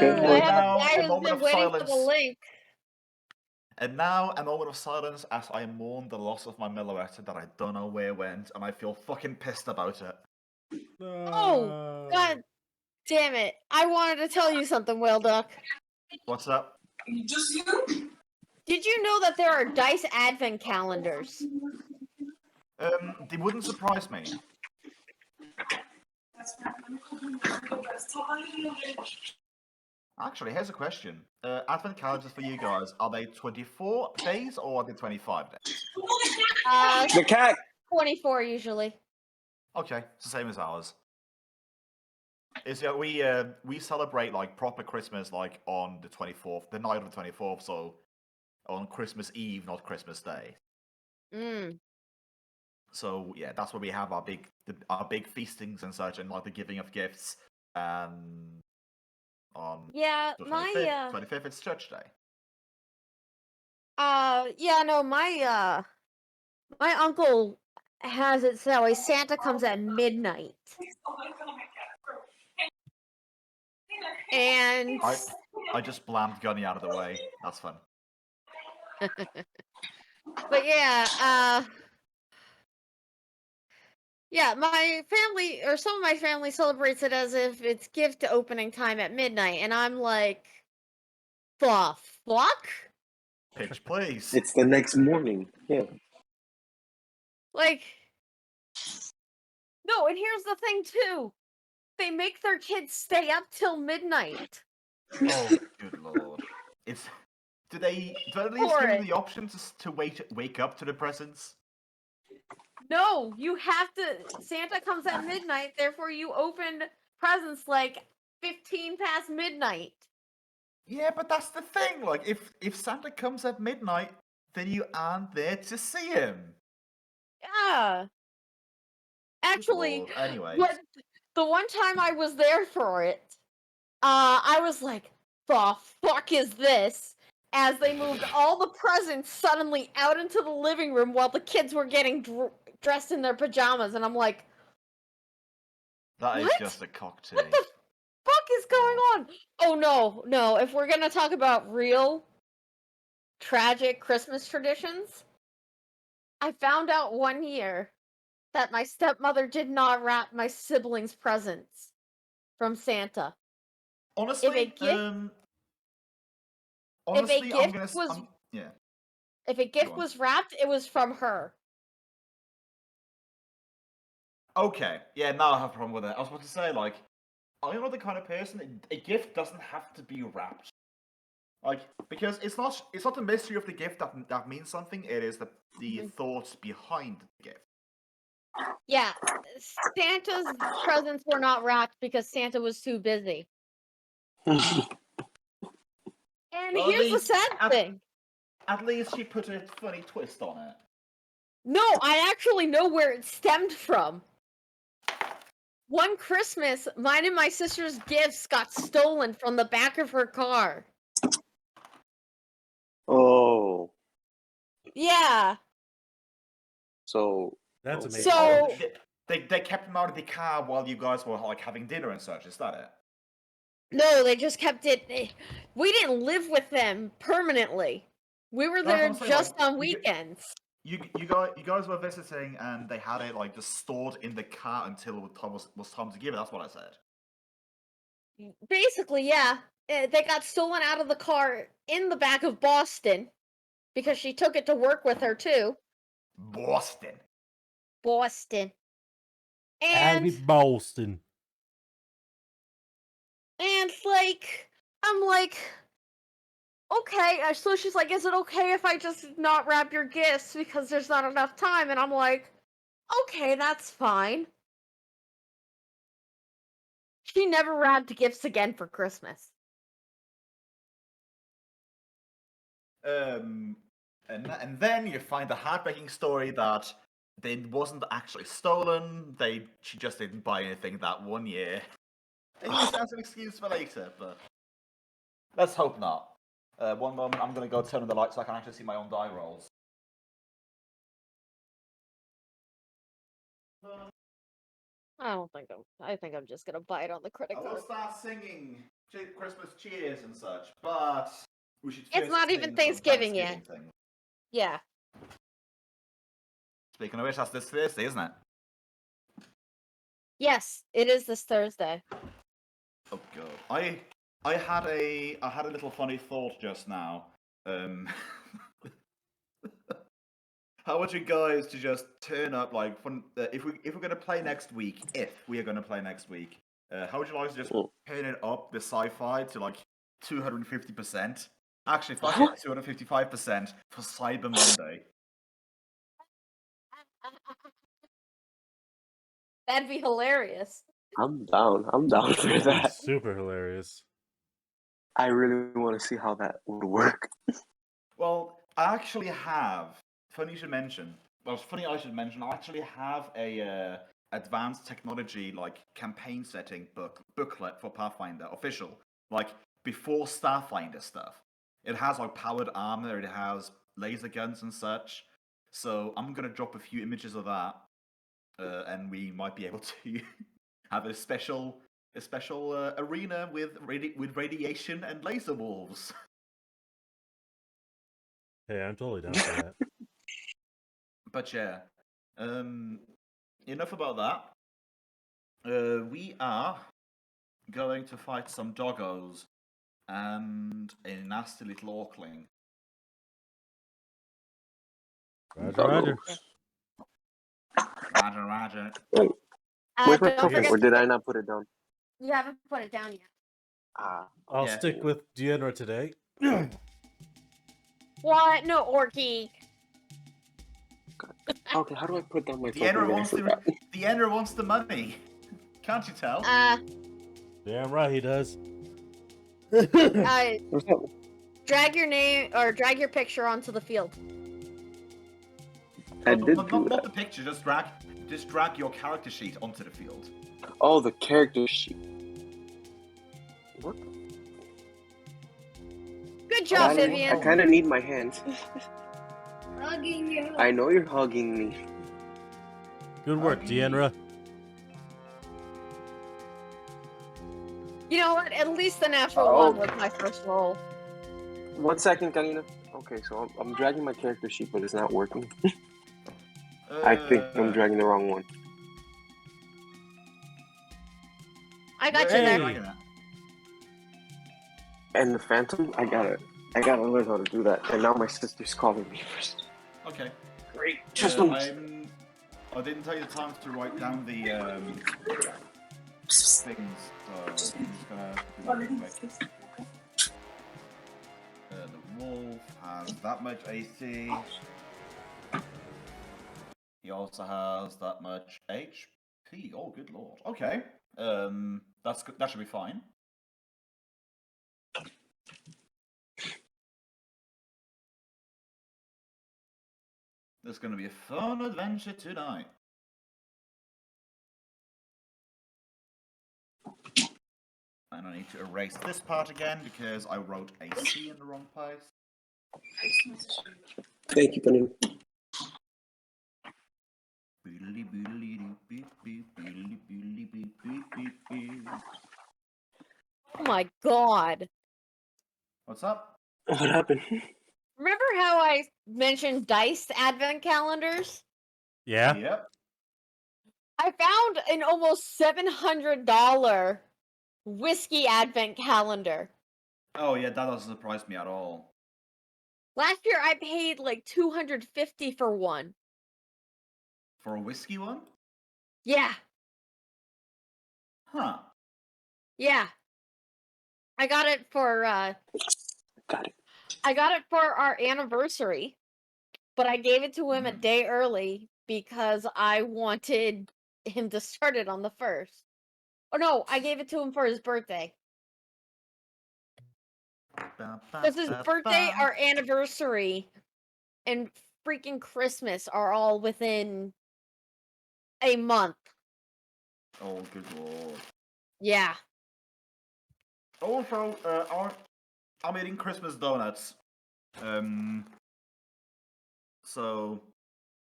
Okay. I have now, a guy a who's moment been of waiting for the silence. link. And now, a moment of silence as I mourn the loss of my Milleretta that I don't know where went, and I feel fucking pissed about it. Oh, God damn it. I wanted to tell you something, Whale Duck. What's up? Just you? Did you know that there are dice advent calendars? They wouldn't surprise me. Actually, here's a question. Advent calendars for you guys, are they 24 days or are they 25 days? The cat. 24 usually. Okay, it's the same as ours. Is we celebrate like proper Christmas like on the 24th, the night of the 24th, so on Christmas Eve, not Christmas Day. So yeah, that's where we have our big feastings and such, and like the giving of gifts. On Yeah, the my 25th, it's Church Day. yeah, no, my uncle has it so way Santa comes at midnight. And I just blammed Gunny out of the way. That's fun. but yeah, my family or some of my family celebrates it as if it's gift opening time at midnight, and I'm like, the fuck? Pitch, please. It's the next morning. Yeah. Like, no, and here's the thing too. They make their kids stay up till midnight. Oh, good lord! Do they at least give them the option to wake up to the presents? No, you have to. Santa comes at midnight, therefore you open presents like 15 past midnight. Yeah, but that's the thing. Like, if Santa comes at midnight, then you aren't there to see him. Yeah. Actually, anyway, the one time I was there for it, I was like, the fuck is this? As they moved all the presents suddenly out into the living room while the kids were getting dressed in their pajamas, and I'm like, that is what? just a cocktail. What the fuck is going on? Oh no, if we're gonna talk about real tragic Christmas traditions, I found out one year that my stepmother did not wrap my siblings' presents from Santa. Honestly, if a gift was wrapped, it was from her. Okay, yeah, now I have a problem with it. I was about to say, like, I'm not the kind of person. A gift doesn't have to be wrapped, like, because it's not the mystery of the gift that means something. It is the thoughts behind the gift. Yeah, Santa's presents were not wrapped because Santa was too busy. And well, here's the sad thing. At least she put a funny twist on it. No, I actually know where it stemmed from. One Christmas, mine and my sister's gifts got stolen from the back of her car. Oh. Yeah. So that's amazing. So they kept them out of the car while you guys were like having dinner and such. Is that it? No, they just kept it. We didn't live with them permanently. We were there just on weekends. You guys were visiting, and they had it like just stored in the car until it was time to give it. That's what I said. Basically, yeah. They got stolen out of the car in the back of Boston because she took it to work with her too. Boston. And Boston. And I'm like, okay. So she's like, is it okay if I just not wrap your gifts because there's not enough time? And I'm like, okay, that's fine. She never wrapped gifts again for Christmas. And then you find the heartbreaking story that it wasn't actually stolen. She just didn't buy anything that one year. And use that as an excuse for later, but let's hope not. One moment, I'm gonna go turn on the light so I can actually see my own die rolls. I think I'm just gonna buy it on the credit I will card. start singing Christmas cheers and such, but we should It's first not even sing some Thanksgiving yet. Thanksgiving things. Yeah. Speaking of which, that's this Thursday, isn't it? Yes, it is this Thursday. Oh god, I had a little funny thought just now. How would you guys to just turn up like if we're gonna play next week? If we are gonna play next week, how would you like to just turn it up the sci-fi to like 250%? Actually, fuck it, 255% for Cyber Monday. That'd be hilarious. I'm down. I'm down for That'd be that. super hilarious. I really want to see how that would work. Well, I actually have. Funny you should mention. Well, it's funny I should mention. I actually have a advanced technology like campaign setting booklet for Pathfinder official, like before Starfinder stuff. It has like powered armor. It has laser guns and such. So I'm gonna drop a few images of that, and we might be able to have a special arena with radiation and laser wolves. Hey, I'm totally down for that. But yeah, enough about that. We are going to fight some doggos and a nasty little orcling. Roger, Roger. Roger, Roger. Where's my Don't token? forget Or did I not put it down? you haven't put it down yet. I'll Yeah. stick with Dienra today. What? No, Orky. Okay, how do I put down my The token? Enra I wants forgot. the Enra wants the money. Can't you tell? Damn right he does. What's up? Drag your name or drag your picture onto the field. I did not, do not that. the picture. Just drag your character sheet onto the field. Oh, the character sheet. What? Good job, I Vivian. kind of need my hands. Hugging you. I know you're hugging me. Good work, Dienra. You know what? At least the natural Oh. one was my first roll. 1 second, Karina. Okay, so I'm dragging my character sheet, but it's not working. I think I'm dragging the wrong one. I got you Hey. there. And the Phantom, I gotta learn how to do that. And now my sister's calling me first. Okay. Great. Just one. I didn't take the time to write down the things, so I'm just gonna do that real quick. The wolf has that much AC. He also has that much HP. Oh, good lord. Okay. That's good. That should be fine. There's going to be a fun adventure tonight. And I need to erase this part again because I wrote a C in the wrong place. Thank you, Karina. Oh my god. What's up? What happened? Remember how I mentioned diced advent calendars? Yeah? Yep. I found an almost $700 whiskey advent calendar. Oh yeah, that doesn't surprise me at all. Last year I paid like $250 for one. For a whiskey one? Yeah. Huh. Yeah. I got it for Got it. I got it for our anniversary, but I gave it to him a day early because I wanted him to start it on the 1st. Oh no, I gave it to him for his birthday. Because his birthday, our anniversary, and freaking Christmas are all within a month. Oh, good lord. Yeah. Also, I'm eating Christmas donuts. So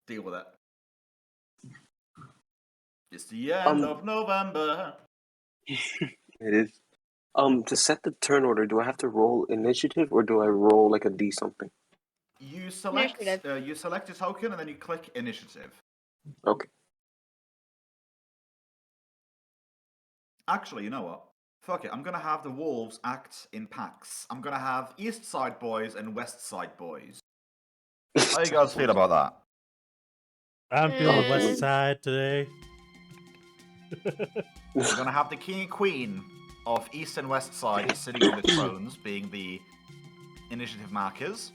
deal with it. It's the end Um, of November. it is. To set the turn order, do I have to roll initiative or do I roll like a D something? You select Initiative. you select a token and then you click initiative. Okay. Actually, you know what? Fuck it. I'm gonna have the wolves act in packs. I'm gonna have East Side boys and West Side boys. How you guys feel about that? I'm feeling the west Mm. side today. We're gonna have the king and queen of East and West Side sitting on the thrones, being the initiative markers.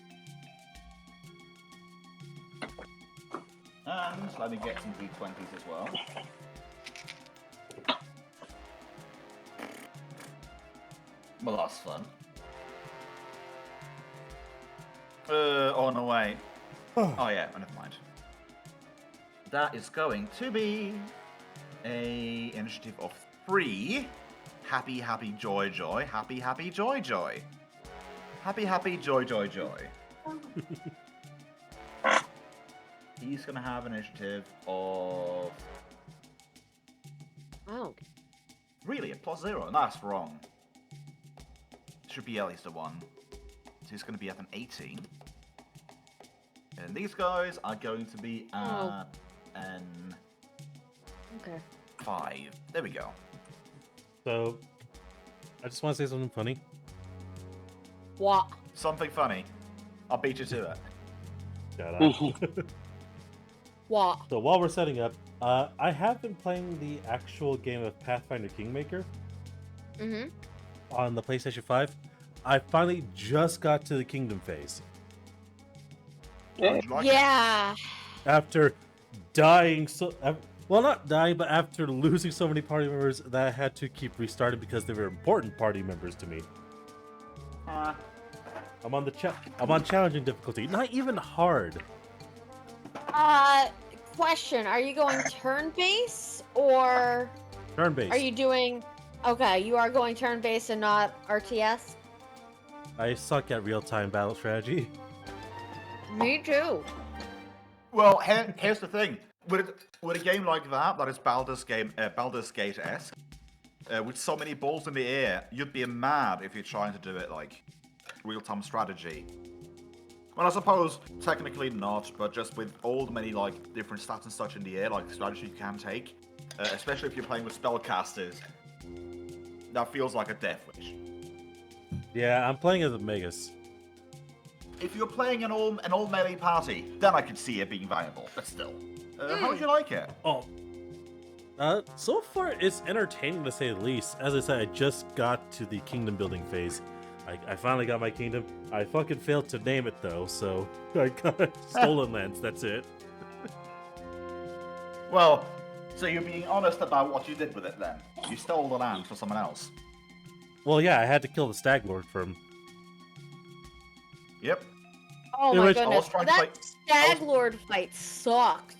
And let me get some D20s as well. Well, that's fun. Oh no, wait. Oh yeah, never mind. That is going to be a initiative of 3. Happy, happy, joy, joy. Happy, happy, joy, joy. Happy, happy, joy, joy, joy. He's gonna have an initiative of... Oh. Really, a +0? That's wrong. Should be at least a 1. So he's gonna be at an 18. And these guys are going to be at an Okay. 5. There we go. So, I just want to say something funny. What? Something funny. I'll beat you to it. Shut up. What? So while we're setting up, I have been playing the actual game of Pathfinder Kingmaker Mm-hmm. on the PlayStation 5. I finally just got to the kingdom phase. How'd you like it? Yeah. After dying well, not dying, but after losing so many party members that I had to keep restarting because they were important party members to me. I'm on challenging difficulty, not even hard. Question. Are you going turn-based or Turn-based. are you doing... Okay, you are going turn-based and not RTS? I suck at real-time battle strategy. Me too. Well, here's the thing. With a game like that is Baldur's Gate-esque, with so many balls in the air, you'd be mad if you're trying to do it like real-time strategy. Well, I suppose technically not, but just with all the many like different stats and such in the air, like strategy you can take, especially if you're playing with spellcasters, that feels like a death wish. Yeah, I'm playing as a Magus. If you're playing an all melee party, then I could see it being viable. But still, how would you like it? Oh. So far, it's entertaining to say the least. As I said, I just got to the kingdom building phase. I finally got my kingdom. I fucking failed to name it, though, so I got Stolen Lands, that's it. Well, so you're being honest about what you did with it, then? You stole the land for someone else? Well, yeah, I had to kill the Stag Lord from... Yep. Oh In my which- I was goodness. trying to That Stag Lord fight sucked.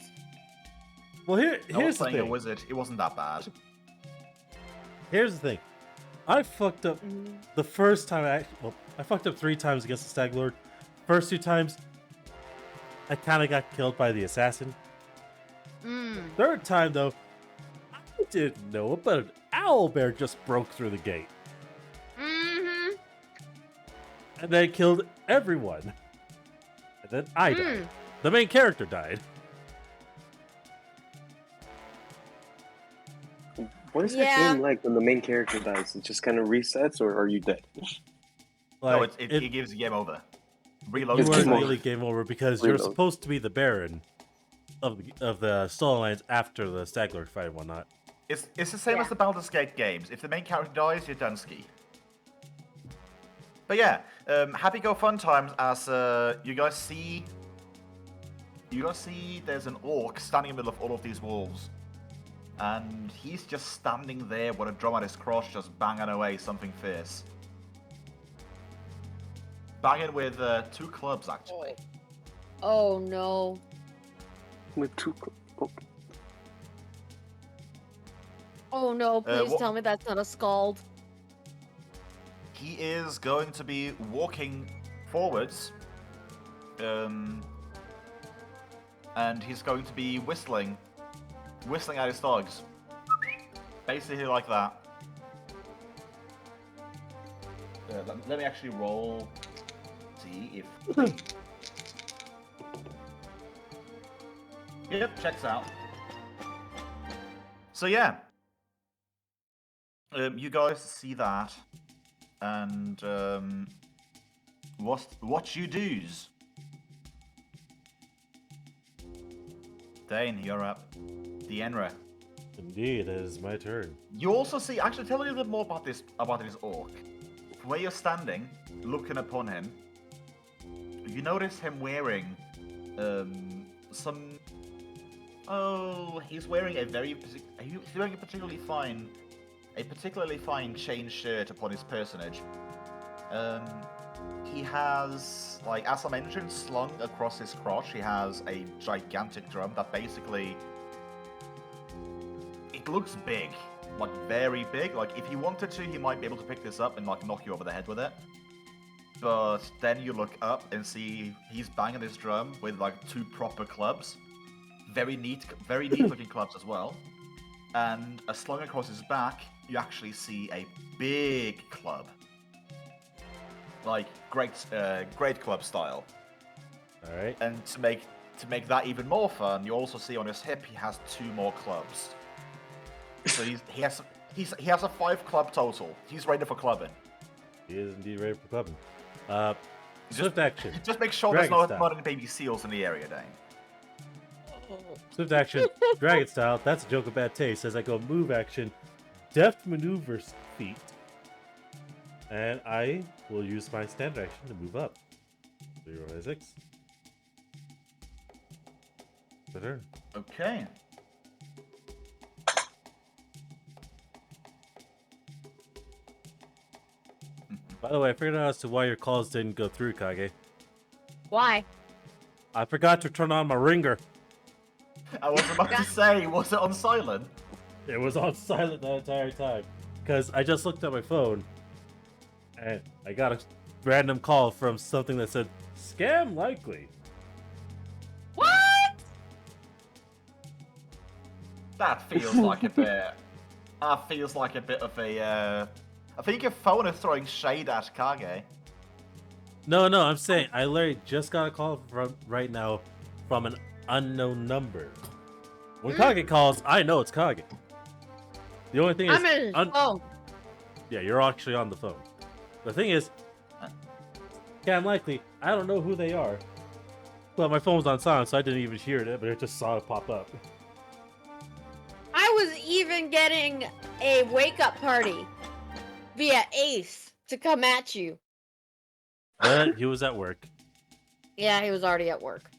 Well, I here's was the playing a thing. wizard. It wasn't that bad. Here's the thing. I fucked up the first time I fucked up 3 times against the Stag Lord. First 2 times, I kind of got killed by the assassin. Third time, though, I didn't know it, but an owlbear just broke through the gate. Mm-hmm. And then killed everyone. And then I died. The main character died. What is Yeah. that game like when the main character dies? It just kind of resets, or are you dead? No, Like, it gives the game over. Reload. you It's weren't game over. really game over because you're Reload. supposed to be the Baron of the Stolen Lands after the Stag Lord fight and whatnot. It's the same as the Baldur's Gate games. If the main character dies, you're done ski. But yeah, happy go fun times as you guys see there's an orc standing in the middle of all of these wolves. And he's just standing there with a drum at his crotch, just banging away something fierce. Banging with 2 clubs, actually. Oh no. With 2. Oh, Oh no, please what- tell me that's not a scald. He is going to be walking forwards. And he's going to be whistling whistling at his dogs. Basically like that. Let me actually roll. See if. Yep, checks out. So yeah, you guys see that, and what you do's? Dane, you're up. Dienra. Indeed, it is my turn. You also see. Actually, tell me a little bit more about this orc. From where you're standing, looking upon him, you notice him wearing some. Oh, he's wearing a particularly fine chain shirt upon his personage. He has, like, as I mentioned, slung across his crotch, he has a gigantic drum that basically, it looks big, like very big. Like if he wanted to, he might be able to pick this up and like knock you over the head with it. But then you look up and see he's banging his drum with like 2 proper clubs. Very neat looking clubs as well. And slung across his back, you actually see a big club. Like great club style. Alright. And to make that even more fun, you also see on his hip he has 2 more clubs. So he has a 5 club total. He's ready for clubbing. He is indeed ready for clubbing. Swift action. Just make sure Dragon there's style. not any baby seals in the area, Dane. Swift action, dragon style. That's a joke of bad taste. As I go move action, deft maneuvers feet, and I will use my standard action to move up. 0.6. The turn. Okay. By the way, I figured out as to why your calls didn't go through, Kage. Why? I forgot to turn on my ringer. I was about to say, was it on silent? It was on silent the entire time. Because I just looked at my phone and I got a random call from something that said, scam likely. What? That feels like a bit. That feels like a bit of a. I think your phone is throwing shade at Kage. No, I'm saying I literally just got a call from right now from an unknown number. When Kage calls, I know it's Kage. The only thing is, I'm in his phone. yeah, you're actually on the phone. The thing is, scam likely. I don't know who they are. Well, my phone was on silent, so I didn't even hear it, but I just saw it pop up. I was even getting a wake-up party via Ace to come at you. But he was at work. Yeah, he was already at work.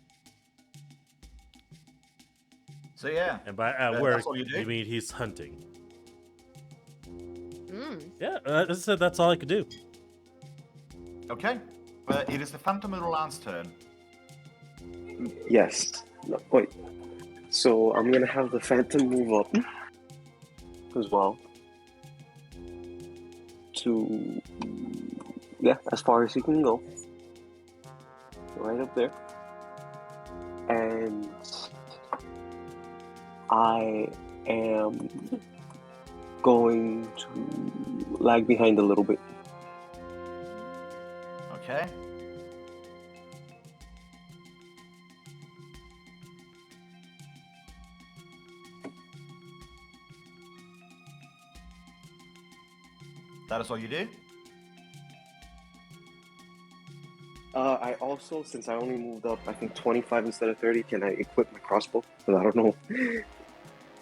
So yeah. And by at That's work, all you do? you mean he's hunting. Mm. Yeah, as I said, that's all I could do. Okay. But it is the 𝓮𝓼𝓷𝓵's turn. Yes. No, wait. So I'm gonna have the Phantom move up as well. To as far as he can go. Right up there. And I am going to lag behind a little bit. Okay. That is all you do? I also, since I only moved up, I think 25 instead of 30, can I equip my crossbow? Because I don't know.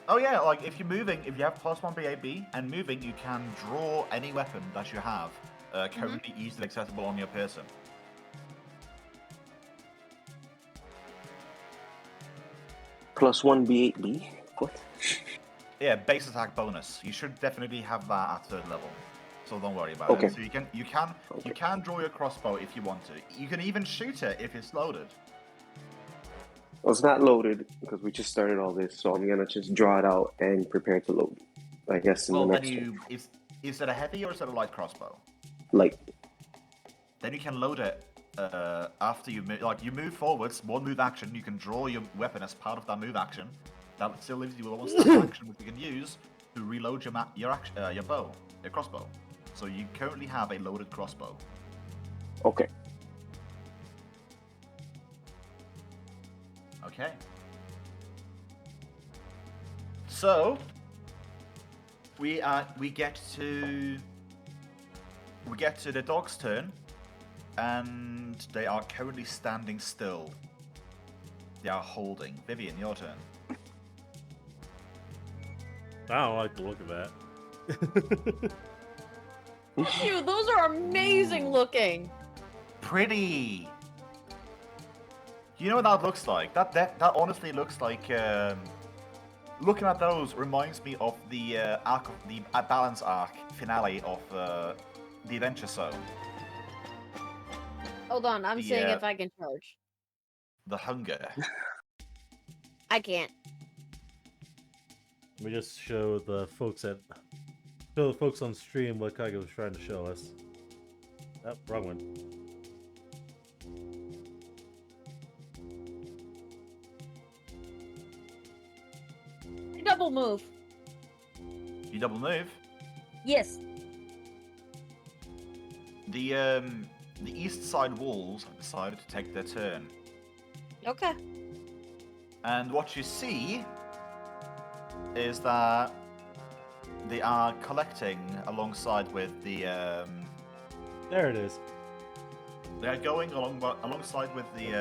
Oh yeah, like if you're moving, if you have +1 BAB and moving, you can draw any weapon that you have currently easily accessible on your person. +1 B8B? What? Yeah, base attack bonus. You should definitely have that at 3rd level. So don't worry about Okay. it. So you can draw your crossbow if you want to. You can even shoot it if it's loaded. Well, it's not loaded because we just started all this, so I'm gonna just draw it out and prepare to load. I guess in Well, the then next one. is it a heavy or is it a light crossbow? Like, Then you can load it after you move. Like you move forwards, 1 move action. You can draw your weapon as part of that move action, that still leaves you with one step action, which you can use to reload your bow, your crossbow. So you currently have a loaded crossbow. Okay. Okay. So we get to the dog's turn, and they are currently standing still. They are holding. Vivian, your turn. I don't like the look of that. Ew, those are amazing looking. Pretty. You know what that looks like? That honestly looks like. Looking at those reminds me of the arc of the balance arc finale of the Adventure Zone. Hold on, I'm seeing if I can charge. The hunger. I can't. Let me just show the folks on stream what Kage was trying to show us. Oh, wrong one. Double move. You double move. Yes. The east side wolves have decided to take their turn. Okay. And what you see is that they are collecting alongside with the There it is. they are going alongside with the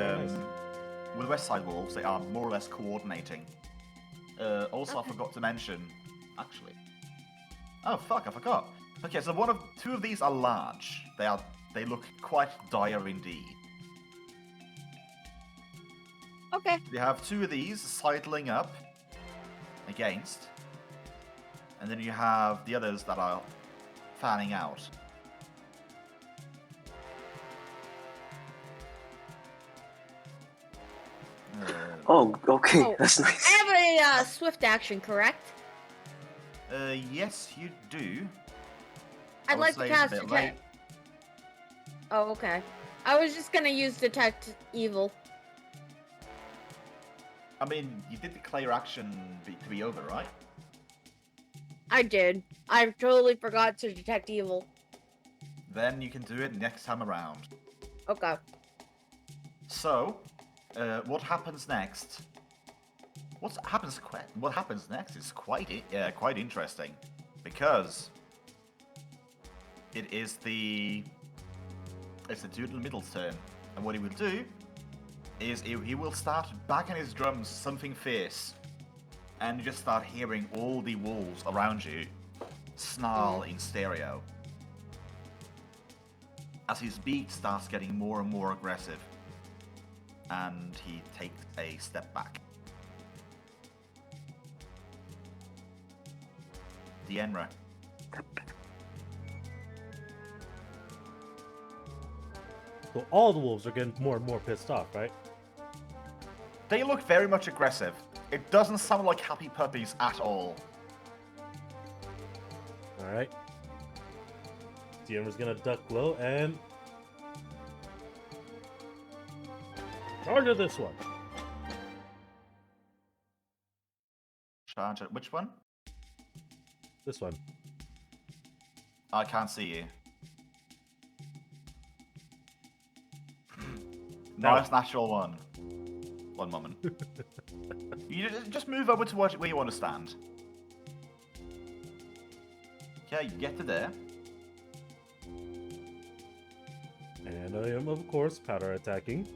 with West Side Wolves. They are more or less coordinating. Also, I forgot to mention, actually. Oh fuck! I forgot. Okay, so two of these are large. They look quite dire indeed. Okay. You have two of these sidling up against, and then you have the others that are fanning out. Oh, okay, Oh, that's nice. I have a swift action, correct? Yes, you do. I'd would like to say it's a cast bit detect. late. Oh, okay. I was just gonna use detect evil. I mean, you did declare action to be over, right? I did. I totally forgot to detect evil. Then you can do it next time around. Okay. So, what happens next? What happens next is quite interesting, because it's the dude in the middle's turn, and what he will do is he will start banging his drums something fierce, and you just start hearing all the wolves around you snarl in stereo as his beat starts getting more and more aggressive, and he takes a step back. Dienra. So all the wolves are getting more and more pissed off, right? They look very much aggressive. It doesn't sound like happy puppies at all. Alright. Dienra's gonna duck low and charge at this one. Charge at which one? This one. I can't see you. Nice natural one. One moment. You just move over to where you want to stand. Okay, you get to there. And I am, of course, powder attacking.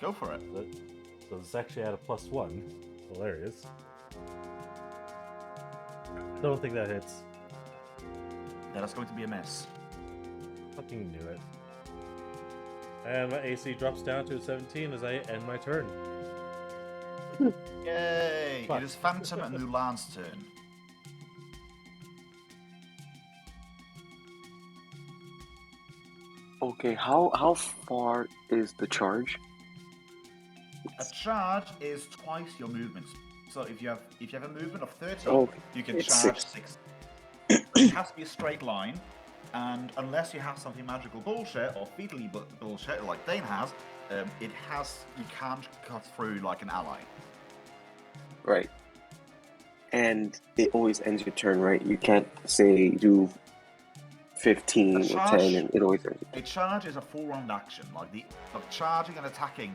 Go for it. So it's actually at a +1. Hilarious. Don't think that hits. Yeah, that's going to be a miss. Fucking knew it. And my AC drops down to 17 as I end my turn. Yay! Fuck. It is Phantom and Mulan's turn. Okay, how far is the charge? A charge is twice your movement. So if you have a movement of 30, Oh, you can it's charge 6. 6. It has to be a straight line, and unless you have something magical bullshit or featally bullshit like Dane has, you can't cut through like an ally. Right. And it always ends your turn, right? You can't say do 15 or 10, and it always ends. A charge is a full round action. Like charging and attacking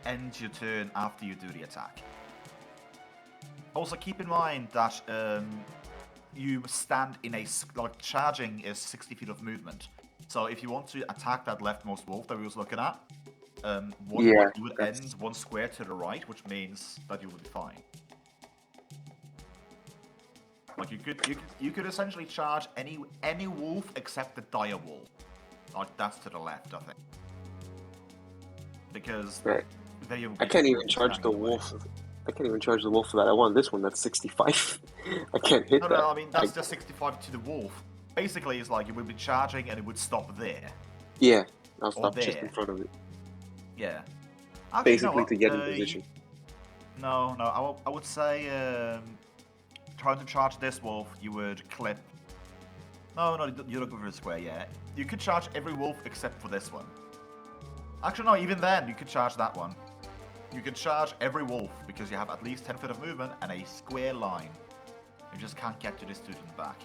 ends your turn after you do the attack. Also, keep in mind that you stand in a charging is 60 feet of movement. So if you want to attack that leftmost wolf that we was looking at, you would end one square to the right, which means that you will be fine. Like you could essentially charge any wolf except the dire wolf. Like that's to the left, I think. Because I can't even charge the wolf. I can't even charge the wolf for that. I want this one that's 65. I can't hit that. No, I mean that's just 65 to the wolf. Basically, it's like you would be charging and it would stop there. Yeah, I'll stop just in front of it. Yeah. Actually, basically to get in position. No, I would say trying to charge this wolf, you would clip. No, you're looking for a square. Yeah, you could charge every wolf except for this one. Actually, no, even then you could charge that one. You could charge every wolf because you have at least 10 feet of movement and a square line. You just can't get to this dude in the back.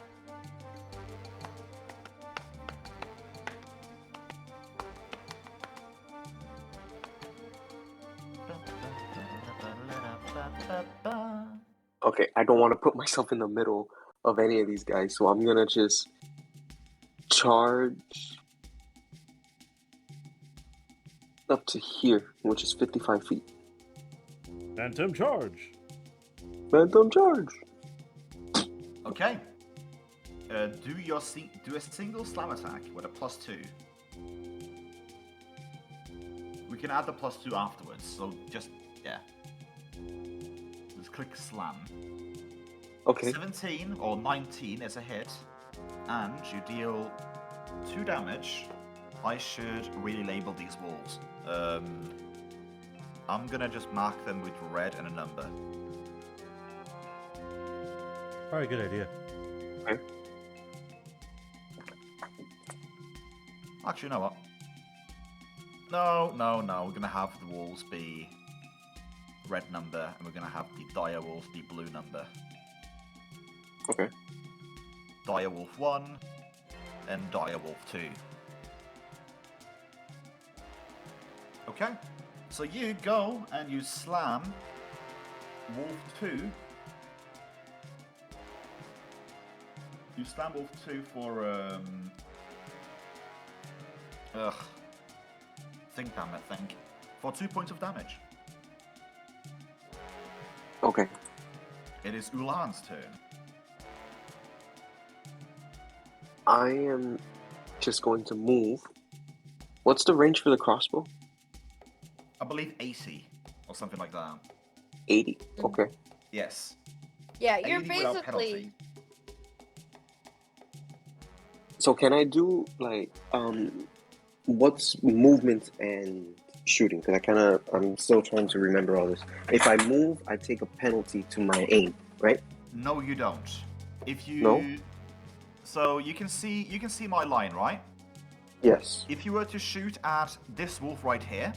Okay, I don't want to put myself in the middle of any of these guys, so I'm gonna just charge up to here, which is 55 feet. Phantom charge. Phantom charge. Okay. Do a single slam attack with a +2. We can add the +2 afterwards. So just click slam. Okay. 17 or 19 is a hit, and you deal 2 damage. I should really label these wolves. I'm gonna just mark them with red and a number. Alright, good idea. Okay. Actually, you know what? No. We're gonna have the wolves be red number, and we're gonna have the dire wolf be blue number. Okay. Dire wolf 1 and dire wolf 2. Okay. So you go and you slam wolf 2. You slam wolf 2 for think damage, I think. For 2 points of damage. Okay. It is 𝓚𝓚𝓷𝓛's turn. I am just going to move. What's the range for the crossbow? I believe 80 or something like that. 80. Okay. Yes. Yeah, you're 80 without basically. penalty. So can I do like what's movement and shooting? Because I'm still trying to remember all this. If I move, I take a penalty to my aim, right? No, you don't. If you No? So you can see my line, right? Yes. If you were to shoot at this wolf right here,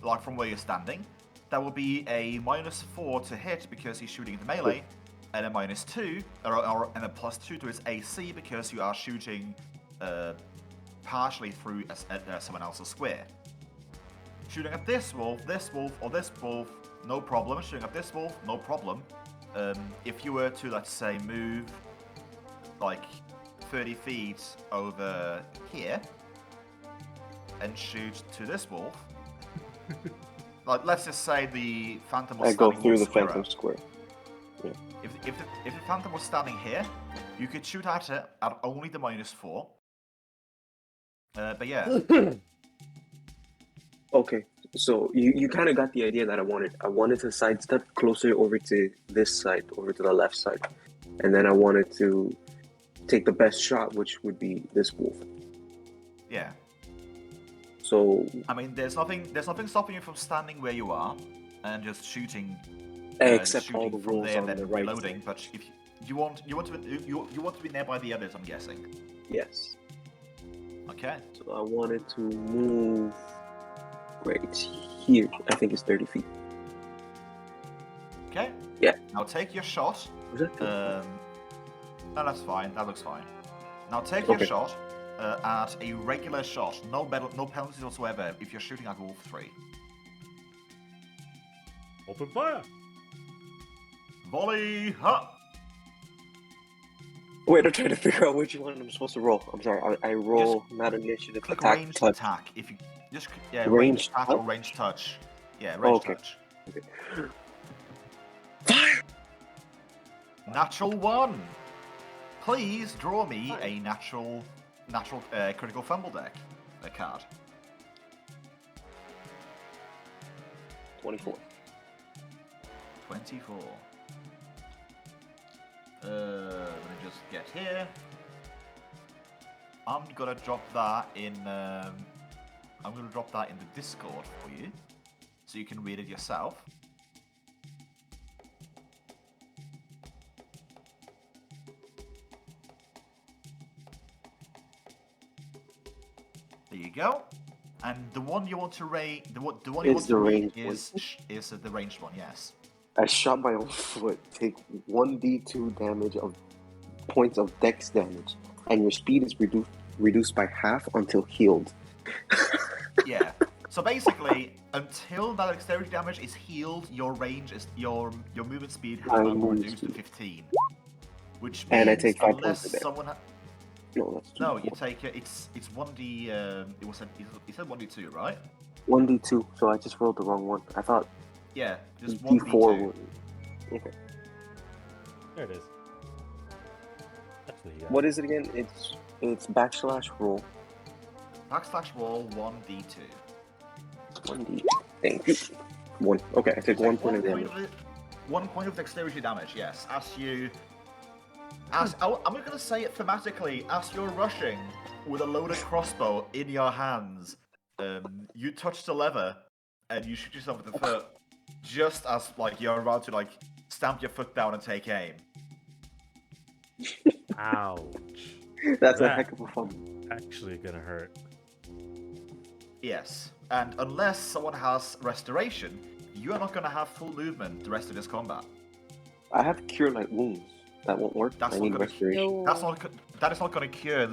like from where you're standing, that would be a -4 to hit because he's shooting into melee, and a -2 and a +2 to his AC because you are shooting partially through someone else's square. Shooting at this wolf, or this wolf, no problem. Shooting at this wolf, no problem. If you were to, let's say, move like 30 feet over here and shoot to this wolf, like let's just say the phantom was I go standing through the square phantom up. square. Yeah. If the phantom was standing here, you could shoot at it at only the -4. But yeah. Okay. So you kind of got the idea that I wanted. I wanted to sidestep closer over to this side, over to the left side. And then I wanted to take the best shot, which would be this wolf. Yeah. So I mean, there's nothing stopping you from standing where you are and just shooting. except shooting all the from wolves there, on then the right reloading. side. But if you want to be nearby the others, I'm guessing. Yes. Okay. So I wanted to move Right here, I think it's 30 feet. Okay. Yeah. Now take your shot. Was that 30? No, that's fine. That looks fine. Now take your Okay. shot at a regular shot. No penalties whatsoever if you're shooting at Wolf 3. Open fire. Volley! Ha! Wait, I'm trying to figure out which one I'm supposed to roll. I'm sorry. I roll not initiative, Click attack, ranged touch. attack. If you just ranged Ranged attack or touch? ranged touch. Yeah, Oh, ranged okay. touch. Okay. Fire! Natural 1. Please draw me a natural critical fumble deck card. 24. 24. Let me just get here. I'm gonna drop that in. I'm gonna drop that in the Discord for you, so you can read it yourself. There you go. And the one you want to raid, the one you It's want the to read ranged one. is the ranged one. Yes. I shot my own foot. Take 1d2 damage of points of dex damage, and your speed is reduced by half until healed. Yeah. So basically, until that dexterity damage is healed, your range is your movement speed has My now been movement reduced to speed. 15. Which means And I take 5 unless points of damage. someone No, that's 2. no, you take it's 1d. It said 1d2, right? 1d2. So I just rolled the wrong one. I thought Yeah, just d4 1d2. would. Okay. There it is. That's what he got. What is it again? It's backslash roll. Backslash roll 1d2. 1d. Thank you. 1. Okay, I take 1 point of damage. 1 point of dexterity damage. Yes, I'm gonna say it thematically. As you're rushing with a loaded crossbow in your hands, you touch the lever and you shoot yourself with the foot, just as like you're about to like stamp your foot down and take aim. Ouch. That's a That- heck of a fun. Actually gonna hurt. Yes, and unless someone has restoration, you are not gonna have full movement the rest of this combat. I have cure light wounds. That won't work. That's I not need gonna- restoration. No. That is not gonna cure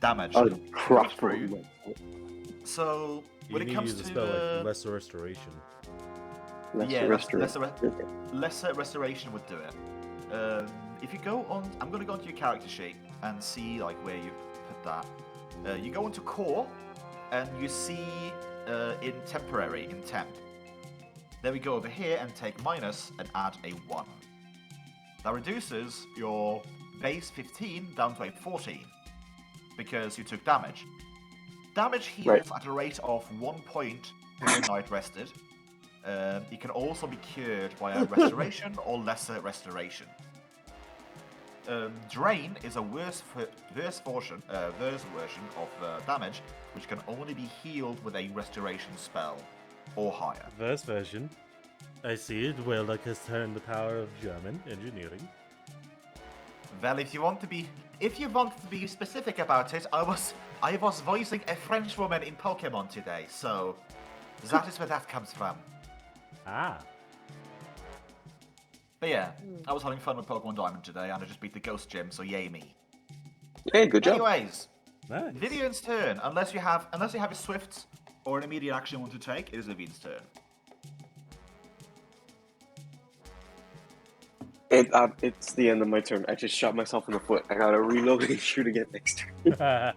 damage. Oh, Coming crossbow. through. So You when need it to comes use a to spell like Lesser Restoration. lesser restoration would do it. If you go on, I'm gonna go onto your character sheet and see like where you put that. You go into core, and you see in temporary in temp. Then we go over here and take minus and add a 1. That reduces your base 15 down to a 14 because you took damage. Damage heals at a rate of 1 point per night rested. It can also be cured by a restoration or lesser restoration. Drain is a worse version of damage, which can only be healed with a restoration spell or higher. First version. I see it. Wildek has turned the power of German engineering. Well, if you want to be specific about it, I was voicing a French woman in Pokemon today, so that is where that comes from. Ah. But yeah, I was having fun with Pokemon Diamond today, and I just beat the Ghost Gym, so yay me. Hey, good job. Anyways, Nice. Vivian's turn. Unless you have a swift or an immediate action you want to take, it is Vivian's turn. It's the end of my turn. I just shot myself in the foot. I gotta reload and shoot again next turn.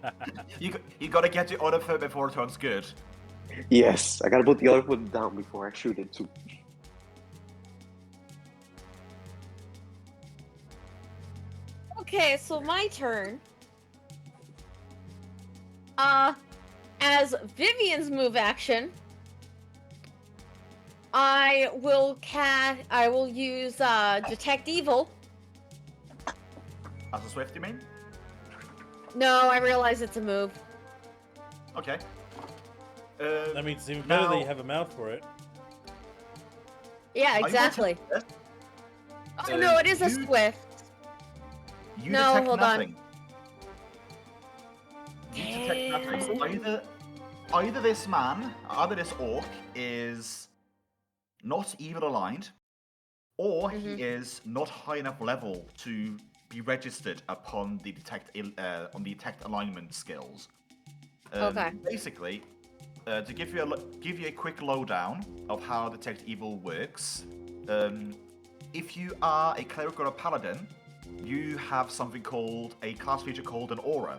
You gotta get the other foot before it turns good. Yes, I gotta put the other foot down before I shoot it too. Okay, so my turn. As Vivian's move action, I will use Detect Evil. As a swift, you mean? No, I realize it's a move. Okay. That means it's even better that Now- you have a mouth for it. Yeah, Are you exactly. gonna take Oh no, it is a you- swift. You No, detect hold on. nothing. You detect nothing. So either this orc is not evil aligned, or he is not high enough level to be registered upon the detect alignment skills. Okay. Basically, to give you a quick lowdown of how detect evil works, if you are a cleric or a paladin, you have something called a class feature called an aura,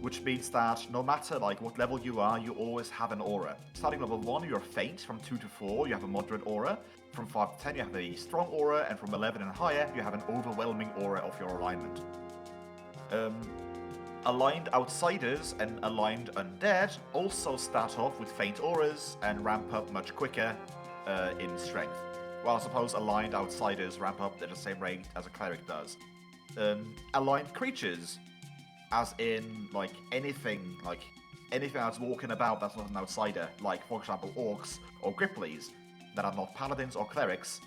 which means that no matter what level you are, you always have an aura. Starting level 1, you're faint. From 2 to 4, you have a moderate aura. From 5 to 10, you have a strong aura, and from 11 and higher, you have an overwhelming aura of your alignment. Aligned outsiders and aligned undead also start off with faint auras and ramp up much quicker in strength. Well, I suppose aligned outsiders ramp up at the same rate as a cleric does. Aligned creatures, as in anything that's walking about that's not an outsider, like for example orcs or grippleys that are not paladins or clerics,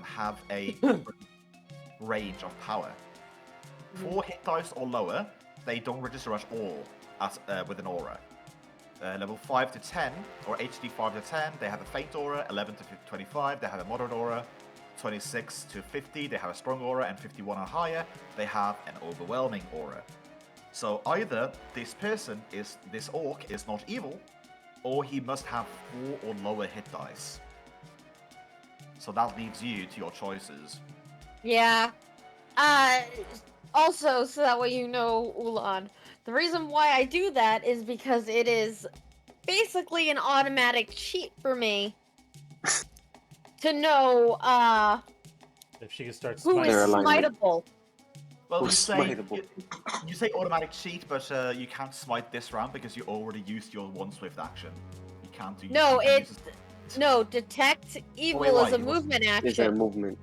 have a range of power. 4 hit dice or lower, they don't register at all with an aura. Level 5 to 10, or HD 5 to 10, they have a faint aura. 11 to 25, they have a moderate aura. 26 to 50, they have a strong aura, and 51 or higher, they have an overwhelming aura. So either this orc is not evil, or he must have 4 or lower hit dice. So that leaves you to your choices. Yeah. Also, so that way you know, Ulan, the reason why I do that is because it is basically an automatic cheat for me to know If she can start who is smiting. smiteable. Well, Who's smiteable? you say automatic cheat, but you can't smite this round because you already used your one swift action. You can't do. No, you can't use no, detect evil why? is a It wasn't- movement Is there action. movement?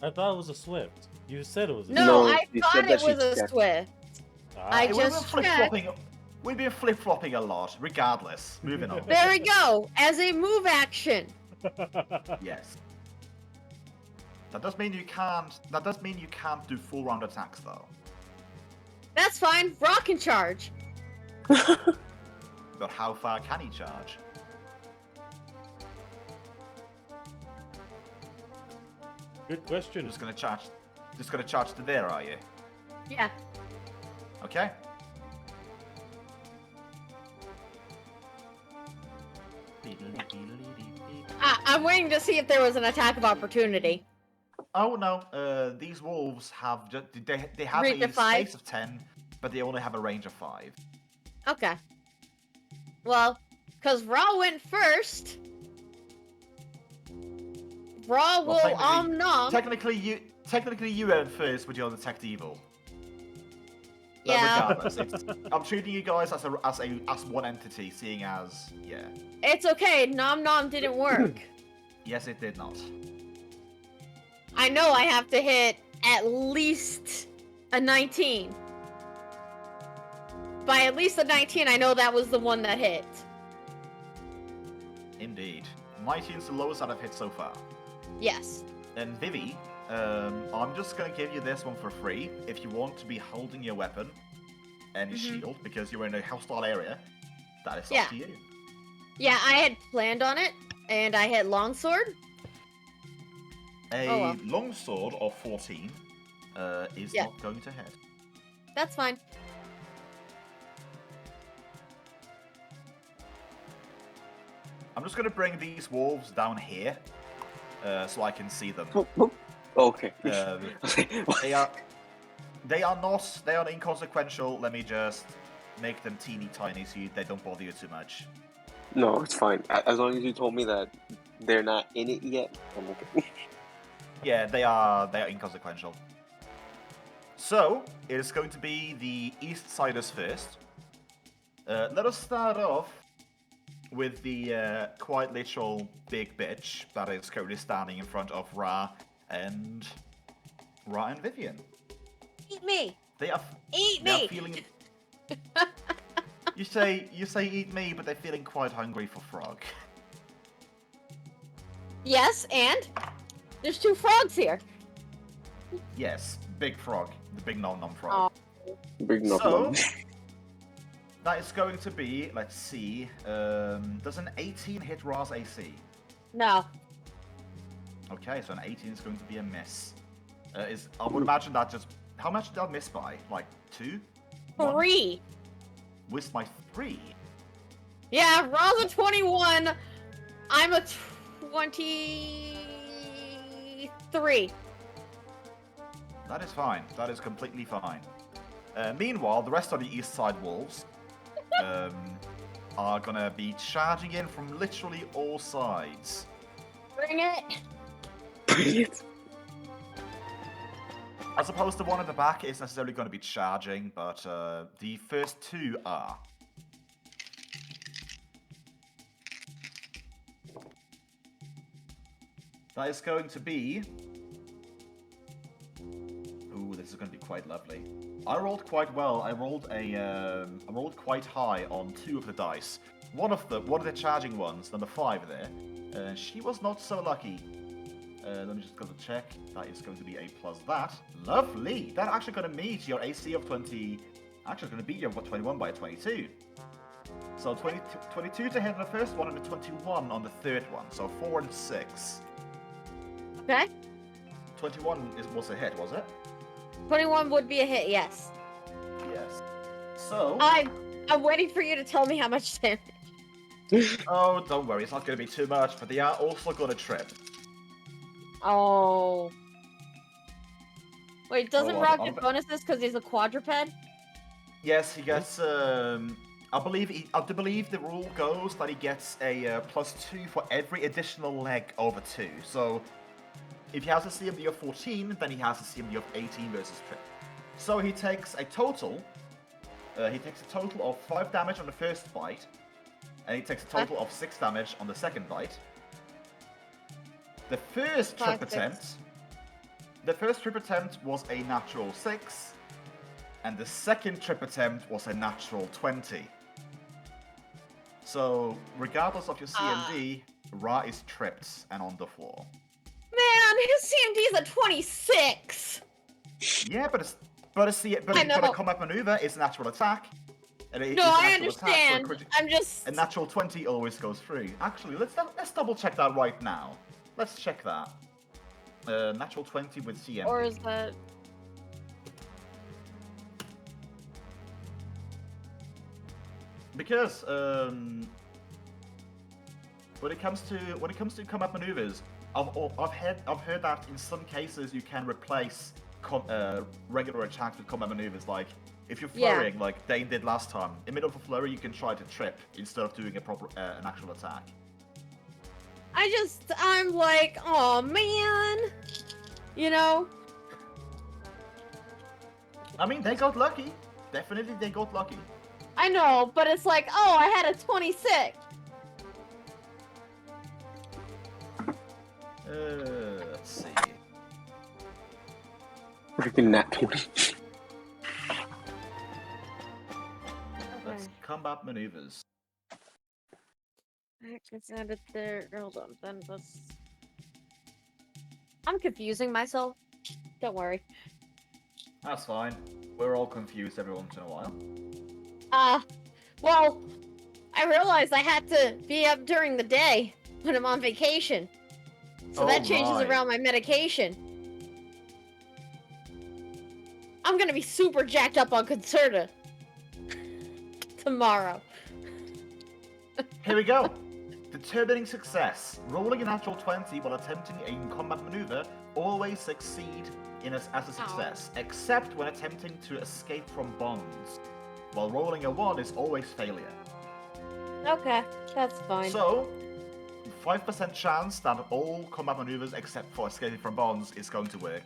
I thought it was a swift. You said it was a No, No, I you thought said it that was she a checked. swift. I We've been just flip-flopping. We've been flip-flopping a lot. Regardless, moving on. There we go. As a move action. Yes. That does mean you can't. That does mean you can't do full round attacks though. That's fine. Rock can charge. But how far can he charge? Good question. Just gonna charge to there, are you? Yeah. Okay. I'm waiting to see if there was an attack of opportunity. Oh no, these wolves have they have Range a of 5? space of 10, but they only have a range of 5. Okay. Well, because Ra went first. Ra will nom. Technically you went first, but you'll detect evil. But Yeah. regardless, I'm treating you guys as one entity, seeing as It's okay. Nom nom didn't work. Yes, it did not. I know I have to hit at least a 19. By at least a 19, I know that was the one that hit. Indeed. 19 is the lowest that I've hit so far. Yes. And Vivi, I'm just gonna give you this one for free. If you want to be holding your weapon and your shield because you're in a hostile area, that is up to you. Yeah, I had planned on it, and I hit longsword. A longsword of 14 is not going to hit. That's fine. I'm just gonna bring these wolves down here so I can see them. Okay. They are inconsequential. Let me just make them teeny tiny so they don't bother you too much. No, it's fine. As long as you told me that they're not in it yet, I'm okay. Yeah, they are inconsequential. So it is going to be the east siders first. Let us start off with the quite literal big bitch that is currently standing in front of Ra and Vivian. Eat me. They are feeling. You say eat me, but they're feeling quite hungry for frog. Yes, and there's 2 frogs here. Yes, big frog, the big nom nom frog. Big no. So, That is going to be, let's see, does an 18 hit Ra's AC? No. Okay, so an 18 is going to be a miss. I would imagine that just... How much did I miss by? Like 2? 3. With my 3? Yeah, Ra's a 21. I'm a 23. That is fine. That is completely fine. Meanwhile, the rest of the East Side Wolves are gonna be charging in from literally all sides. Bring it. Bring it. As opposed to one at the back is necessarily going to be charging, but the first 2 are. That is going to be... Ooh, this is going to be quite lovely. I rolled quite well. I rolled quite high on 2 of the dice. One of the charging ones, number 5 there. She was not so lucky. Let me just go to check. That is going to be a plus that. Lovely! That's actually going to meet your AC of 20... Actually, going to beat your 21 by 22. So 22 to hit on the first one and a 21 on the third one. So 4 and 6. Okay. 21 was a hit, was it? 21 would be a hit, yes. Yes. So... I'm waiting for you to tell me how much damage. Oh, don't worry. It's not going to be too much, but they are also going to trip. Oh. Wait, doesn't Oh, Rock I'm- get bonuses because he's a quadruped? Yes, he gets. I believe the rule goes that he gets a +2 for every additional leg over 2. So, if he has a CMD of 14, then he has a CMD of 18 versus trip. So he takes a total. He takes a total of 5 damage on the first bite, and he takes a total of 6 damage on the second bite. The first trip 5, 6. attempt. The first trip attempt was a natural 6. And the second trip attempt was a natural 20. So, regardless of your CMD, Ra is tripped and on the floor. Man, his CMD is a 26! Yeah, but a combat maneuver is a natural attack. And it is No, a I natural attack, so understand. I'm just... a natural 20 always goes through. Actually, let's double check that right now. Let's check that. Natural 20 with CMD. Or is that... Because when it comes to combat maneuvers, I've heard that in some cases you can replace regular attacks with combat maneuvers. Like if you're flurrying, like Dane did last time, in the middle of a flurry you can try to trip instead of doing a proper an actual attack. I'm like, oh man, you know. I mean, they got lucky. Definitely, they got lucky. I know, but it's like, oh, I had a 26. Let's see. Freaking nat 20. Let's combat maneuvers. It's added there. Hold on, then let's... I'm confusing myself. Don't worry. That's fine. We're all confused every once in a while. Well, I realized I had to be up during the day when I'm on vacation. So that changes right. around my medication. I'm gonna be super jacked up on 𝓮𝓼 tomorrow. Here we go. Determining success. Rolling a natural 20 while attempting a combat maneuver always succeed as a success, except when attempting to escape from bonds. While rolling a 1 is always failure. Okay, that's fine. So, 5% chance that all combat maneuvers except for escaping from bonds is going to work.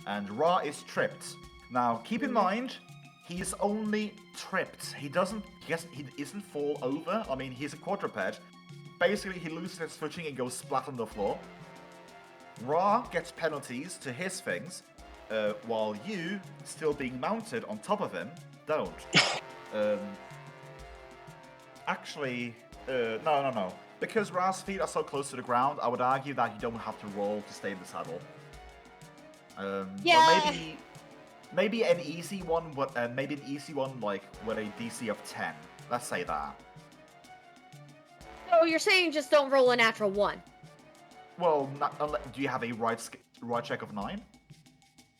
And Ra is tripped. Now, keep in mind, he is only tripped. He isn't fall over. I mean, he's a quadruped. Basically, he loses his footing and goes splat on the floor. Ra gets penalties to his things, while you, still being mounted on top of him, don't. Actually, no. Because Ra's feet are so close to the ground, I would argue that you don't have to roll to stay in the saddle. Yeah. But Maybe an easy one, maybe an easy one like with a DC of 10. Let's say that. So you're saying just don't roll a natural 1? Well, do you have a right check of 9?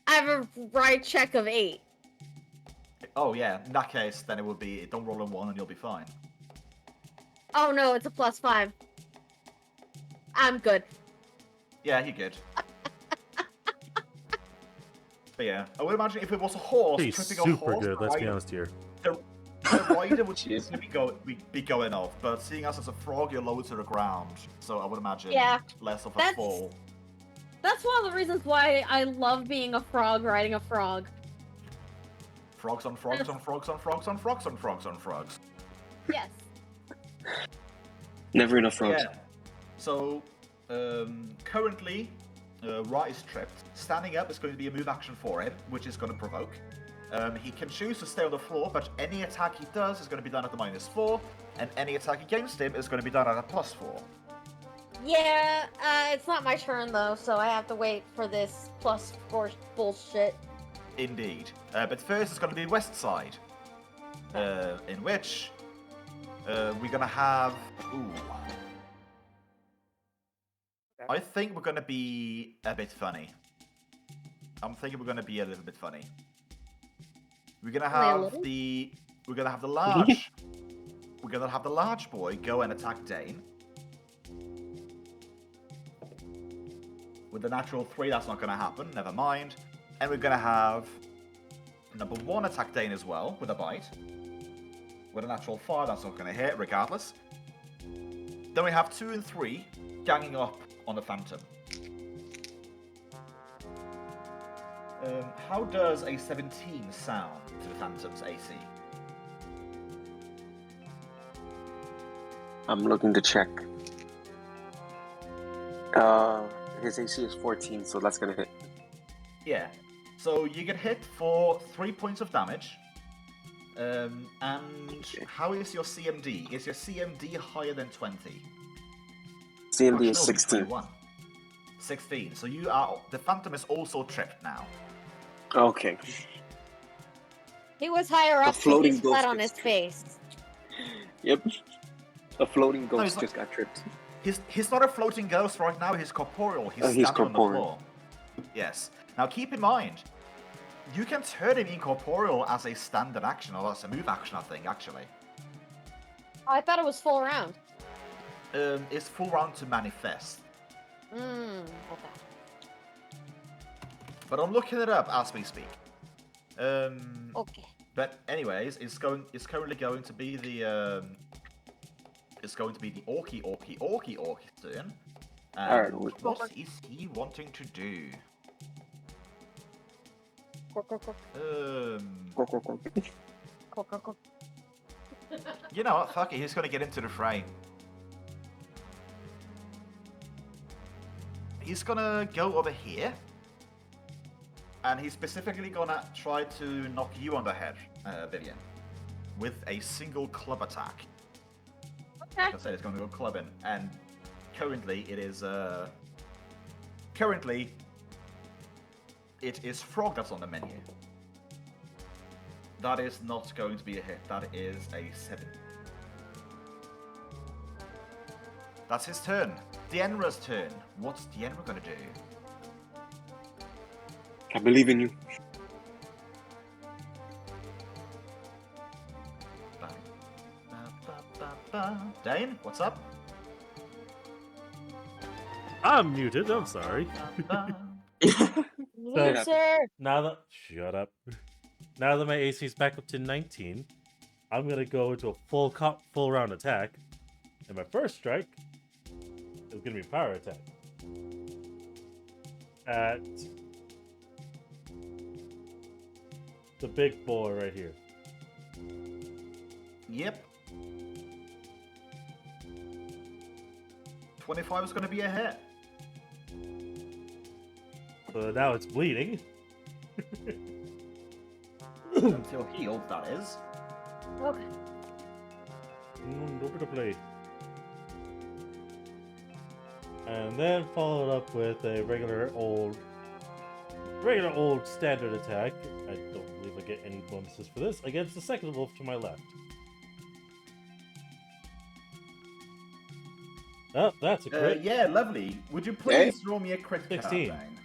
I have a right check of 8. Oh yeah, in that case, then it would be don't roll a 1 and you'll be fine. Oh no, it's a +5. I'm good. Yeah, you're good. But yeah, I would imagine if it was a horse He's tripping a super horse, good, let's be honest here. the rider would Jeez. be going off. But seeing us as a frog, you're low to the ground, so I would imagine less of a That's- fall. That's one of the reasons why I love being a frog riding a frog. Frogs on frogs on frogs on frogs on frogs on frogs on frogs. Yes. Never enough frogs. Yeah. So currently, Ra is tripped. Standing up is going to be a move action for him, which is going to provoke. He can choose to stay on the floor, but any attack he does is going to be done at the -4, and any attack against him is going to be done at a +4. Yeah, it's not my turn though, so I have to wait for this +4 bullshit. Indeed. But first it's going to be west side, in which we're going to have... Ooh. I think we're going to be a bit funny. I'm thinking we're going to be a little bit funny. We're going to have the... We're going to have the large... we're going to have the large boy go and attack Dane. With the natural 3, that's not going to happen. Never mind. And we're going to have number 1 attack Dane as well, with a bite. With a natural 5, that's not going to hit, regardless. Then we have 2 and 3 ganging up on the Phantom. How does a 17 sound to the Phantom's AC? I'm looking to check. His AC is 14, so that's gonna hit. Yeah. So you get hit for 3 points of damage. And how is your CMD? Is your CMD higher than 20? CMD is No, 16. 21. 16. So you are... The Phantom is also tripped now. Okay. He was higher A up, so floating he's flat ghost on gets his face. Yep. A floating ghost he's not- just got tripped. He's not a floating ghost right now, he's corporeal. He's He's standing corporeal. on the floor. Yes. Now keep in mind, you can turn him incorporeal as a standard action, or as a move action, I think, actually. I thought it was full round. It's full round to manifest. Okay. But I'm looking it up as we speak. Okay. But anyways, it's currently going to be the Orky turn. Alright, What is he wanting to do? You know what? Fuck it. He's gonna get into the fray. He's gonna go over here, and he's specifically gonna try to knock you on the head, Vivian, with a single club attack. Okay. Like I said, it's gonna go clubbing, and currently it is Frog that's on the menu. That is not going to be a hit. That is a 7. That's his turn. Dienra's turn. What's Dienra gonna do? I believe in you. Dane, what's up? I'm muted, I'm sorry. Loser. Now that shut up. Now that my AC is back up to 19, I'm gonna go into a full round attack, and my first strike is gonna be power attack at the big boy right here. Yep. 25 is gonna be a hit. So now it's bleeding. Until healed, that is. Okay. Over to play. And then followed up with a regular old regular old standard attack. I don't believe I get any bonuses for this. Against the second wolf to my left. Oh, that's a crit. Yeah, lovely. Would you please roll me a crit 16. card, Dane?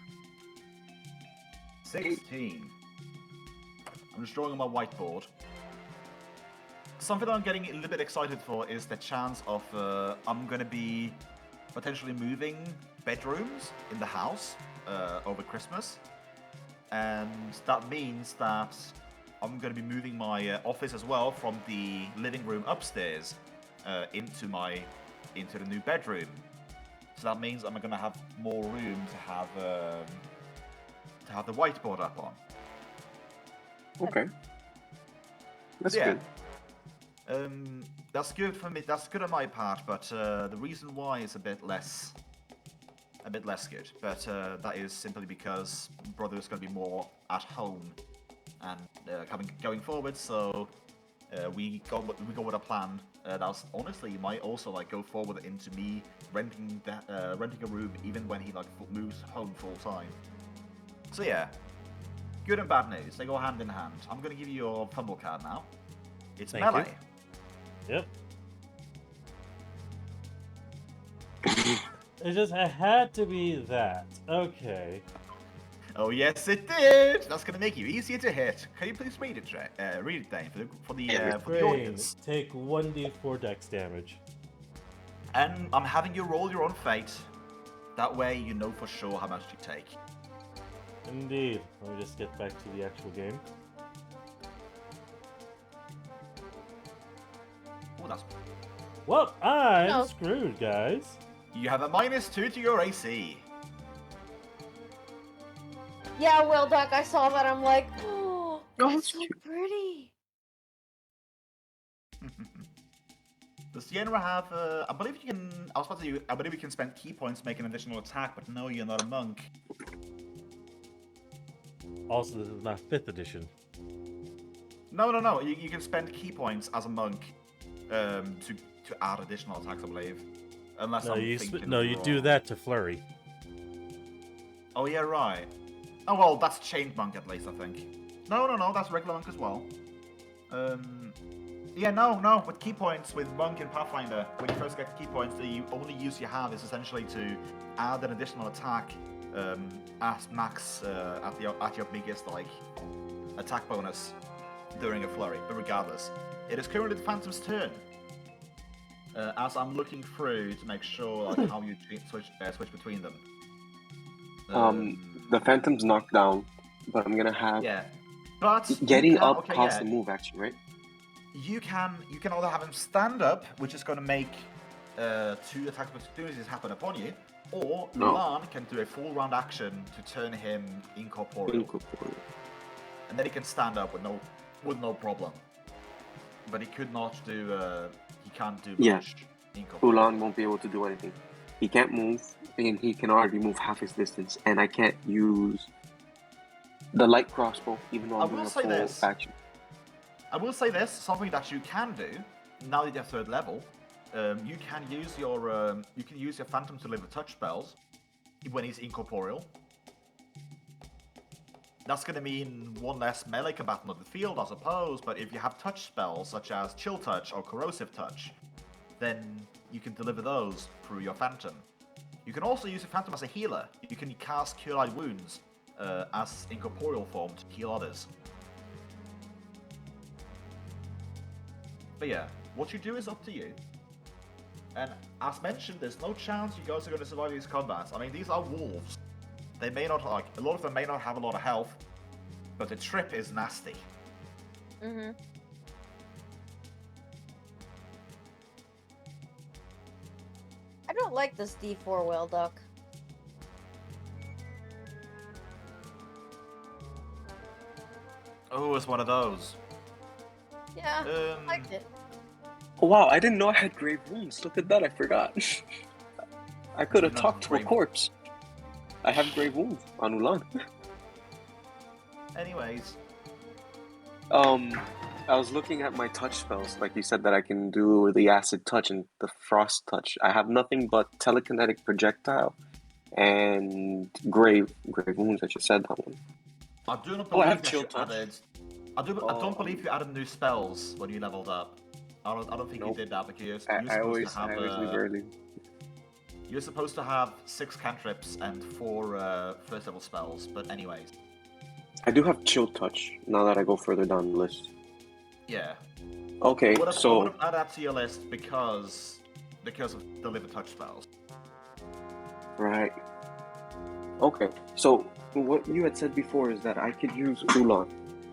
16. I'm just drawing on my whiteboard. Something I'm getting a little bit excited for is the chance of I'm going to be potentially moving bedrooms in the house over Christmas. And that means that I'm going to be moving my office as well from the living room upstairs into the new bedroom. So that means I'm going to have more room to have the whiteboard up on. Okay. That's good. That's good for me. That's good on my part, but the reason why is a bit less good. But that is simply because brother is going to be more at home and going forward. So we go with a plan. That's honestly might also like go forward into me renting a room even when he like moves home full time. So yeah, good and bad news. They go hand in hand. I'm going to give you your fumble card now. It's Thank melee. You. Yep. It had to be that. Okay. Oh yes, it did. That's going to make you easier to hit. Can you please read it, Dane, for the audience? Take 1d4 dex damage. And I'm having you roll your own fate. That way, you know for sure how much you take. Indeed. Let me just get back to the actual game. Oh, that's. Well, I'm screwed, guys. You have a -2 to your AC. Yeah, Will Duck, I saw that. I'm like, oh, that's so pretty. Does Dienra have? I believe you can. I was about to say, I believe you can spend key points to make an additional attack, but no, you're not a monk. Also, this is not 5th edition. No. You can spend key points as a monk to add additional attacks, I believe. Unless you do that to flurry. Oh yeah, right. Oh well, that's chained monk at least, I think. No, that's regular monk as well. Yeah, no. With key points, with monk and Pathfinder, when you first get key points, the only use you have is essentially to add an additional attack at max at your biggest like attack bonus during a flurry. But regardless, it is currently the Phantom's turn. As I'm looking through to make sure like how you switch between them. The Phantom's knocked down, but I'm gonna have but getting up costs a move action, right? You can either have him stand up, which is going to make 2 attack opportunities happen upon you, or Lan can do a full round action to turn him incorporeal. And then he can stand up with no problem. But he could not do. He can't do much. Ulan won't be able to do anything. He can't move, and he can already move half his distance. And I can't use the light crossbow, even though I'm doing a full action. I will say this: something that you can do now that you're 3rd level. You can use your Phantom to deliver touch spells when he's incorporeal. That's going to mean 1 less melee combatant on the field, I suppose, but if you have touch spells such as Chill Touch or Corrosive Touch, then you can deliver those through your Phantom. You can also use your Phantom as a healer. You can cast Cure Light Wounds as incorporeal form to heal others. But yeah, what you do is up to you. And as mentioned, there's no chance you guys are going to survive these combats. I mean, these are wolves. They may not, a lot of them may not have a lot of health, but the trip is nasty. Mm-hmm. I don't like this D4 Will Duck. Oh, it's one of those. Yeah, I liked it. Oh, wow, I didn't know I had grave wounds. Look at that, I forgot. I could have talked to a corpse. I have grave wounds on Ulan. Anyways. I was looking at my touch spells, like you said that I can do the acid touch and the frost touch. I have nothing but telekinetic projectile and grave wounds. I just said that one. I do not Oh, I believe have that chill you touch. added. I don't believe you added new spells when you leveled up. I don't think Nope. you did that because you're I supposed always to have. leave early. You're supposed to have 6 cantrips and 4 first level spells. But anyways, I do have chill touch now that I go further down the list. yeah. Okay, I would so have added that to your list because of deliver touch spells. right. Okay, so what you had said before is that I could use Ulan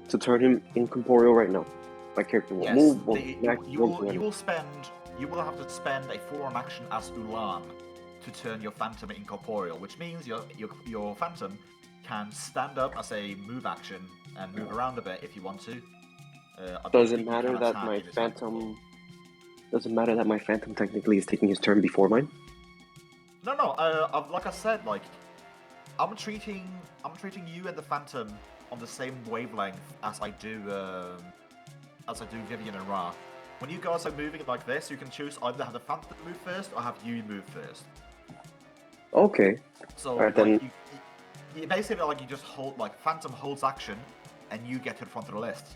to turn him incorporeal right now. My character will Yes, move. you will have to spend a forearm action as Ulan to turn your phantom incorporeal, which means your phantom can stand up as a move action and move around a bit if you want to. Does it matter that my phantom? Does it matter that my phantom technically is taking his turn before mine? No. Like I said, like I'm treating you and the phantom on the same wavelength as I do Vivian and Ra. When you guys are moving like this, you can choose either have the phantom move first or have you move first. Okay. So Alright, like, then. you basically like you just hold like phantom holds action, and you get to the front of the list,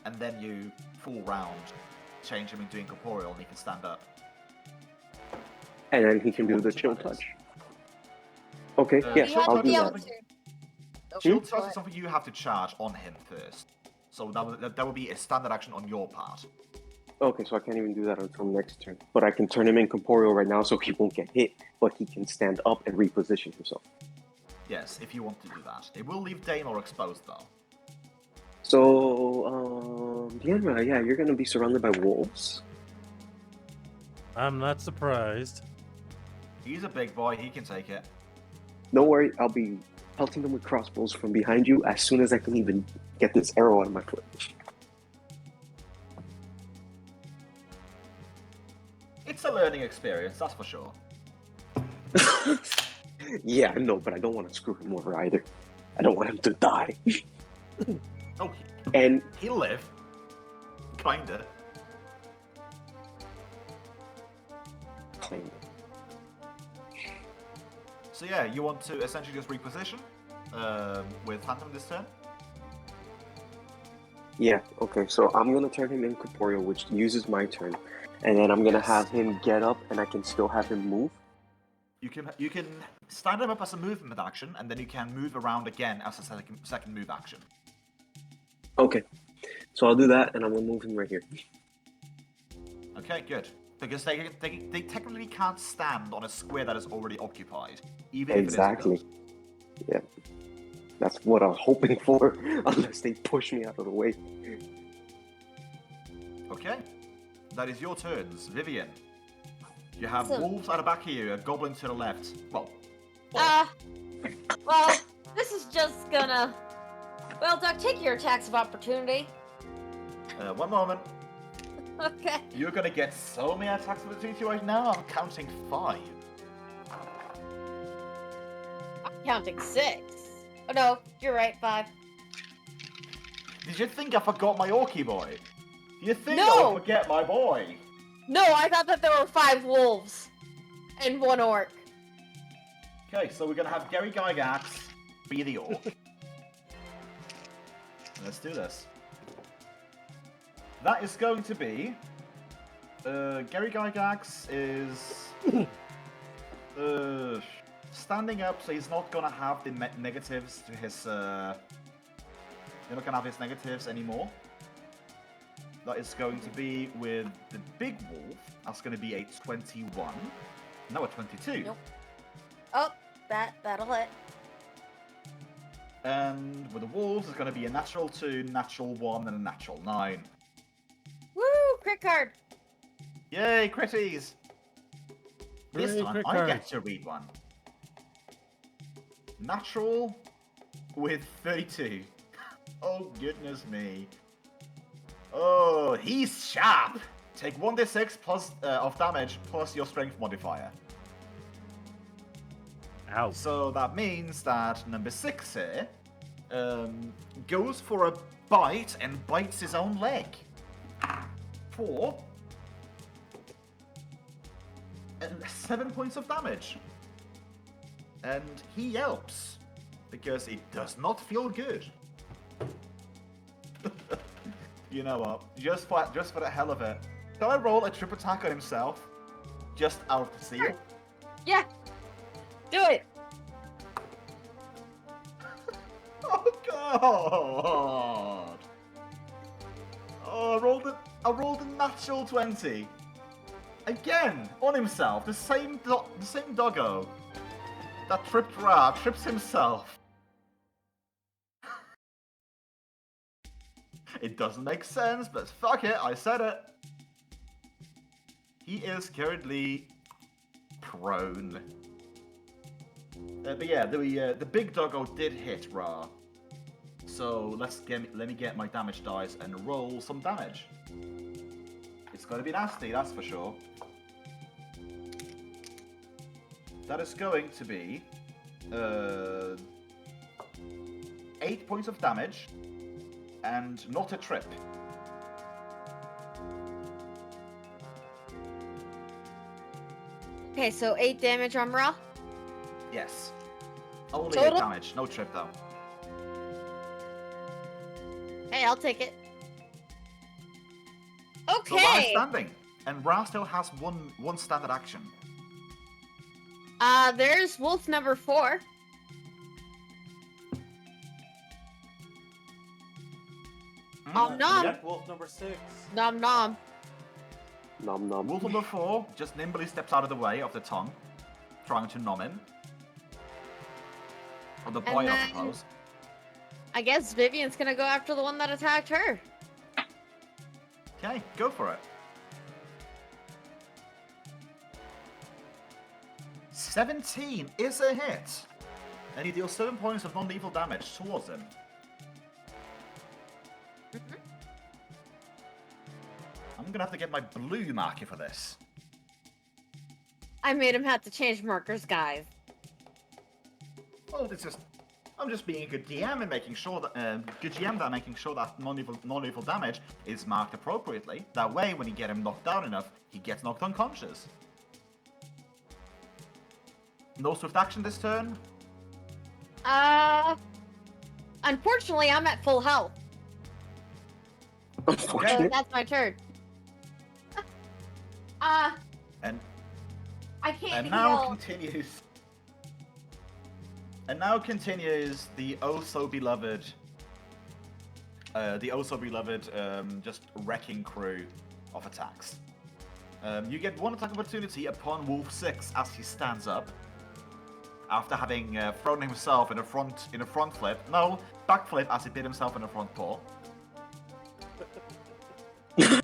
and then you full round change him into incorporeal, and he can stand up. And then he can do the chill touch. Okay, yes, You I'll have do the that. option. Chill touch is something you have to charge on him first. So that would be a standard action on your part. Okay, so I can't even do that until next turn. But I can turn him incorporeal right now so he won't get hit, but he can stand up and reposition himself. Yes, if you want to do that. It will leave Dienra exposed though. So, Dienra, yeah, you're gonna be surrounded by wolves. I'm not surprised. He's a big boy, he can take it. Don't worry, I'll be pelting them with crossbows from behind you as soon as I can even get this arrow out of my foot. It's a learning experience, that's for sure. Yeah, I know, but I don't want to screw him over either. I don't want him to die. Oh, And he'll live. Kinda. So yeah, you want to essentially just reposition with Phantom this turn? yeah, okay, so I'm gonna turn him incorporeal, which uses my turn, and then I'm gonna Yes. have him get up, and I can still have him move. You can stand him up as a movement action, and then you can move around again as a second move action. Okay, so I'll do that, and I'm gonna move him right here. Okay, good. Because they technically can't stand on a square that is already occupied, even Exactly. if it is Yeah, that's what I was hoping for, unless they push me out of the way. Okay, that is your turns, Vivian. You have So- wolves at the back of you, a goblin to the left. Well, Well, this is just gonna... Well, Doc, take your attacks of opportunity. one moment. Okay. You're gonna get so many attacks of opportunity right now. I'm counting 5. I'm counting 6. Oh no, you're right, 5. Did you think I forgot my Orky boy? You think I No! would forget my boy? No, I thought that there were 5 wolves and 1 orc. Okay, so we're gonna have Gary Gygax be the orc. Let's do this. That is going to be... Gary Gygax is... standing up, so he's not gonna have the negatives to his... You're not gonna have his negatives anymore. That is going to be with the big wolf. That's gonna be a 21. No, a 22. Nope. Oh, that'll hit. And with the wolves, it's gonna be a natural 2, natural 1, and a natural 9. Woo, crit card. Yay, critties! This Hooray, time, crit I card. get to read one. Natural with 32. Oh, goodness me. Oh, he's sharp! Take 1d6 plus of damage plus your strength modifier. Ow. So that means that number 6 here goes for a bite and bites his own leg. For 7 points of damage. and he yelps because it does not feel good. You know what? Just for the hell of it, shall I roll a trip attack on himself? Just out to see Sure. it? Yeah. Do it. Oh god! Oh, I rolled a natural 20. Again, on himself, the same doggo that tripped Ra trips himself. It doesn't make sense, but fuck it, I said it. He is currently prone. But yeah, the big doggo did hit Ra. So let me get my damage dice and roll some damage. It's gonna be nasty, that's for sure. That is going to be 8 points of damage and not a trip. Okay, so 8 damage on Ra. Yes. Only Total? 8 damage, no trip though. Hey, I'll take it. So Ra is Okay. standing, and Ra still has one standard action. There's wolf number 4. Nom nom. Yak Wolf number 6. Nom nom. Nom nom. Wolf number 4 just nimbly steps out of the way of the tongue, trying to nom him. Or the boy, I then- suppose. I guess Vivian's gonna go after the one that attacked her. Okay, go for it. 17 is a hit, and he deals 7 points of non-lethal damage towards him. I'm gonna have to get my blue marker for this. I made him have to change markers, guys. Well, I'm just being a good DM and making sure that making sure that non-lethal damage is marked appropriately. That way, when you get him knocked down enough, he gets knocked unconscious. No swift action this turn. Unfortunately, I'm at full health, so Unfortunate. that's my turn. And I can't And now heal. continues. And now continues the oh so beloved, just wrecking crew of attacks. You get one attack opportunity upon Wolf 6 as he stands up, after having thrown himself in a front flip. No, back flip as he bit himself in the front paw.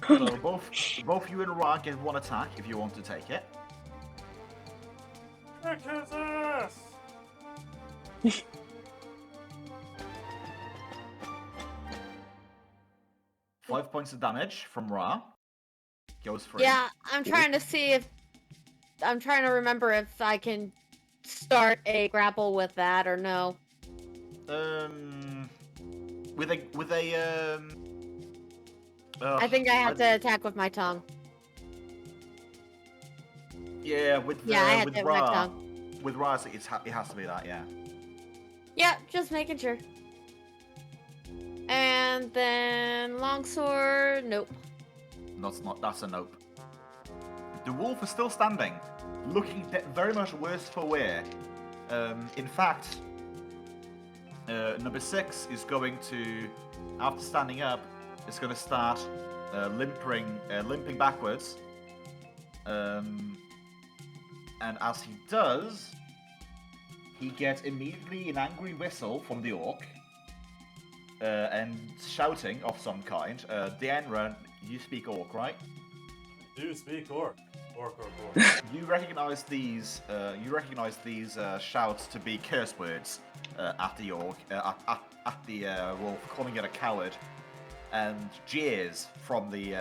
So both you and Ra get one attack if you want to take it. Kick his ass! 5 points of damage from Ra. Goes free. Yeah, I'm trying to remember if I can start a grapple with that or no. I think I have to attack with my tongue. Yeah, I had with to with my Ra. tongue. With Ra, it has to be that, yeah. Yeah, just making sure. And then longsword, nope. That's a nope. The wolf is still standing, looking very much worse for wear. In fact, number 6 is going to, after standing up, is going to start limping backwards. And as he does, he gets immediately an angry whistle from the orc. And shouting of some kind. Dienra, you speak orc, right? Do speak orc. Orc. You recognize these shouts to be curse words at the orc, at the wolf, calling it a coward, and jeers from the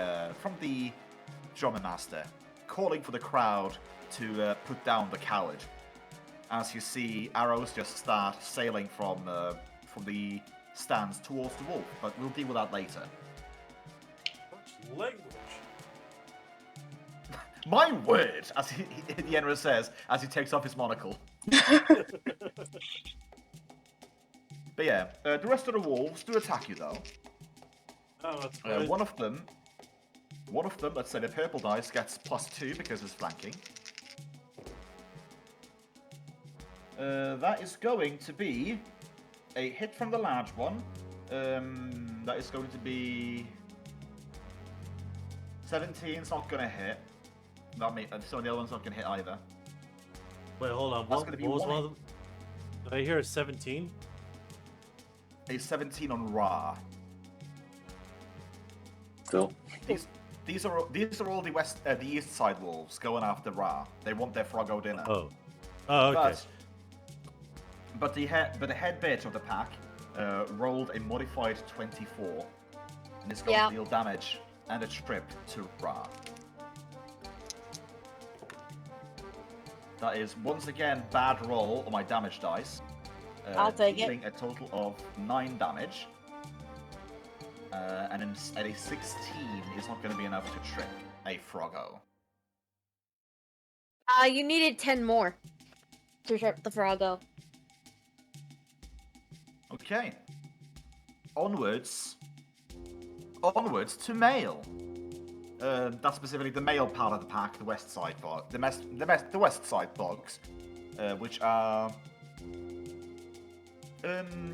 drummer master, calling for the crowd to put down the coward. As you see, arrows just start sailing from the stands towards the wolf, but we'll deal with that later. Such language. My word, as Dienra says, as he takes off his monocle. But yeah, the rest of the wolves do attack you though. Oh, that's fine. One of them, let's say the purple dice, gets +2 because it's flanking. That is going to be a hit from the large one. That is going to be 17. It's not going to hit. Some of the other ones not going to hit either. Wait, hold on. That's What, gonna be what was one. one of them? Did I hear a 17? A 17 on Ra. Cool. These are all the east side wolves going after Ra. They want their Froggo dinner. Oh. Oh, okay. But the head bit of the pack rolled a modified 24, and it's going to deal damage and a trip to Ra. That is once again bad roll on my damage dice. I'll take dealing a total of 9 damage. And at a 16 is not going to be enough to trip a Froggo. You needed 10 more to trip the Froggo. Okay. Onwards to male. That's specifically the male part of the pack, the west side bog, the west side bogs, which are.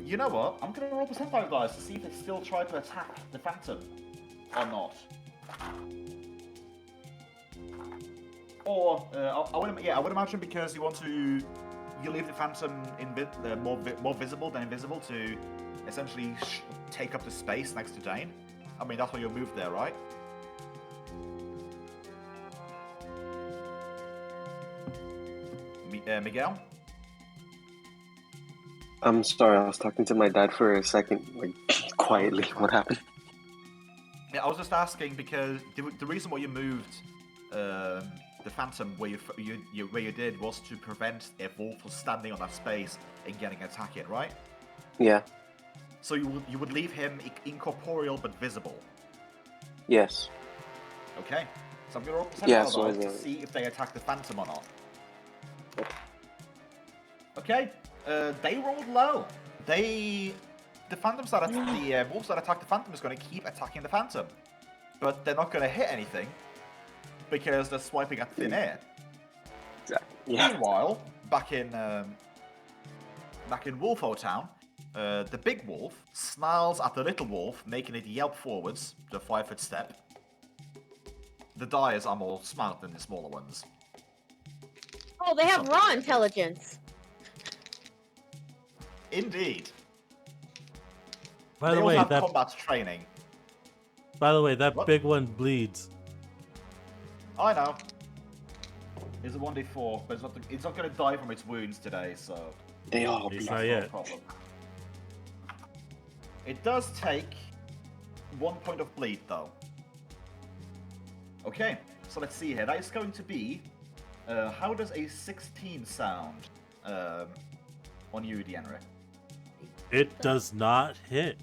You know what? I'm gonna roll percentile dice to see if they still try to attack the Phantom or not. Or I would imagine because you leave the Phantom more visible than invisible to essentially take up the space next to Dane. I mean that's why you're moved there, right? Miguel? I'm sorry, I was talking to my dad for a second, like, quietly. What happened? Yeah, I was just asking because the reason why you moved the Phantom where you did was to prevent a wolf from standing on that space and getting attacked, right? Yeah. So you would leave him incorporeal but visible. Yes. Okay. So I'm gonna roll Yeah, to see if they attack the Phantom or not. Okay. They rolled low. The wolves that attack the Phantom is going to keep attacking the Phantom, but they're not going to hit anything because they're swiping at thin air. Exactly. Yeah. Meanwhile, back in Wolfo Town, the big wolf snarls at the little wolf, making it yelp forwards to a 5-foot step. The dyers are more smart than the smaller ones. Oh, they have raw intelligence. Indeed. By the They way, all have that combat training. What? big one bleeds. I know. It's a 1d4, but it's not going to die from its wounds today, so They all It's be. not that's yet. not a problem. It does take 1 point of bleed, though. Okay, so let's see here. That is going to be... how does a 16 sound on you, Dienra? It does not hit.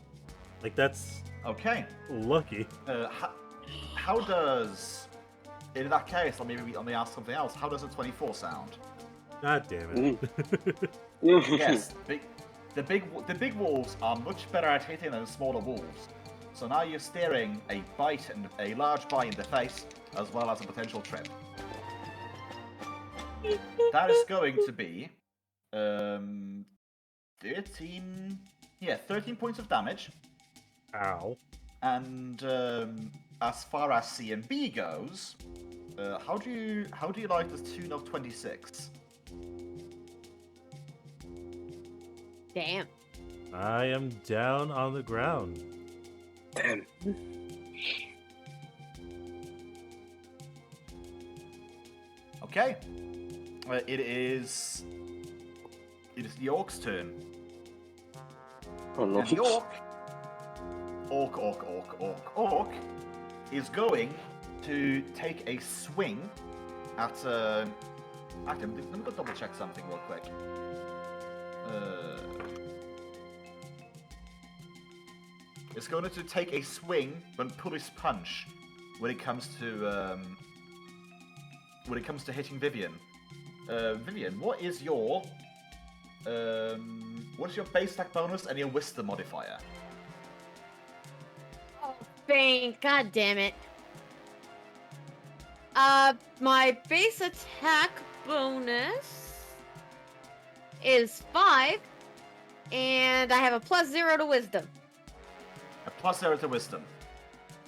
Like, that's Okay. lucky. How does... In that case, let me ask something else. How does a 24 sound? God damn it. Yes, the big wolves are much better at hitting than the smaller wolves. So now you're steering a large bite in the face, as well as a potential trip. That is going to be 13 points of damage. Ow. And as far as C and B goes, how do you like the tune of 26? Damn. I am down on the ground. Damn. Okay. It is York's turn. Oh no. And York is going to take a swing at actually, let me go double check something real quick. It's going to take a swing and pull his punch when it comes to hitting Vivian. Vivian, what is your What's your base attack bonus and your wisdom modifier? Oh, God damn it. My base attack bonus is 5, and I have a +0 to wisdom. A +0 to wisdom.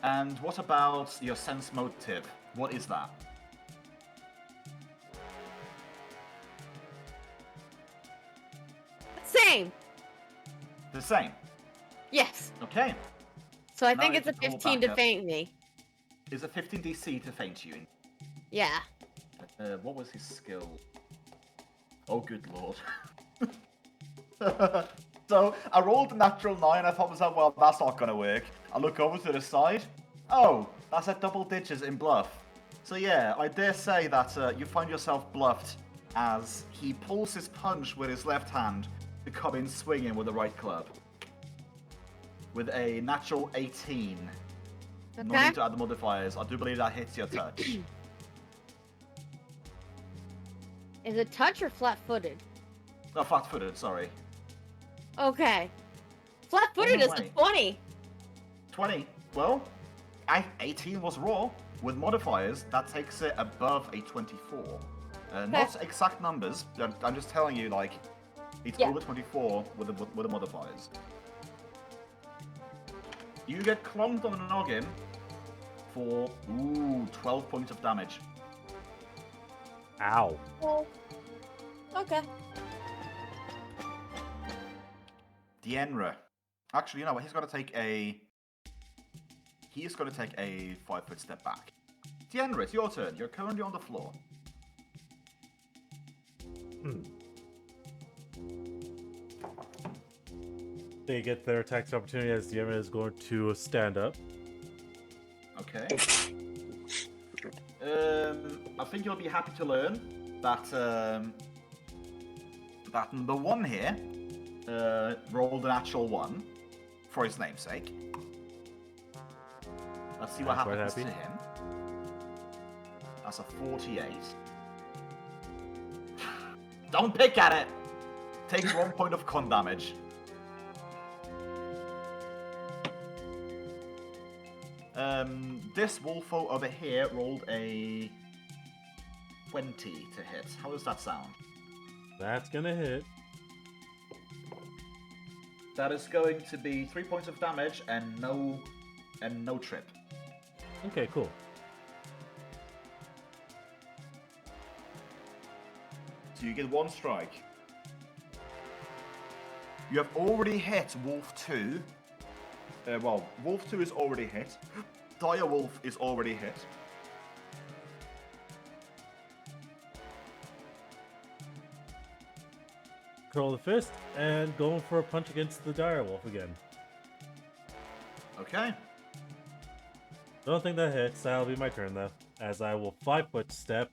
And what about your sense motive? What is that? Same. The same. Yes. Okay. So I Now think I it's a can call 15 to back up. feint me. Is a 15 DC to feint you? Yeah. What was his skill? Oh, good lord. So, I rolled a natural 9, I thought to myself, well, that's not gonna work. I look over to the side. Oh, that's a double digits in bluff. So yeah, I dare say that you find yourself bluffed as he pulls his punch with his left hand to come in swinging with the right club. With a natural 18. No Okay. need to add the modifiers. I do believe that hits your touch. Is it touch or flat-footed? No, flat-footed, sorry. Okay. Flat-footed no is a way. 20. 20. Well, 18 was raw. With modifiers, that takes it above a 24. Not exact numbers. I'm just telling you, like, it's over 24 with the modifiers. You get clonked on the noggin for 12 points of damage. Ow. Well, okay. Dienra. Actually, you know what? He's got to take a 5-foot step back. Dienra, it's your turn. You're currently on the floor. They get their attacks opportunity as Dienra is going to stand up. Okay. I think you'll be happy to learn that that number 1 here rolled an actual 1 for his namesake. Let's see what I'm quite happens to happy. him. That's a 48. Don't pick at it! Takes 1 point of con damage. This Wolfo over here rolled a 20 to hit. How does that sound? That's gonna hit. That is going to be 3 points of damage and no trip. Okay, cool. So you get 1 strike. You have already hit Wolf 2. Well, Wolf 2 is already hit. Dire Wolf is already hit. Curl the fist and going for a punch against the direwolf again. Okay. Don't think that hits. That'll be my turn though, as I will 5-foot step.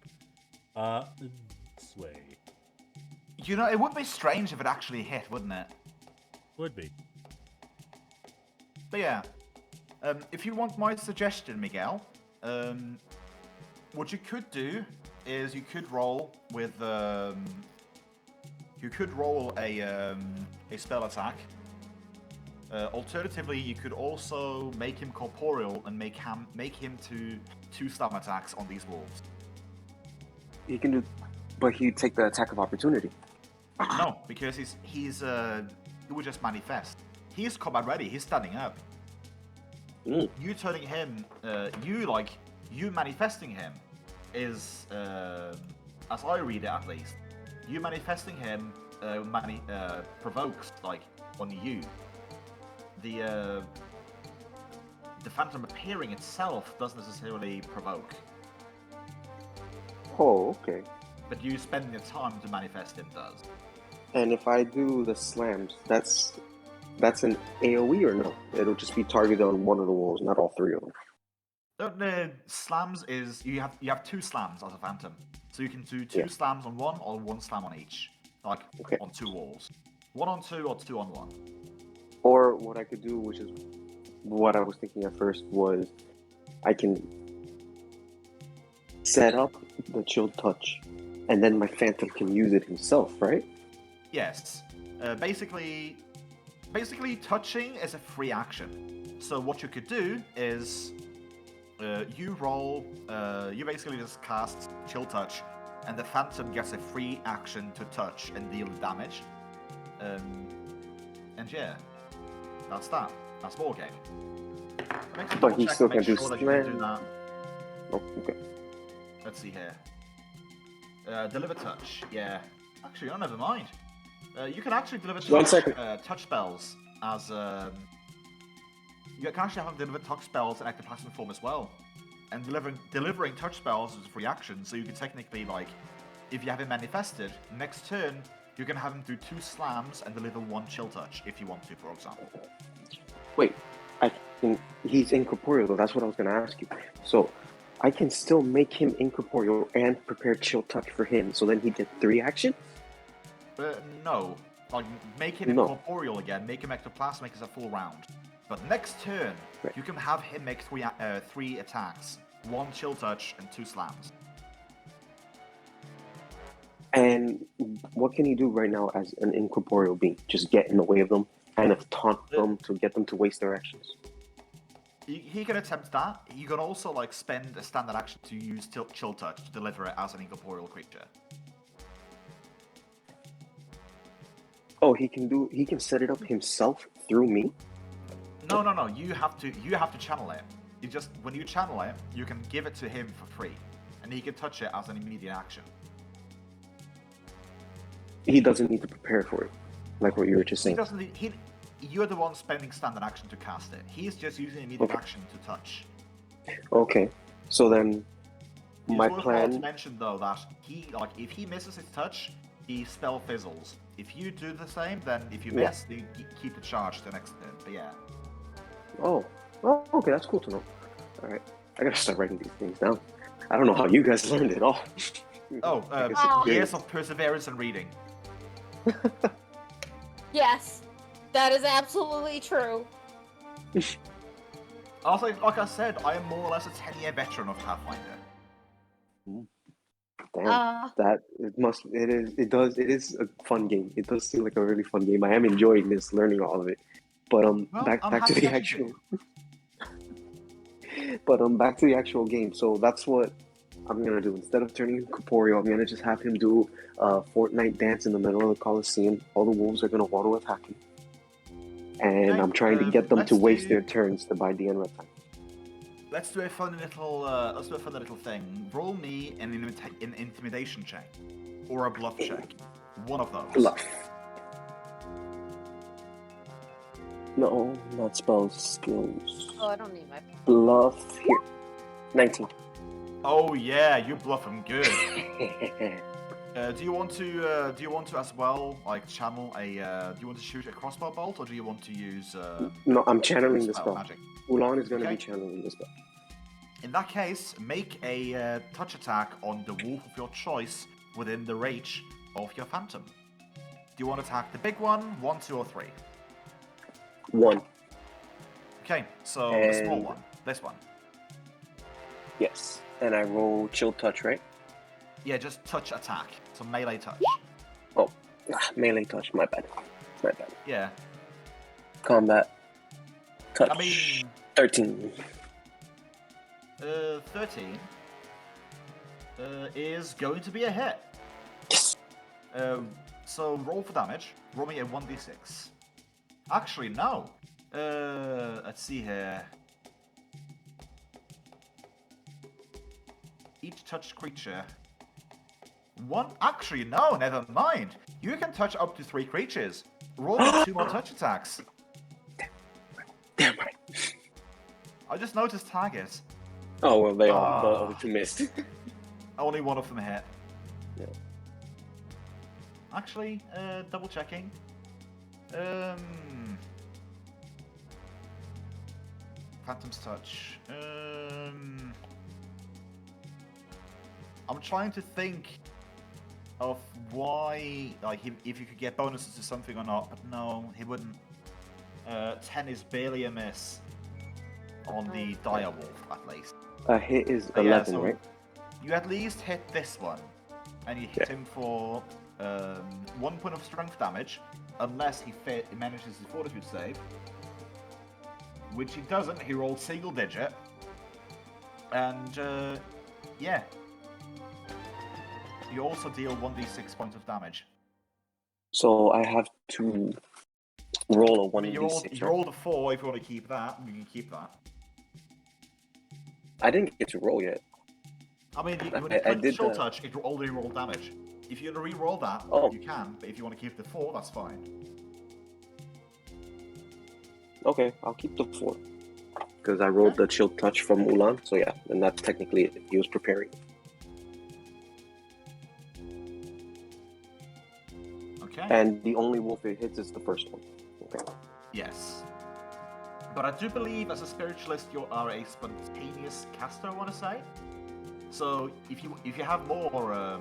Sway. You know, it would be strange if it actually hit, wouldn't it? Would be. But yeah, if you want my suggestion, Miguel, what you could do is you could roll with a spell attack. Alternatively, you could also make him corporeal and make him to 2 slam attacks on these wolves. He can do, but he'd take the attack of opportunity. No, because he would just manifest. He's combat ready. He's standing up. Mm. You turning him, you manifesting him is, as I read it at least, you manifesting him provokes on you. The phantom appearing itself doesn't necessarily provoke, Oh, okay. but you spending the time to manifest him does. And if I do the slams, that's an AoE or no? It'll just be targeted on one of the walls, not all 3 of them. The slams is you have 2 slams as a phantom, so you can do 2 Yeah. slams on one or 1 slam on each, Okay. on 2 walls, 1 on 2 or 2 on 1. Or what I could do, which is what I was thinking at first, was I can set up the chill touch, and then my phantom can use it himself, right? Yes. Basically, touching is a free action. So what you could do is you roll. You basically just cast Chill Touch, and the Phantom gets a free action to touch and deal damage. And yeah, that's that. That's war game. But he still can do that you can do slam. that. Oh, okay. Let's see here. Deliver touch. Yeah. Actually, oh, never mind. You can actually deliver touch, 1 second. Touch spells as you can actually have them deliver touch spells in ectoplasmic form as well. And delivering touch spells is a free action, so you can technically, like, if you have him manifested, next turn you can have him do 2 slams and deliver 1 chill touch if you want to, for example. Wait, he's incorporeal though. That's what I was gonna ask you. So I can still make him incorporeal and prepare Chill Touch for him. So then he did 3 actions. No. Like, make him No. incorporeal again, make him ectoplasmic as a full round. But next turn, Right. you can have him make 3 attacks, 1 chill touch and 2 slams. And what can he do right now as an incorporeal being? Just get in the way of them, kind of taunt them to get them to waste their actions. He can attempt that. You can also, like, spend a standard action to use chill touch to deliver it as an incorporeal creature. Oh, he can set it up himself through me? No. You have to channel it. You just, when you channel it, you can give it to him for free, and he can touch it as an immediate action. He doesn't need to prepare for it, like what you were just He saying. doesn't. You're the one spending standard action to cast it. He's just using immediate action to touch. Okay, so then my It's worthwhile to plan. mention though that if he misses his touch, he spell fizzles. If you do the same, then if you Yeah. miss, you keep the charge the next turn. But yeah. Oh, okay, that's cool to know. All right, I gotta start writing these things down. I don't know how you guys learned it all. Oh, I guess Oh. it's years of perseverance and reading. Yes, that is absolutely true. Also, like I said, I am more or less a 10-year veteran of Pathfinder. Damn, it is a fun game. It does seem like a really fun game. I am enjoying this, learning all of it. But Well, back I'm to happy the that you actual. But back to the actual game. So that's what I'm gonna do. Instead of turning corporeal, I'm gonna just have him do a Fortnite dance in the middle of the Coliseum. All the wolves are gonna want to attack him, and Okay, I'm trying to get them to let's waste do- their turns to buy Dienra time. Let's do a fun little. Thing. Roll me an intimidation check or a bluff check. One of those. Bluff. No, not spells, skills. Oh, I don't need my. Bluff here. 19. Oh yeah, you bluff him good. Do you want to as well, like, channel a? Do you want to shoot a crossbow bolt, or do you want to use? No, I'm channeling the spell. Magic. Ulan is going to Okay. be channeling the spell. In that case, make a touch attack on the wolf of your choice within the reach of your phantom. Do you want to attack the big one, 1, 2, or 3? 1. Okay, so the small And- one, this one. Yes. And I roll Chill Touch, right? Yeah, just touch attack, so melee touch. Oh, melee touch. My bad. Yeah, Combat. Touch. I mean, 13. 13 is going to be a hit. Yes. So roll for damage. Roll me a 1d6. Actually, no. Let's see here. Each touched creature. Actually, no, never mind. You can touch up to 3 creatures. Roll me 2 more touch attacks. Damn right. I just noticed targets. Oh, well, the Ah. other two missed. Only one of them hit. Yeah. Actually, double checking. Phantom's Touch. I'm trying to think of why, like, if you could get bonuses to something or not, but no, he wouldn't. 10 is barely a miss on the dire wolf, at least. A hit is But 11, yeah, so right? you at least hit this one, and you hit him for 1 point of strength damage, unless he manages his fortitude save. Which he doesn't, he rolls single digit. And, yeah. You also deal 1d6 points of damage. So I have to roll a I mean, 1d6. you rolled a 4 if you want to keep that, you can keep that. I didn't get to roll yet. I mean, when you I click did Chill that. Touch, it already rolled damage. If you want to re-roll that, Oh. you can, but if you want to keep the 4, that's fine. Okay, I'll keep the 4. Because I rolled the chill touch from Mulan, so yeah, and that's technically it. He was preparing. Okay? And the only wolf it hits is the first one. Okay. Yes. But I do believe, as a spiritualist, you are a spontaneous caster, I want to say. So if you have more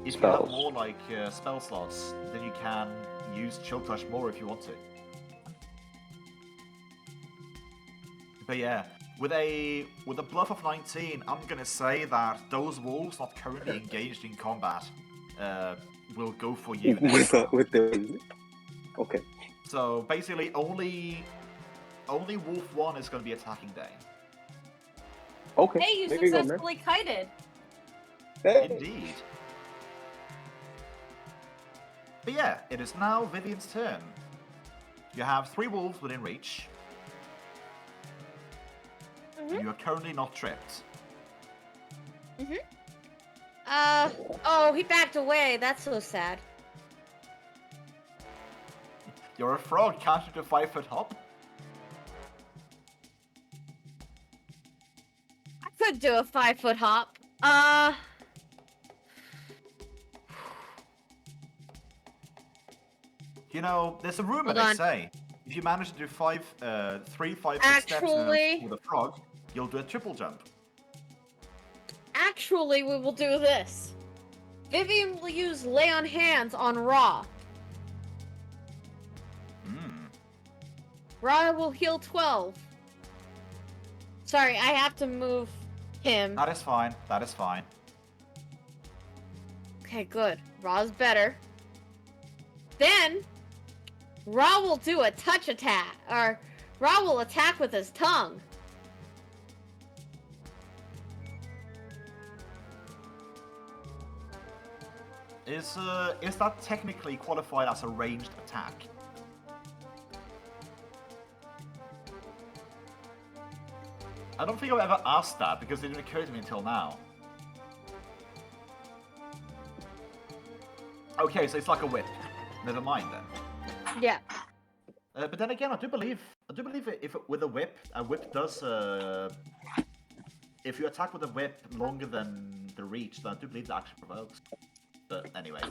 Spells. like spell slots, then you can use Chill Touch more if you want to. But yeah, with a bluff of 19, I'm gonna say that those wolves not currently engaged in combat will go for you next round. with the okay. So basically, only Wolf 1 is gonna be attacking Dane. Okay. Hey, you there you go, man. successfully kited. Hey. Indeed. But yeah, it is now Vivian's turn. You have 3 wolves within reach. And you are currently not tripped. Oh, he backed away. That's so sad. You're a frog, can't you do a 5-foot hop? I could do a 5-foot hop. You know, there's a rumor Hold they on. say if you manage to do 3, 5, 6 steps Actually- with a frog, you'll do a triple jump. Actually, we will do this. Vivian will use Lay on Hands on Ra. Ra will heal 12. Sorry, I have to move him. That is fine. That is fine. Okay, good. Ra's better. Then, Ra will do a touch attack. Or, Ra will attack with his tongue. Is that technically qualified as a ranged attack? I don't think I've ever asked that because it didn't occur to me until now. Okay, so it's like a whip. Never mind then. Yeah. But then again, I do believe with a whip does. If you attack with a whip longer than the reach, then I do believe that actually provokes. But anyway,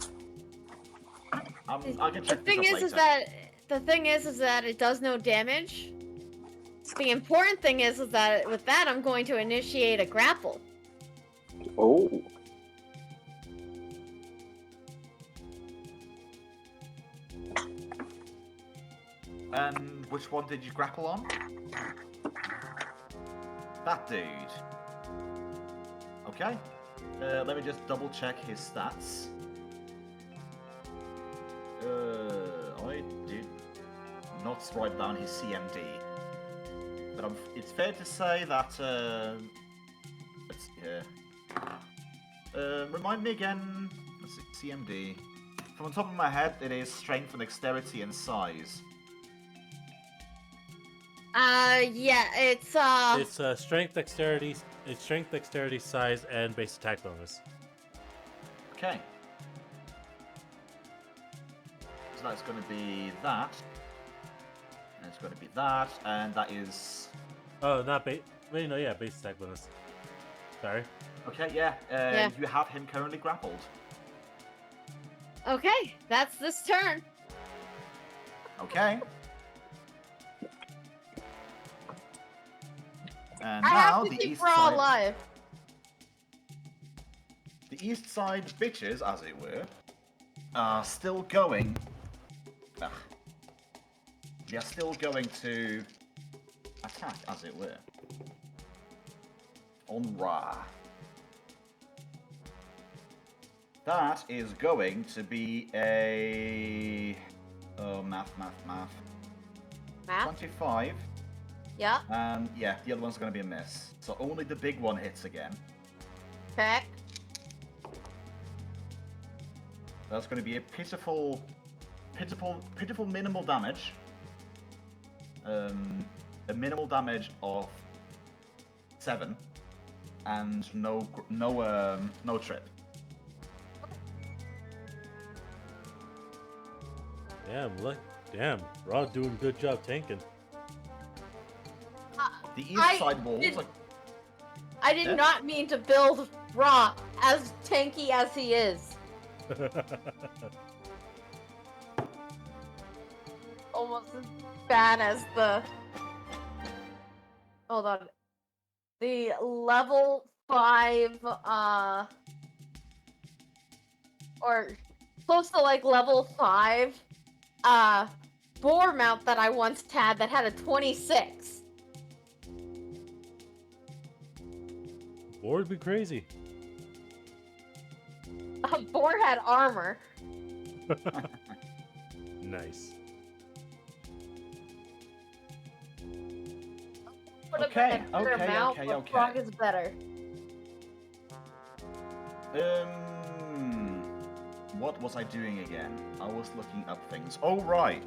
I can check this up later. The thing is that it does no damage. The important thing is that with that, I'm going to initiate a grapple. Oh. And which one did you grapple on? That dude. Okay. Let me just double check his stats. I did not write down his CMD. But it's fair to say that, let's see here. Remind me again, let's see, CMD. From the top of my head, it is strength and dexterity and size. Yeah, it's It's strength, dexterity, size, and base attack bonus. Okay. So that's going to be that. And it's going to be that, and that is... Oh, not base. Wait, no, yeah, base attack bonus. Sorry. Okay, yeah. Yeah. You have him currently grappled. okay. That's this turn. Okay. And I now have to the keep east Ra side... alive. The east side bitches, as it were, are still going... They are still going to attack, as it were. On Ra. That is going to be a... Oh, math. Math? 25. Yeah. And yeah, the other one's going to be a miss. So only the big one hits again. Okay. That's going to be a pitiful minimal damage. A minimal damage of 7, and no trip. Damn, Raw doing a good job tanking. The east side walls. I did not mean to build Ra as tanky as he is. Almost as bad as the... Hold on. The level 5, or close to like level 5, boar mount that I once had that had a 26. Boar would be crazy. Boar had armor. Nice. Okay. Frog is better. What was I doing again? I was looking up things. Oh, right.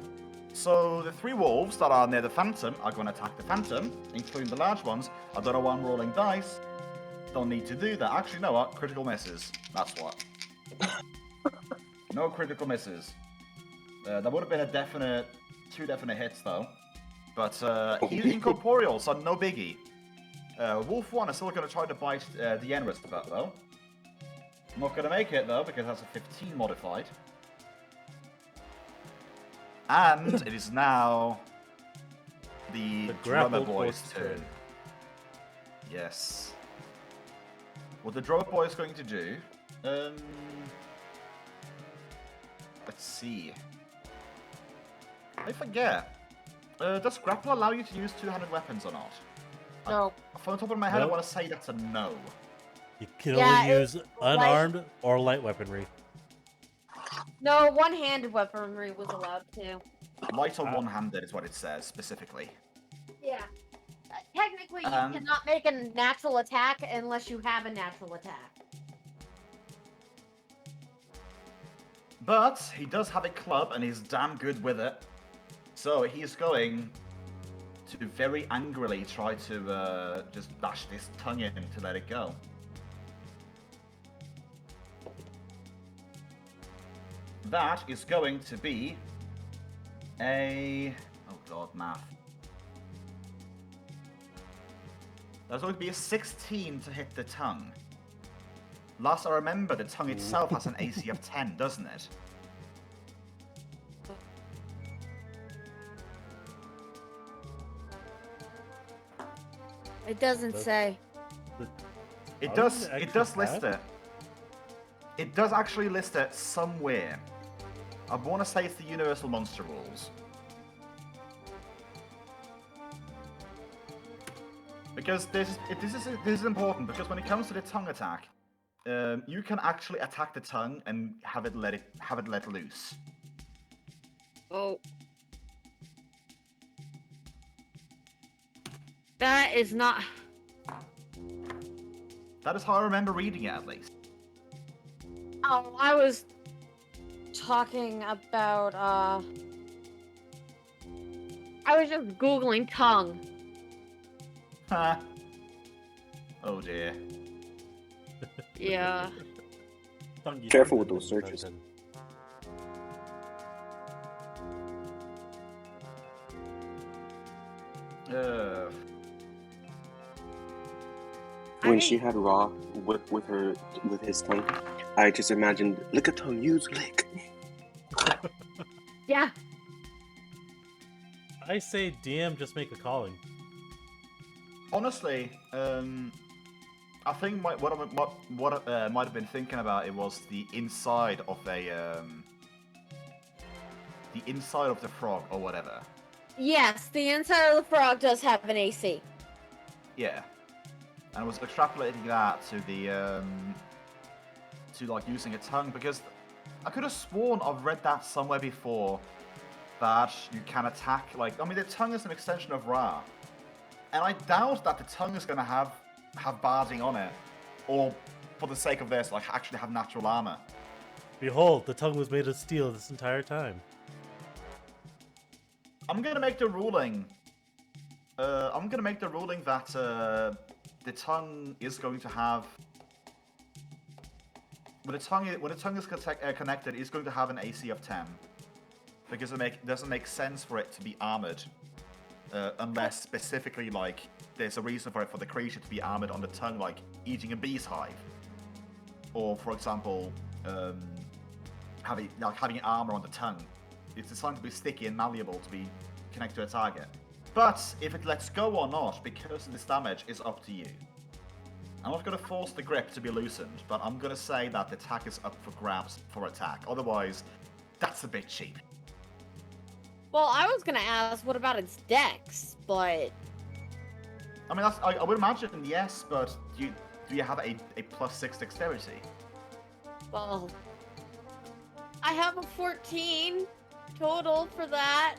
So the 3 wolves that are near the Phantom are going to attack the Phantom, including the large ones. I don't know why I'm rolling dice. Don't need to do that. Actually, no, what? Critical misses. That's what. No critical misses. That would have been 2 definite hits, though. But he's incorporeal, so no biggie. Wolf 1 is still going to try to bite Dienra's butt, though. Not going to make it, though, because that's a 15 modified. And it is now the drummer boy's turn. Yes. What the drummer boy is going to do... let's see. I forget. Does grapple allow you to use two-handed weapons or not? No. From the top of my head, Nope. I want to say that's a no. You can Yeah, only use unarmed or light weaponry. No, one-handed weaponry was allowed too. Light or one-handed is what it says, specifically. Yeah. Technically, you cannot make a natural attack unless you have a natural attack. But he does have a club, and he's damn good with it. So he's going to very angrily try to just bash this tongue in to let it go. That is going to be a... Oh god, math. That's going to be a 16 to hit the tongue. Last I remember, the tongue itself has an AC of 10, doesn't it? It doesn't say. It does list it. It does actually list it somewhere. I want to say it's the Universal Monster Rules. Because this is important, because when it comes to the tongue attack, you can actually attack the tongue and have it let loose. Oh. That is not... That is how I remember reading it, at least. Oh, I was talking about, I was just Googling tongue. Ha. Oh dear. Yeah. Careful with those searches. When she had Raw with his tongue, I just imagined lick a tongue, use lick. Yeah. I say DM, just make a calling. Honestly, I think what might have been thinking about it was the inside of the inside of the frog or whatever. Yes, the inside of the frog does have an AC. Yeah, and I was extrapolating that to to like using a tongue, because I could have sworn I've read that somewhere before that you can attack, like, I mean, the tongue is an extension of Ra, and I doubt that the tongue is going to have barding on it, or for the sake of this, like, actually have natural armor. Behold, the tongue was made of steel this entire time. I'm going to make the ruling. That the tongue is going to have. When the tongue is connected, it's going to have an AC of 10. Because it doesn't make sense for it to be armored, unless specifically like there's a reason for the creature to be armored on the tongue, like eating a bee's hive, or for example, having armor on the tongue. It's designed to be sticky and malleable to be connected to a target. But if it lets go or not, because of this damage, is up to you. I'm not going to force the grip to be loosened, but I'm going to say that the attack is up for grabs for attack. Otherwise, that's a bit cheap. Well, I was gonna ask, what about its dex? But I mean, I would imagine yes, but do you have a +6 dexterity? well, I have a 14 total for that.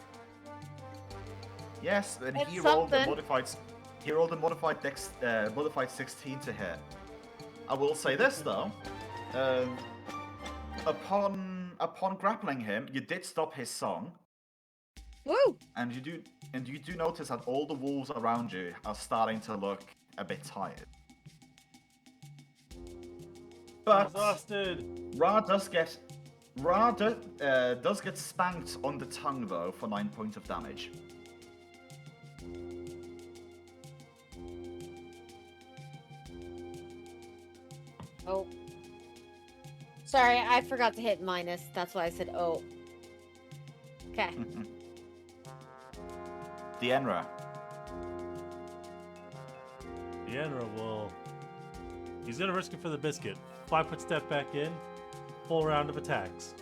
Yes, and It's he rolled a something. modified modified 16 to hit. I will say this though, upon grappling him, you did stop his song. Woo! And you do notice that all the wolves around you are starting to look a bit tired. But Exhausted. Ra does get spanked on the tongue though for 9 points of damage. Oh. Sorry, I forgot to hit minus. That's why I said oh. Okay. Dienra. Dienra will. He's gonna risk it for the biscuit. 5-foot step back in. Full round of attacks.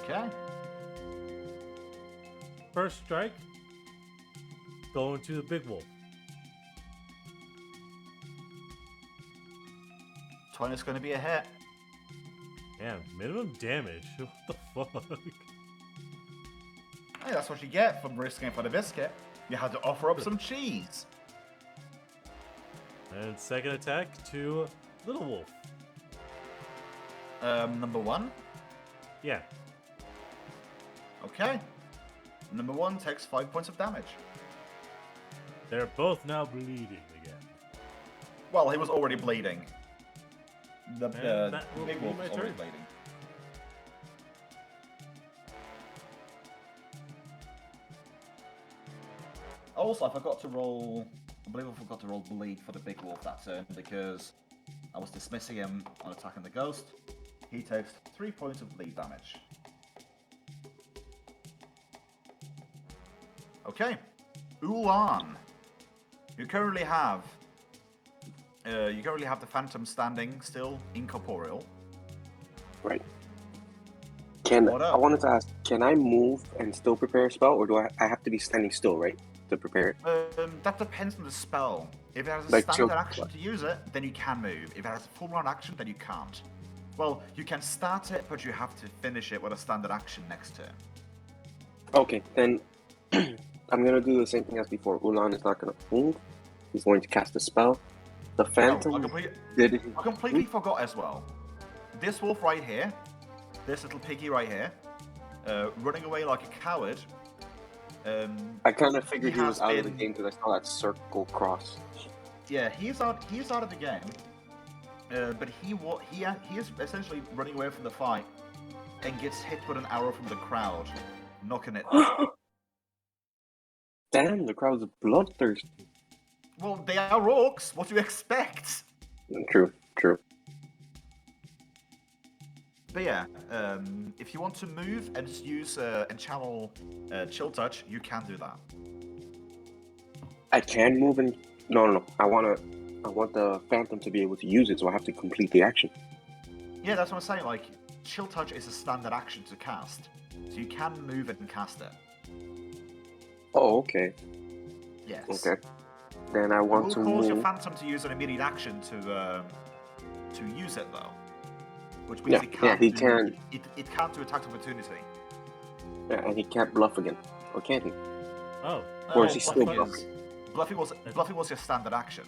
Okay. First strike. Going to the big wolf. 20 is going to be a hit. Damn, minimum damage. What the fuck? Hey, that's what you get from risking it for the biscuit. You had to offer up some cheese. And second attack to little wolf. Number 1. Yeah. Okay. Number 1 takes 5 points of damage. They're both now bleeding again. Well, he was already bleeding. The that will big be wolf my was already turn. bleeding. Also, I forgot to roll. I believe I forgot to roll bleed for the big wolf that turn because I was dismissing him on attacking the ghost. He takes 3 points of bleed damage. Okay, Ulan. You currently have the Phantom standing still incorporeal. Right. What up? I wanted to ask, can I move and still prepare a spell, or do I have to be standing still, right, to prepare it? That depends on the spell. If it has a Like standard choke- action to use it, then you can move. If it has a full round action, then you can't. Well, you can start it, but you have to finish it with a standard action next turn. Okay, then I'm gonna do the same thing as before. Ulan is not gonna move. He's going to cast a spell. The Phantom I completely forgot as well. This wolf right here, this little piggy right here, running away like a coward. I kind of figured he He was has out of the been- game because I saw that circle cross. Yeah, he's out of the game. But he is essentially running away from the fight and gets hit with an arrow from the crowd, knocking it. Damn, the crowd's bloodthirsty. Well, they are orcs. What do you expect? True. But yeah, if you want to move and use and channel Chill Touch, you can do that. I can move and no. I want the Phantom to be able to use it, so I have to complete the action. Yeah, that's what I'm saying. Like, Chill Touch is a standard action to cast, so you can move it and cast it. Oh, okay. Yes. Okay. Then I It want will to cause your move. Phantom to use an immediate action to use it though, which means Yeah, it can't he do can. it can't do attack of opportunity. Yeah, and he can't bluff again, or can he? Oh, Or is he still bluffing was your standard action.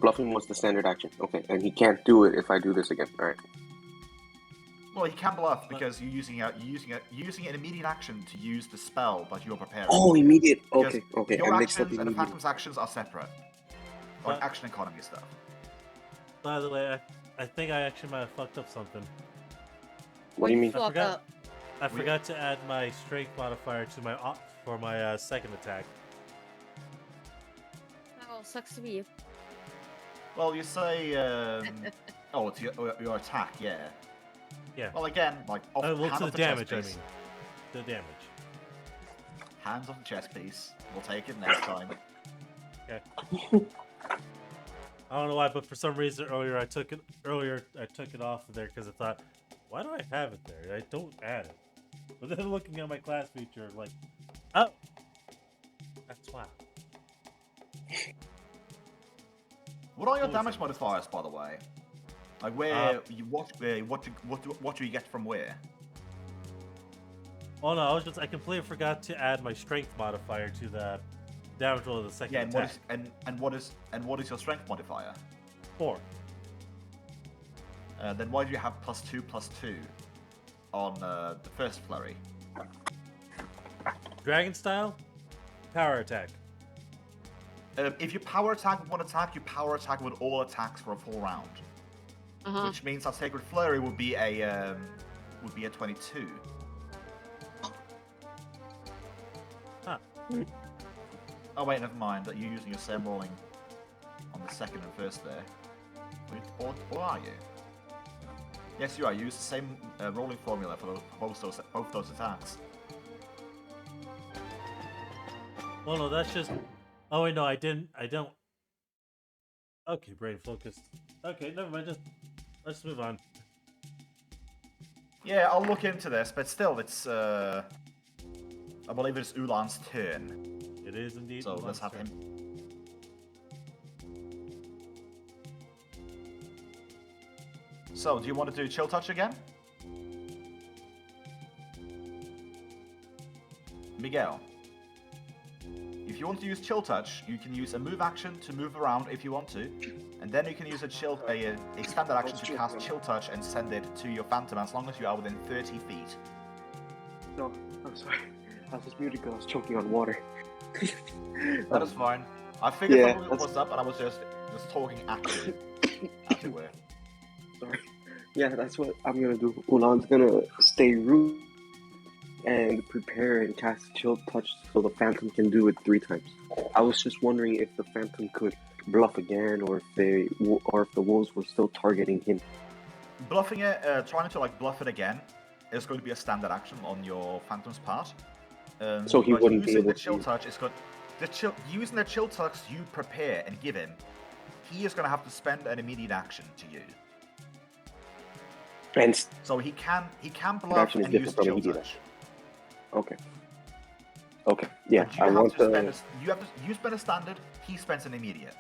Bluffing was the standard action. Okay, and he can't do it if I do this again. All right. Well, you can bluff because you're using an immediate action to use the spell that you're preparing. Oh, immediate. Because Okay. Your I mixed up actions and the immediate. Phantom's actions are separate. Like action economy stuff. by the way, I think I actually might have fucked up something. What do you mean? Fuck up. I forgot to add my strength modifier to my for my second attack. Oh, sucks to be you. Well, you say, oh, it's your attack, yeah. Yeah. Well, again, like off, Well, hand to the off damage, I chest mean. piece. The damage. Hands off the chest piece. We'll take it next time. Okay. I don't know why, but for some reason earlier I took it off of there because I thought, why do I have it there? I don't add it. But then looking at my class feature, like, oh, that's why. What are your Always damage in. modifiers, by the way? Like where what do you get from where? Oh no, I completely forgot to add my strength modifier to the damage roll of the second Yeah, attack. and what is your strength modifier? 4. Then why do you have +2/+2 on the first flurry? Dragon style, power attack. If you power attack with one attack, you power attack with all attacks for a full round, which means that Sacred Flurry would be a 22. Huh. Oh wait, never mind. That you're using your same rolling on the second and first there. Or are you? Yes, you are. You use the same rolling formula for both those attacks. Well, no, that's just. Oh wait, no, I don't. Okay, brain focused. Okay, never mind. Let's move on. Yeah, I'll look into this, but still, it's I believe it's 𝓮𝓼's turn. It is indeed. So let's have him. So, do you want to do Chill Touch again? Miguel. If you want to use Chill Touch, you can use a move action to move around if you want to, and then you can use a standard action to cast Chill Touch and send it to your Phantom as long as you are within 30 feet. No, I'm sorry. I was just muted because I was choking on water. That is fine. I figured Yeah, something was up, and I was just talking at you, as it were. Sorry. Yeah, that's what I'm gonna do. 𝓮𝓼's gonna stay root and prepare and cast Chill Touch so the Phantom can do it 3 times. I was just wondering if the Phantom could bluff again, or if the wolves were still targeting him. Bluffing it, trying to like bluff it again, is going to be a standard action on your Phantom's part. So he but wouldn't be using able the Chill to. Touch is good. Using the Chill Touch you prepare and give him, he is going to have to spend an immediate action to use. And So he can bluff action is and use different from Chill immediate Touch. okay. Okay. Yeah, But you I have want to the. spend you spend a standard, he spends an immediate.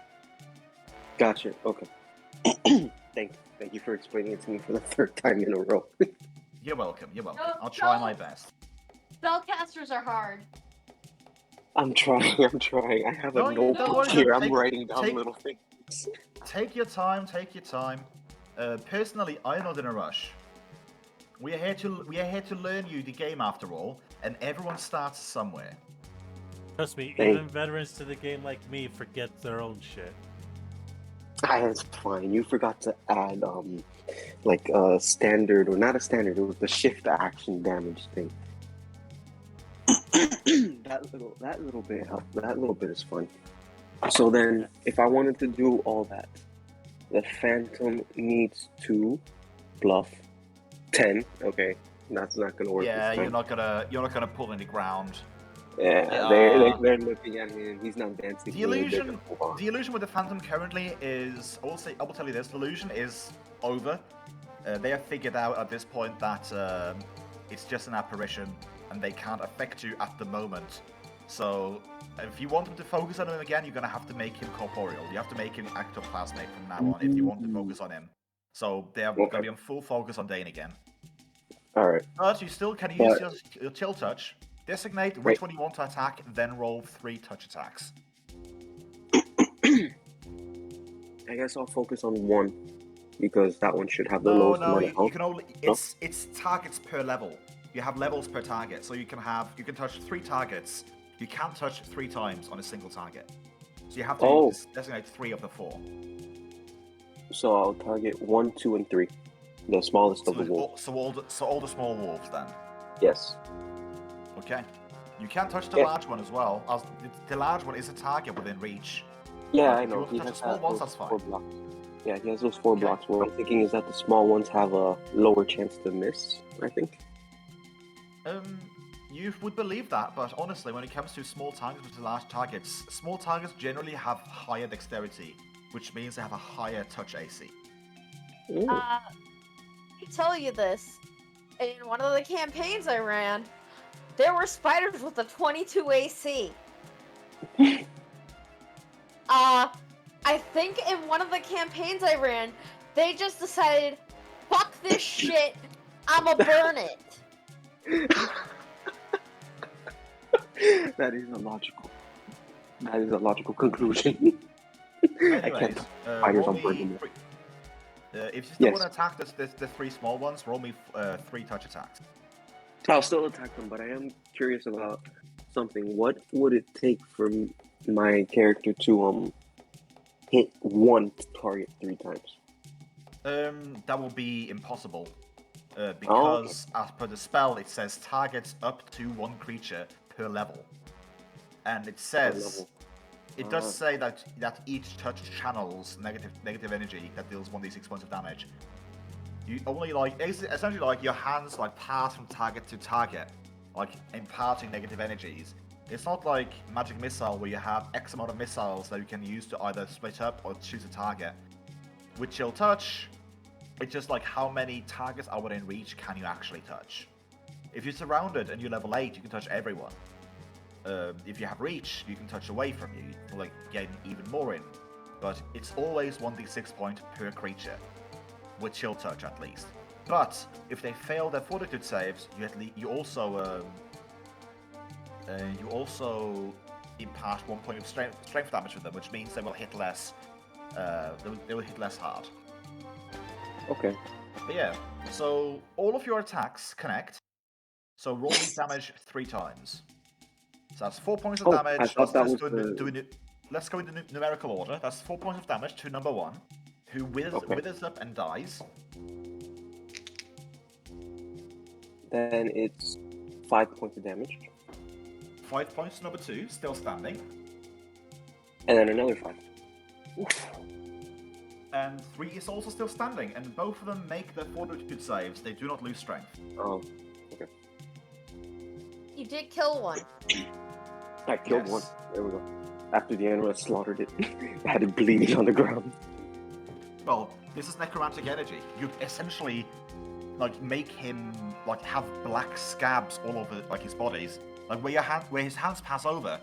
Gotcha. Okay. Thank you for explaining it to me for the 3rd time in a row. You're welcome. You're welcome. No, I'll try no. my best. Spellcasters are hard. I'm trying. I have a Don't notebook worry, here. take- I'm writing down take- little things. Take your time. Take your time. Personally, I'm not in a rush. We are here to learn you the game after all, and everyone starts somewhere. Trust me, Thank- even veterans to the game like me forget their own shit. It's fine. You forgot to add like a standard, or not a standard. It was the shift action damage thing. that little bit helped. That little bit is fun. So then, if I wanted to do all that, the Phantom needs to bluff 10. Okay, that's not gonna work. Yeah, this you're time. not gonna pull any ground. Yeah, Yeah. they're looking at me, and he's not dancing. The illusion with the Phantom currently is also. I will tell you this: the illusion is over. They have figured out at this point that it's just an apparition, and they can't affect you at the moment. So, if you want them to focus on him again, you're gonna have to make him corporeal. You have to make him ectoplasmic from now on if you want to focus on him. So they are going to be on full focus on Dane again. Alright. But you still can use your chill touch, designate which one you want to attack, then roll 3 touch attacks. I guess I'll focus on one, because that one should have the No, lowest amount of you health. can only it's targets per level. You have levels per target, so you can touch 3 targets. You can't touch 3 times on a single target. So you have to designate 3 of the 4. So I'll target 1, 2, and 3. The smallest of the wolves. So all the small wolves then. Yes. Okay. You can touch the large one as well. As the large one is a target within reach. Yeah, But I if you know. want to He touch has the small that, ones, those that's fine. 4 blocks. Yeah, he has those 4 Okay. blocks. What I'm thinking is that the small ones have a lower chance to miss, I think. You would believe that, but honestly, when it comes to small targets versus large targets, small targets generally have higher dexterity, which means they have a higher touch AC. Ooh. I tell you this, in one of the campaigns I ran, there were spiders with a 22 AC. I think in one of the campaigns I ran, they just decided, fuck this shit, I'ma burn it. That is a logical conclusion. Anyways, Spiders roll on me burning. if you still Yes. want to attack the 3 small ones, roll me 3 touch attacks. I'll still attack them, but I am curious about something. What would it take for my character to hit one target 3 times? That will be impossible. Because as per the spell, it says targets up to 1 creature per level. And it says it does say that each touch channels negative energy that deals 1d6 points of damage. You only essentially your hands pass from target to target, imparting negative energies. It's not like magic missile where you have X amount of missiles that you can use to either split up or choose a target. With chill touch, it's just how many targets are within reach can you actually touch. If you're surrounded and you're level 8, you can touch everyone. If you have reach, you can touch away from you, getting even more in. But it's always 1d6 point per creature, with chill touch at least. But if they fail their fortitude saves, you also impart 1 point of strength damage with them, which means they will hit less. They will hit less hard. Okay. But yeah, so all of your attacks connect. So roll me damage 3 times. So that's 4 points of damage. I thought that was Let's go into numerical order. That's 4 points of damage to number 1, who withers up and dies. Then it's 5 points of damage. 5 points to number 2, still standing. And then another 5. Oof. And 3 is also still standing, and both of them make their fortitude saves. They do not lose strength. Oh, okay. You did kill one. I killed one. There we go. After the Dienra slaughtered it, I had it bleeding on the ground. Well, this is necromantic energy. You essentially make him have black scabs all over his bodies. Where his hands pass over,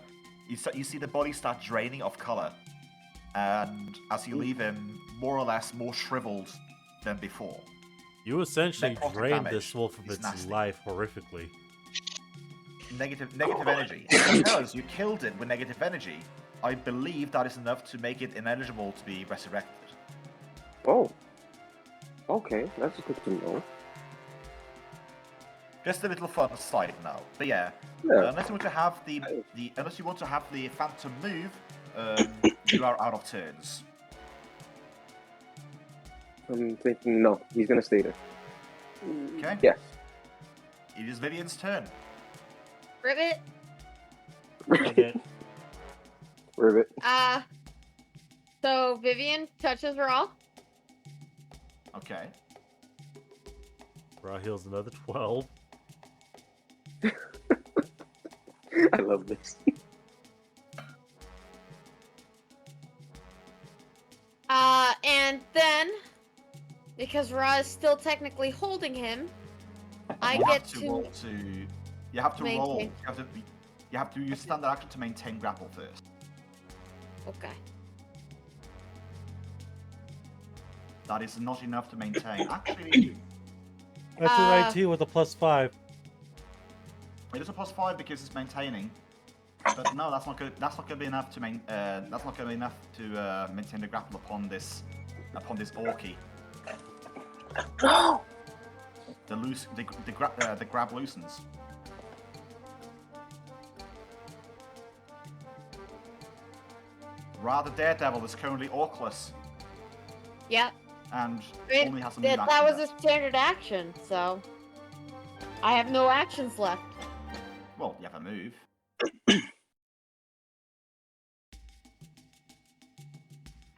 you see the body start draining of color. And as you leave him more or less more shriveled than before. You essentially Necrotic drained damage this wolf of is its nasty. life horrifically. Negative energy. Because you killed it with negative energy, I believe that is enough to make it ineligible to be resurrected. Oh. Okay, that's good to know. Just a little fun side note. But yeah. Unless you want to have the phantom move, you are out of turns. I'm thinking, no, he's gonna stay there. Okay? Yes. It is Vivian's turn. Ribbit. Okay. Ribbit. So Vivian touches Raw. Okay. Raw heals another 12. I love this. And then, because Ra is still technically holding him, I get to You have to roll. maintain. You have to use standard action to maintain grapple first. Okay. That is not enough to maintain. Actually, That's a 19 with a +5. it is a +5 because it's maintaining. But no, that's not good. That's not going to be enough to maintain the grapple upon this orky. No! The grab loosens. Rather Daredevil is currently orkless Yep. and It- only has some that was a standard action, so I have no actions left. Well, you have a move.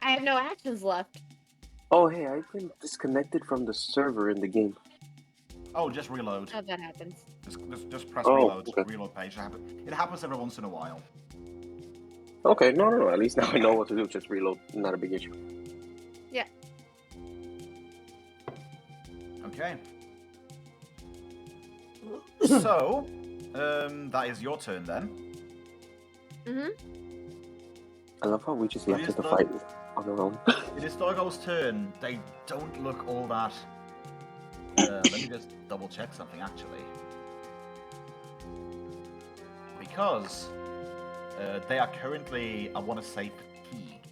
I have no actions left. Oh, hey, I've been disconnected from the server in the game. Oh, just reload. How that happens. Just press Oh, reload. okay. Reload page. It happens every once in a while. Okay, no. At least now I know what to do. Just reload. Not a big issue. Yeah. Okay. So, that is your turn then. I love how we just left It it is to the- fight on our own. It is Doggo's turn. They don't look all that. Let me just double check something actually. Because they are currently, I want to say, fatigued.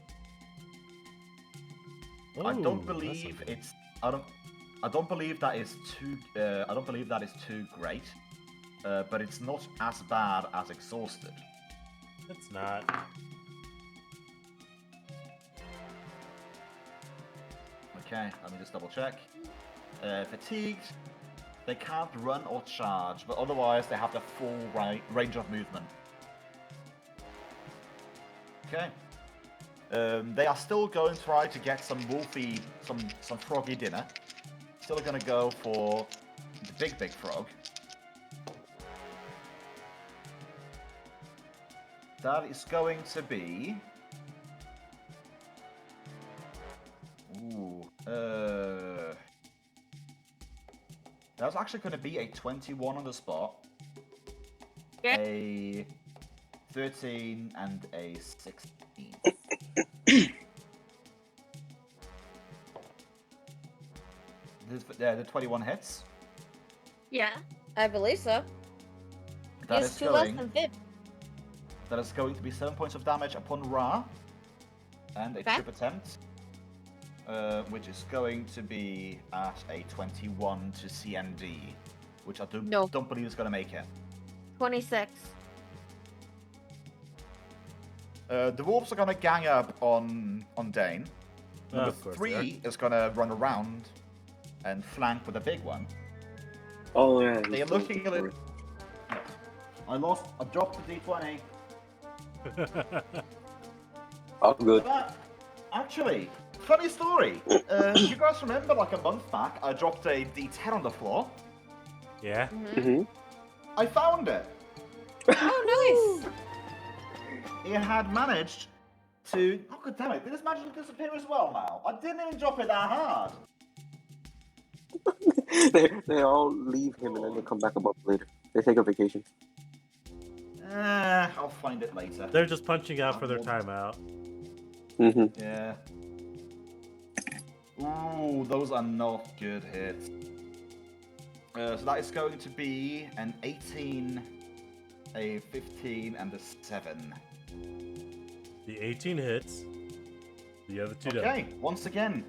I Ooh, don't that's believe okay. it's. I don't believe that is too. I don't believe that is too great. But it's not as bad as exhausted. It's not. Okay, let me just double check. Fatigued. They can't run or charge, but otherwise they have the full range of movement. Okay. They are still going to try to get some wolfy, some froggy dinner. Still going to go for the big frog. That is going to be. Ooh. That's actually going to be a 21 on the spot. Yeah. A 13 and a 16. The 21 hits. Yeah. I believe so. That Use is 2 less going. than 5. That is going to be 7 points of damage upon Ra, and a Okay. trip attempt, which is going to be at a 21 to CND, which I don't believe is going to make it. 26. The wolves are going to gang up on Dane. Number Of course they 3 is going to run around and flank with a big one. Oh, yeah. They are looking a little. I dropped the D20. Oh, good. But, actually, funny story. You guys remember, like a month back, I dropped a D10 on the floor. Yeah. Mm-hmm. I found it. Oh, nice. It had managed to. Oh, god damn it! Did this magically disappear as well now? I didn't even drop it that hard. they all leave him and then they come back above later. They take a vacation. I'll find it later. They're just punching out for their timeout. Mm-hmm. Yeah. Ooh, those are not good hits. So that is going to be an 18, a 15, and a 7. The 18 hits. The other 2 don't. Okay, once again,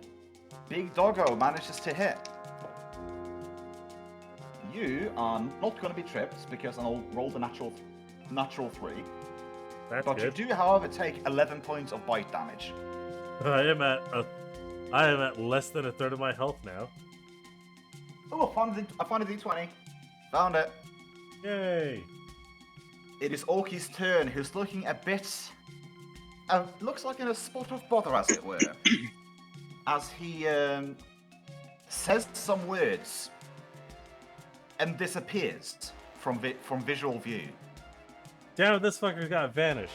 Big Doggo manages to hit. You are not going to be tripped because I'll roll the natural 3. That's But good. you do, however, take 11 points of bite damage. I am at less than a third of my health now. Oh, I found a D20. Found it. Yay! It is Orky's turn, who's looking a bit. Looks like in a spot of bother, as it were. As he says some words and disappears from visual view. Damn it, this fucker got vanish.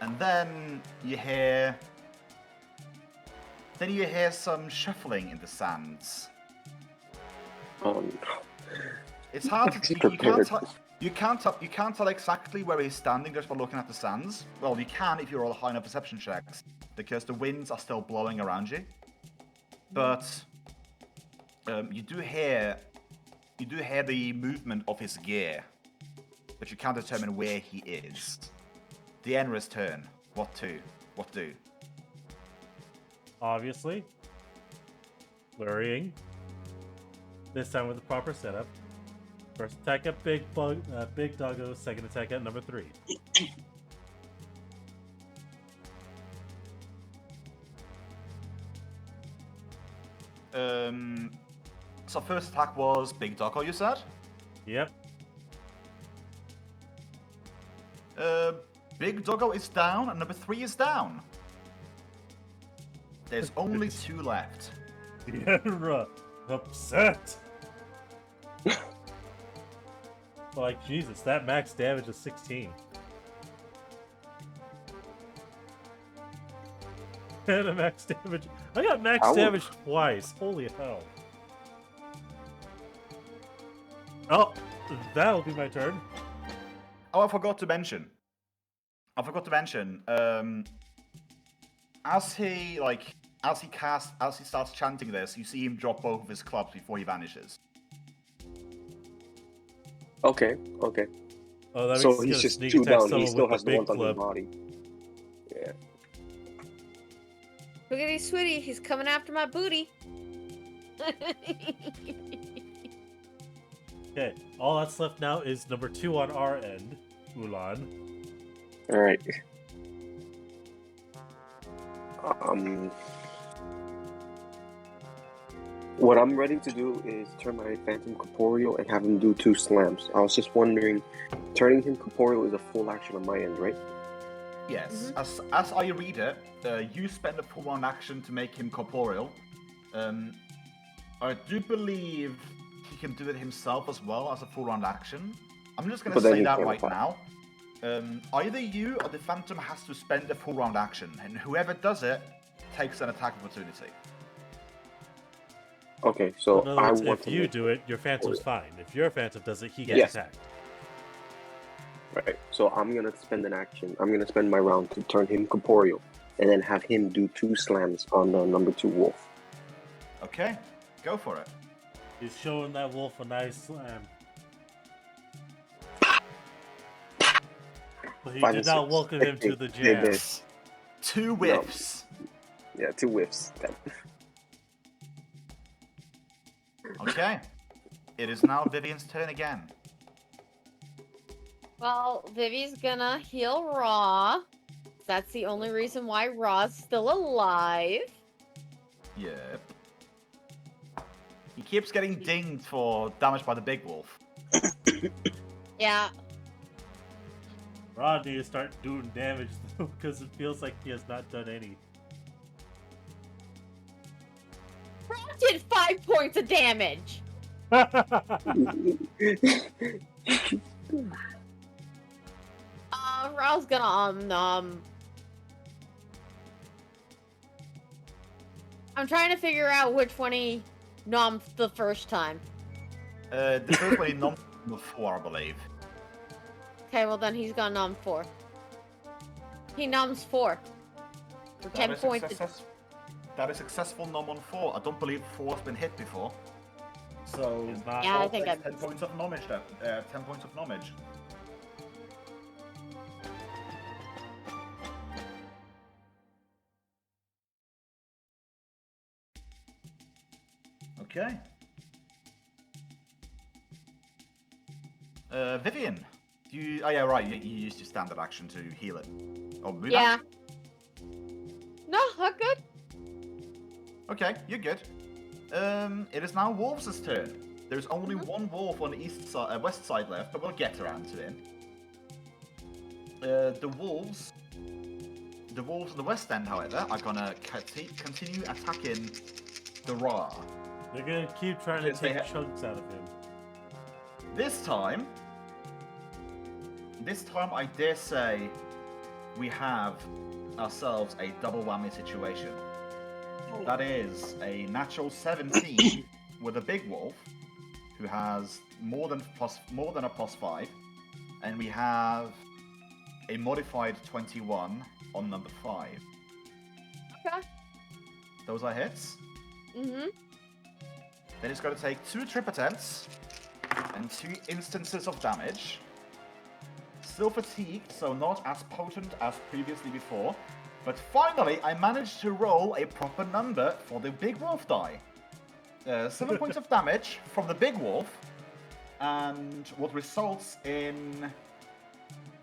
And then you hear some shuffling in the sands. Oh, no. It's hard to Actually you can't prepared. tell. You can't tell exactly where he's standing just by looking at the sands. Well, you can if you roll high enough perception checks, because the winds are still blowing around you. But you do hear the movement of his gear, but you can't determine where he is. Dienra's turn. What do? Obviously. Flurrying. This time with the proper setup. First attack at Big Doggo, second attack at number 3. So first attack was Big Doggo, you said? Yep. Big Doggo is down, and number 3 is down. There's only 2 left. Dienra, upset. Like, Jesus, that max damage is 16. And a max damage. I got max damage twice. Holy hell. Oh, that'll be my turn. Oh, I forgot to mention. As he starts chanting this, you see him drop both of his clubs before he vanishes. Okay. Oh, that So means he's gonna just sneak 2 attack down. He someone still with has the the big ones on his club. body. Yeah. Look at his sweetie. He's coming after my booty. Okay, all that's left now is number 2 on our end, Ulan. All right. What I'm ready to do is turn my Phantom Corporeal and have him do 2 slams. I was just wondering, turning him corporeal is a full action on my end, right? Yes. As I read it, you spend a full round action to make him corporeal. I do believe he can do it himself as well as a full round action. I'm just going to But then say he that can't right fight. now. Either you or the Phantom has to spend a full round action, and whoever does it takes an attack opportunity. Okay, so In other I words, want if to you make do it, your Phantom's fine. If your Phantom does it, he gets Yes. attacked. Right. So I'm gonna spend an action. I'm gonna spend my round to turn him corporeal, and then have him do 2 slams on the number 2 wolf. Okay, go for it. He's showing that wolf a nice slam. But he 5 did and not 6. welcome him to the They jam. did. 2 whiffs. Yeah, 2 whiffs. Okay. It is now Vivian's turn again. Well, Vivi's gonna heal Raw. That's the only reason why Raw's still alive. Yep. He keeps getting dinged for damage by the big wolf. Yeah. Rod needs to start doing damage though, because it feels like he has not done any. Raw did 5 points of damage. Raw's gonna I'm trying to figure out which one he nommed the first time. The first one he nommed before, I believe. Okay, well then he's gonna nom 4. He noms 4. For 10 points. That is successful nom on 4. I don't believe 4 has been hit before. So It's not. Yeah, I Paul think takes I 10 points of knowledge then. 10 points of knowledge. Okay. Vivian, do you? Oh yeah, right. You used your standard action to heal it. Or move Yeah. action? No, I'm good. Okay, you're good. It is now Wolves' turn. There's only one wolf on the west side left, but we'll get around to him. The wolves on the west end, however, are gonna continue attacking the Ra. They're gonna keep trying to Because they take chunks out of him. This time, I dare say, we have ourselves a double whammy situation. That is a natural 17 with a big wolf who has more than a +5, and we have a modified 21 on number 5. Okay. Those are hits. Mm-hmm. Then it's going to take 2 trip attempts and 2 instances of damage. Still fatigued, so not as potent as previously before. But finally, I managed to roll a proper number for the big wolf die. 7 points of damage from the big wolf, and what results in...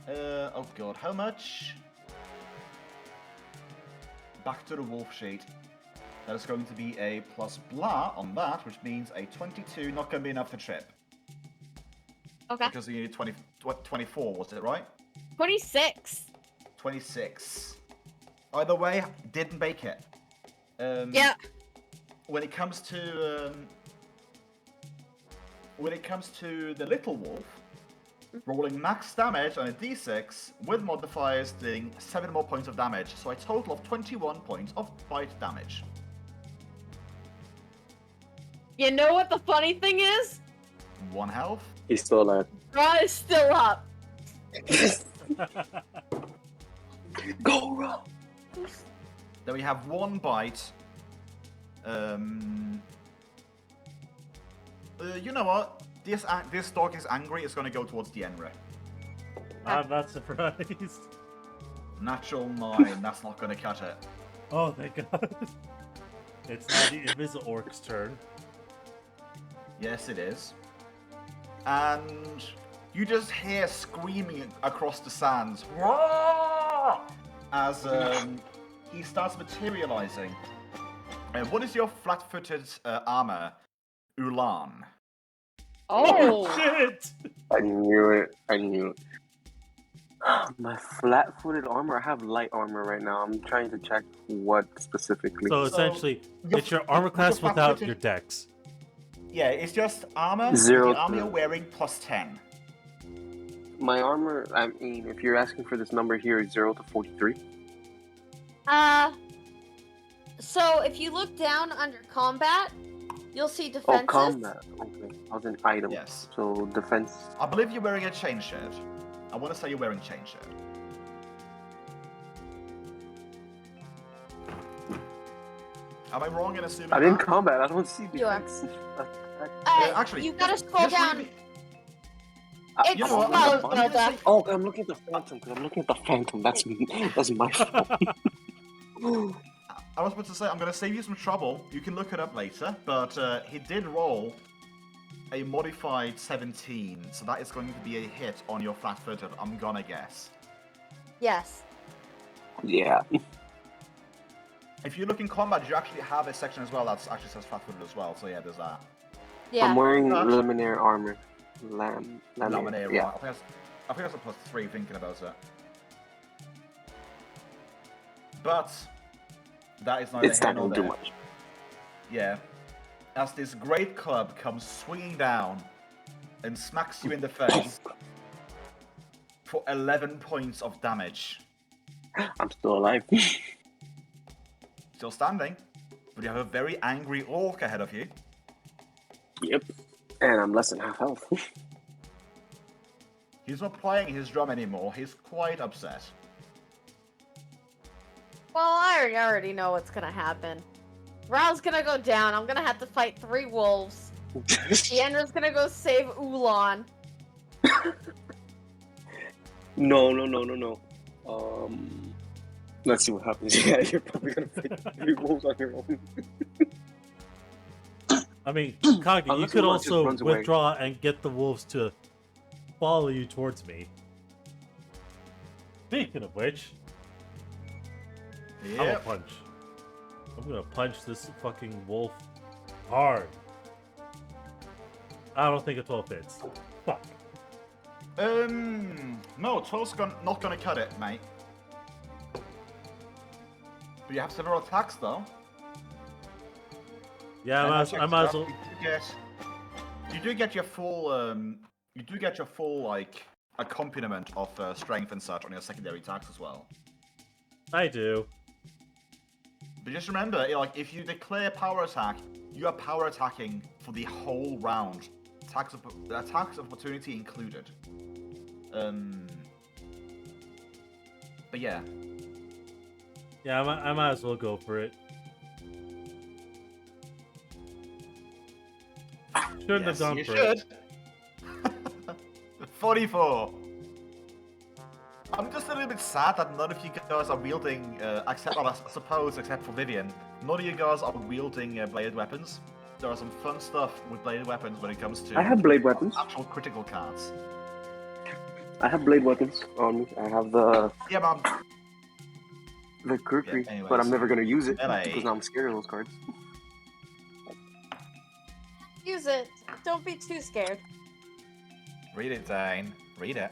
oh god, how much? Back to the wolf sheet. That is going to be a plus blah on that, which means a 22, not going to be enough to trip. Okay. Because you need 24, was it right? 26. 26. Either way, didn't make it. Yeah. When it comes to the little wolf, rolling max damage on a d6 with modifiers, doing 7 more points of damage, so a total of 21 points of bite damage. You know what the funny thing is? 1 health. He's still alive. Ra is still up. Go, Ra! Then we have 1 bite. You know what? This dog is angry. It's going to go towards Dienra. I'm not surprised. Natural 9. That's not going to cut it. Oh, thank God. It's now the Invisible Orc's turn. Yes, it is. And you just hear screaming across the sands. Roar! As he starts materializing. What is your flat-footed armor, 𝓓𝓪? Oh. Shit! I knew it. My flat-footed armor? I have light armor right now. I'm trying to check what specifically. So essentially, it's your armor class your without flat-footed- your dex. Yeah, it's just armor. 0 the armor to- you're wearing plus 10. My armor, I mean, if you're asking for this number here, is 0 to 43. So if you look down under combat, you'll see Oh, defenses. combat. Okay. I was in item. Yes. So defense. I believe you're wearing a chain shirt. I want to say you're wearing chain shirt. Am I wrong in assuming I'm in that? combat. I don't see You are. defense. Actually, you gotta scroll just down. leave me- It's you know what? well, I'm gonna Zelda. say- Oh, I'm looking at the phantom. Because I'm looking at the phantom. That's my fault. I was about to say, I'm going to save you some trouble. You can look it up later, but he did roll a modified 17, so that is going to be a hit on your flat-footed, I'm gonna guess. Yes. Yeah. If you look in combat, you actually have a section as well that actually says flat-footed as well, so yeah, there's that. Yeah. I'm wearing Uh, luminaire armor. Laminaire, Yeah. right. I think that's a plus 3 thinking about it. But that is neither It's here not nor gonna do there. much. Yeah. As this great club comes swinging down and smacks you in the face for 11 points of damage. I'm still alive. Still standing, but you have a very angry orc ahead of you. Yep. And I'm less than half health. He's not playing his drum anymore. He's quite upset. Well, I already know what's gonna happen. Rao's gonna go down. I'm gonna have to fight 3 wolves. Dienra's gonna go save 𝓓𝓪. No. Let's see what happens. Yeah, you're probably gonna fight 3 wolves on your own. I mean, Kagi, you Unless could one just also runs away. withdraw and get the wolves to follow you towards me. Speaking of which, I'm gonna Yep. punch. I'm gonna punch this fucking wolf hard. I don't think a 12 hits. Fuck. No, 12's not gonna cut it, mate. But you have several attacks, though. Yeah, And I that might as checks well. out. You do get your full, like, accompaniment of strength and such on your secondary attacks as well. I do. But just remember, like, if you declare power attack, you are power attacking for the whole round. Attacks of opportunity included. But yeah. Yeah, I might as well go for it. Shouldn't have gone you for should. it. 44. I'm just a little bit sad that none of you guys are wielding, except, well, I suppose, except for Vivian, none of you guys are wielding bladed weapons. There are some fun stuff with bladed weapons when it comes to I have blade weapons. actual critical cards. I have blade weapons on me. I have the Yeah, man. 𝓮𝓵𝓷𝓮, anyways. but I'm never gonna use it LA. because now I'm scared of those cards. Use it. Don't be too scared. Read it, Dane. Read it.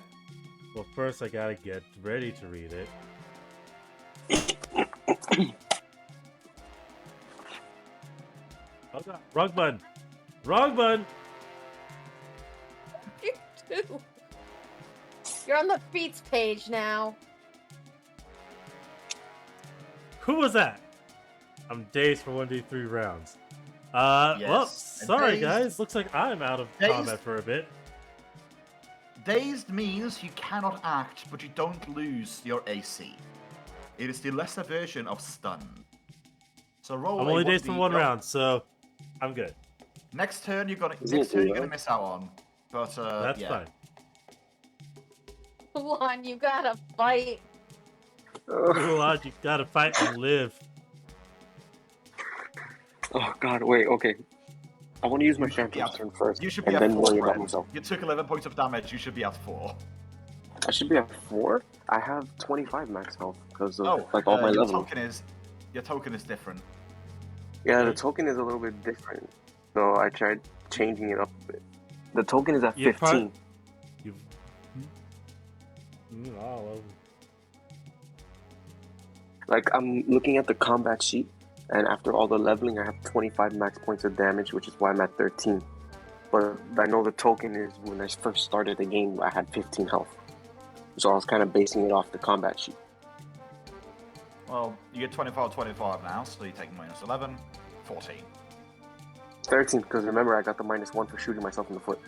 Well, first I gotta get ready to read it. Oh god, wrong button! Wrong button! You too. You're on the feats page now. Who was that? I'm dazed for 1d3 rounds. Well, Yes. sorry Dazed- guys. Looks like I'm out of Dazed- combat for a bit. Dazed means you cannot act, but you don't lose your AC. It is the lesser version of stun. So roll. I'm a only dazed for 1d one roll. round, so I'm good. Next turn you're gonna Is it low? miss out on. But That's yeah. fine. Come on, you gotta fight. Lord, you gotta fight and live. Oh god, wait, okay. I want to use my You should be phantom's at- turn first, You should be and at then 4. worry about Brent. myself. You took 11 points of damage. You should be at 4. I should be at 4. I have 25 max health because of Oh, like all my your leveling. token is different. Yeah, the token is a little bit different, so I tried changing it up a bit. The token is at You 15. You've. Oh, Like I'm looking at the combat sheet, and after all the leveling, I have 25 max points of damage, which is why I'm at 13. But I know the token is when I first started the game, I had 15 health, so I was kind of basing it off the combat sheet. Well, you get 25 now, so you take minus 11, 14. 13, because remember I got the -1 for shooting myself in the foot.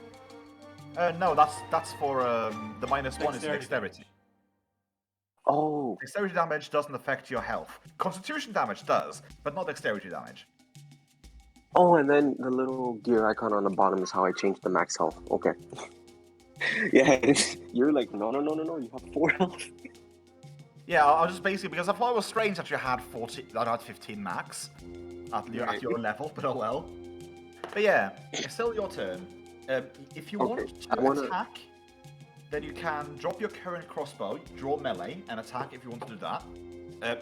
No, that's for the minus 1 is dexterity. Oh, Dexterity damage doesn't affect your health. Constitution damage does, but not dexterity damage. oh, and then the little gear icon on the bottom is how I changed the max health. Okay. Yeah, you're like, no, you have 4 health. Yeah, I'll just basically, because I thought it was strange that you had 15 max at your level, but oh well. But yeah, it's still your turn. If you want to attack, then you can drop your current crossbow, draw melee, and attack if you want to do that.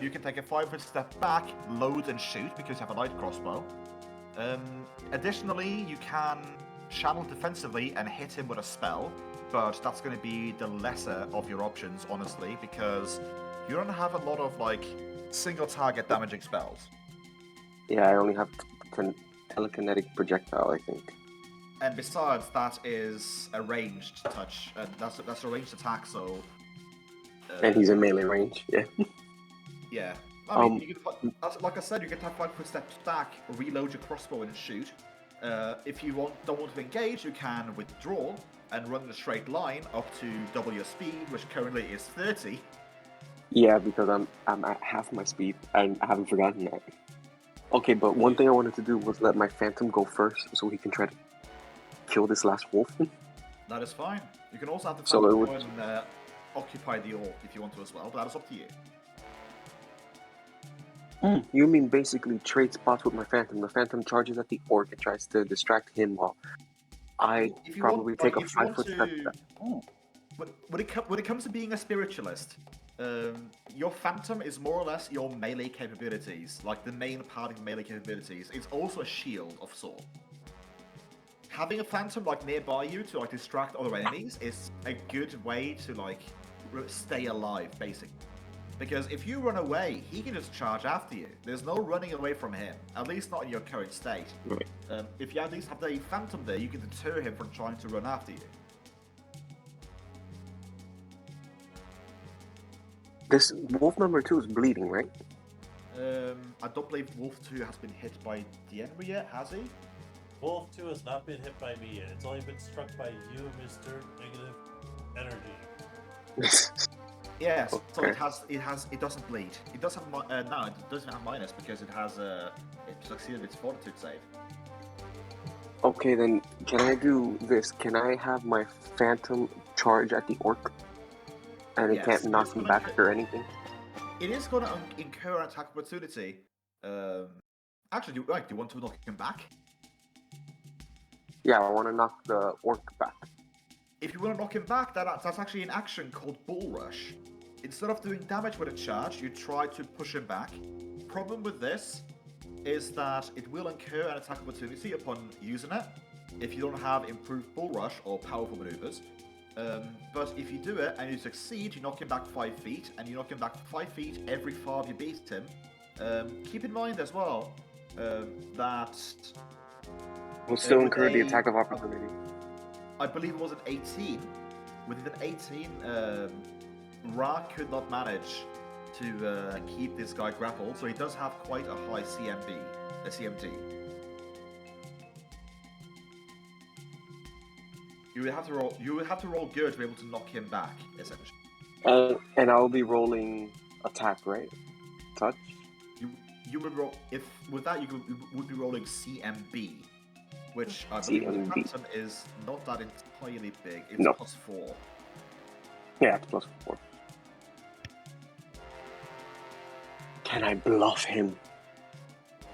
You can take a 5-foot step back, load and shoot because you have a light crossbow. Additionally, you can channel defensively and hit him with a spell, but that's going to be the lesser of your options, honestly, because you don't have a lot of like single target damaging spells. Yeah, I only have telekinetic projectile, I think. And besides, that is a ranged touch. That's a ranged attack, so. And he's in melee range. Yeah. Yeah. I mean, you can, like I said, you can take 5-foot steps back, reload your crossbow and shoot. If you don't want to engage, you can withdraw and run in a straight line up to double your speed, which currently is 30. Yeah, because I'm at half my speed, and I haven't forgotten that. Okay, but one thing I wanted to do was let my phantom go first, so he can try to kill this last wolf. That is fine. You can also have the So phantom it go would- and occupy the orc if you want to as well, but that is up to you. You mean basically trade spots with my phantom? The phantom charges at the orc and tries to distract him while I If you probably want, take like, a if you want 5-foot step to- back. When it comes to being a spiritualist, your phantom is more or less your melee capabilities, like the main part of your melee capabilities. It's also a shield of sort. Having a phantom like nearby you to like distract other enemies is a good way to like stay alive, basically. Because if you run away, he can just charge after you. There's no running away from him, at least not in your current state. Right. If you at least have the phantom there, you can deter him from trying to run after you. This wolf number 2 is bleeding, right? I don't believe Wolf 2 has been hit by Dienra yet, has he? Wolf 2 has not been hit by me yet. It's only been struck by you, Mr. Negative Energy. Yes, so Okay. it doesn't bleed. It does have no, it doesn't have minus because it succeeded its fortitude save. Okay, then can I do this? Can I have my phantom charge at the orc? And it Yes, can't it knock is him gonna back or anything? It is going to incur an attack opportunity. Actually, do you want to knock him back? Yeah, I want to knock the orc back. If you want to knock him back, that's actually an action called Bull Rush. Instead of doing damage with a charge, you try to push him back. Problem with this is that it will incur an attack opportunity upon using it if you don't have improved Bull Rush or powerful maneuvers. But if you do it and you succeed, you knock him back 5 feet, and you knock him back 5 feet every 5 you beat him. Keep in mind as well that We'll still with incur the attack of opportunity. I believe it was an 18. With an 18, Ra could not manage to keep this guy grappled, so he does have quite a high CMT. You would have to roll good to be able to knock him back, essentially. And I'll be rolling attack, right? Touch? You would roll with that you would be rolling CMB, which I believe with the Phantom is not that entirely big. It's +4. Yeah, it's +4. Can I bluff him?